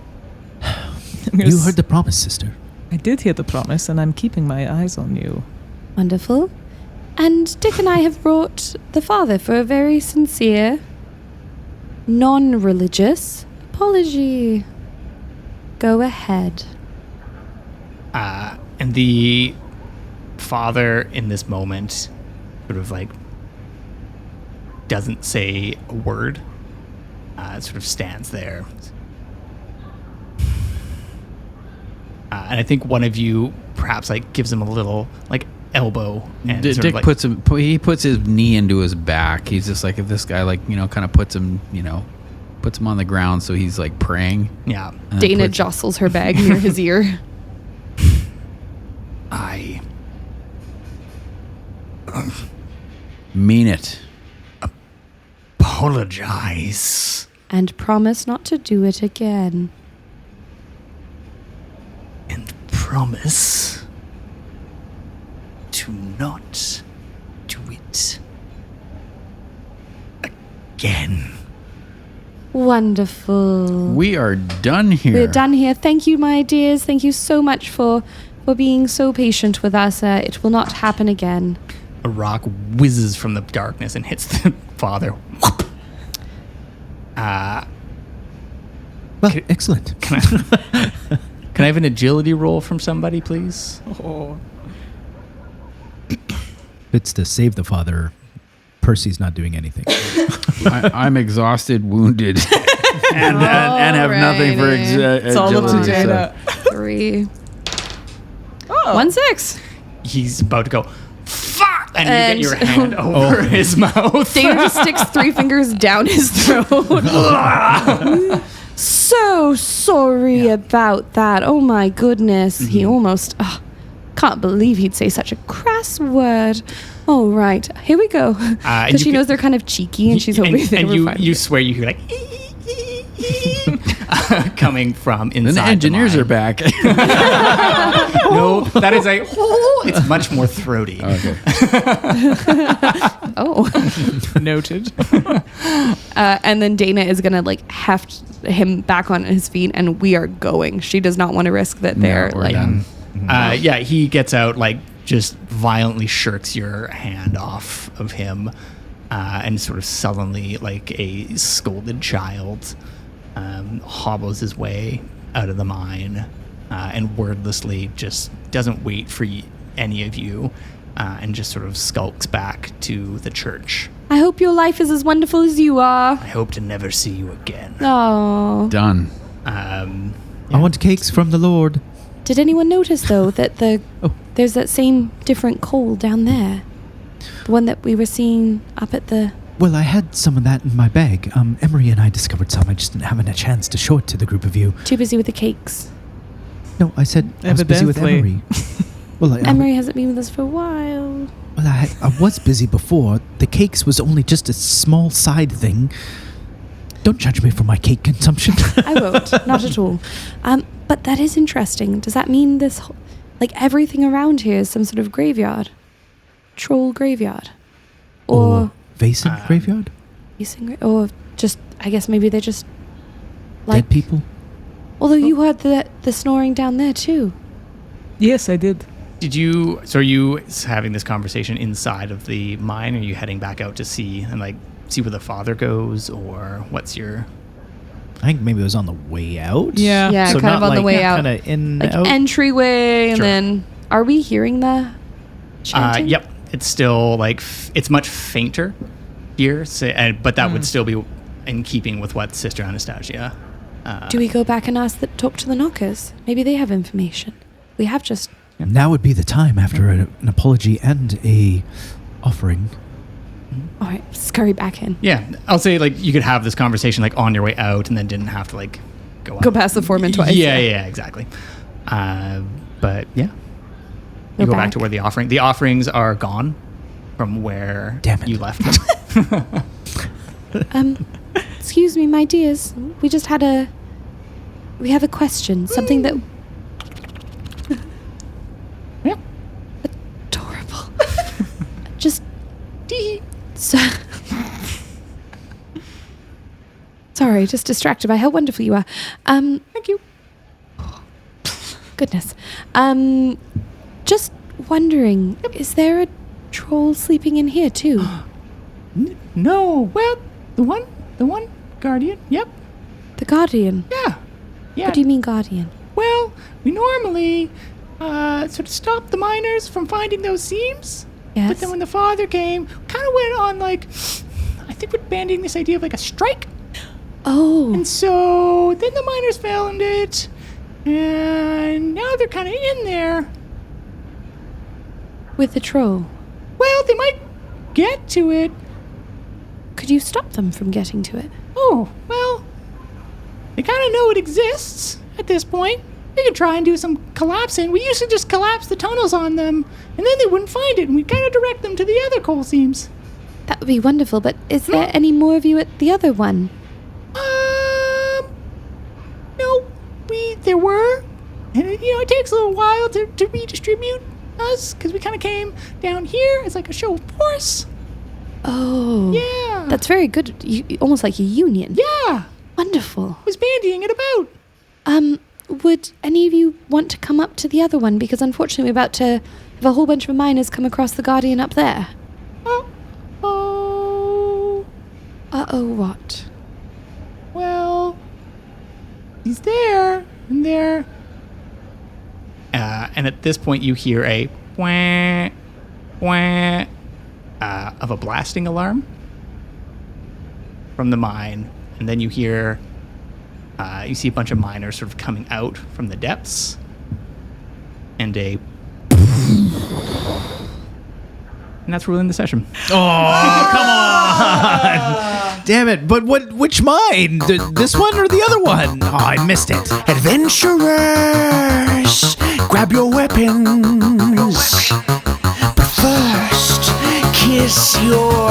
You heard the promise, sister. I did hear the promise, and I'm keeping my eyes on you. Wonderful. And Dick and I have brought the father for a very sincere, non-religious apology. Go ahead. And the father in this moment sort of like doesn't say a word. Sort of stands there. And I think one of you perhaps like gives him a little like elbow. And Dick sort of, like, puts his knee into his back. He's just like, if this guy like, kind of puts him on the ground, so he's like praying. Yeah. And then Daina jostles her bag near his ear. I mean it. apologize. And promise not to do it again. And promise to not do it again. Wonderful. We are done here. We're done here. Thank you, my dears. Thank you so much for being so patient with us. It will not happen again. A rock whizzes from the darkness and hits the father. Whoop. Well, excellent. Can I have an agility roll from somebody, please? Oh. It's to save the father. Percy's not doing anything. I'm exhausted, wounded, and have nothing for It's all up to agility, so- Daina. 3. 1 6. He's about to go, fuck! And you get And- your hand over his mouth. Daina just sticks 3 fingers down his throat. So sorry about that. Oh my goodness. He almost can't believe he'd say such a crass word. All right, here we go. and Because you she can- knows they're kind of cheeky, and she's hoping they and were you fine. you swear you hear like coming from inside. Then the engineers are back. No, that is it's much more throaty. Okay. Oh. Noted. And then Daina is going to like heft him back on his feet and we are going. She does not want to risk that they're we're like done. Yeah, he gets out, like, just violently shirks your hand off of him, and sort of sullenly, like a scolded child, hobbles his way out of the mine, and wordlessly just doesn't wait for any of you, and just sort of skulks back to the church. I hope your life is as wonderful as you are. I hope to never see you again. Oh. Done. I want cakes from the Lord. Did anyone notice though that there's that same different coal down there? The one that we were seeing up at the... Well, I had some of that in my bag. Emery and I discovered some. I just didn't have a chance to show it to the group of you. Too busy with the cakes. No, I said I was busy with Evidently. Emery. Well, Emery hasn't been with us for a while. Well, I was busy before. The cakes was only just a small side thing. Don't judge me for my cake consumption. I won't. Not at all. But that is interesting. Does that mean like everything around here is some sort of graveyard? Troll graveyard? Or Vaesen graveyard? or just, I guess maybe they're just like... Dead people? Although you heard the snoring down there too. Yes, I did. So are you having this conversation inside of the mine, or are you heading back out to see where the father goes, or what's your... I think maybe it was on the way out. Yeah. Yeah, So kind of not on the way out. Kind of in, Like out. entryway, and Sure. then... Are we hearing the chanting? Yep. It's still like it's much fainter here, but that would still be in keeping with what Sister Anastazja. Do we go back and talk to the knockers? Maybe they have information. We have just... Now would be the time after an apology and a offering. All right, scurry back in. Yeah, I'll say like you could have this conversation like on your way out, and then didn't have to like go past the foreman twice. Yeah, exactly. But yeah, you go back to where the offerings are gone from where Damn it. you left them. Excuse me, my dears. We have a question. Something that... Yeah. Adorable. Just... So... Sorry, just distracted by how wonderful you are. Thank you. Goodness. Just wondering, is there a troll sleeping in here too? No, well, the one guardian. Yep. The guardian. Yeah. What do you mean guardian? Well, we normally sort of stop the miners from finding those seams. Yes. But then when the father came, kind of went on like, I think we're banding this idea of like a strike. Oh. And so then the miners found it, and now they're kind of in there. With the troll. Well, they might get to it. Could you stop them from getting to it? Oh, well, they kind of know it exists at this point. They could try and do some collapsing. We used to just collapse the tunnels on them, and then they wouldn't find it, and we'd kind of direct them to the other coal seams. That would be wonderful, but is there any more of you at the other one? No, there were, and it takes a little while to redistribute us, because we kind of came down here as like a show of force. Oh. Yeah. That's very good. Almost like a union. Yeah. Wonderful. Was bandying it about. Would any of you want to come up to the other one? Because unfortunately we're about to have a whole bunch of miners come across the Guardian up there. Uh-oh. Uh-oh what? Well, he's there, and there. And at this point, you hear a wah, wah, of a blasting alarm from the mine, and then you hear, you see a bunch of miners sort of coming out from the depths, and and that's where we'll end the session. Oh, come on. Damn it. But which mine? This one or the other one? Oh, I missed it. Adventurers, grab your weapons. But first, kiss your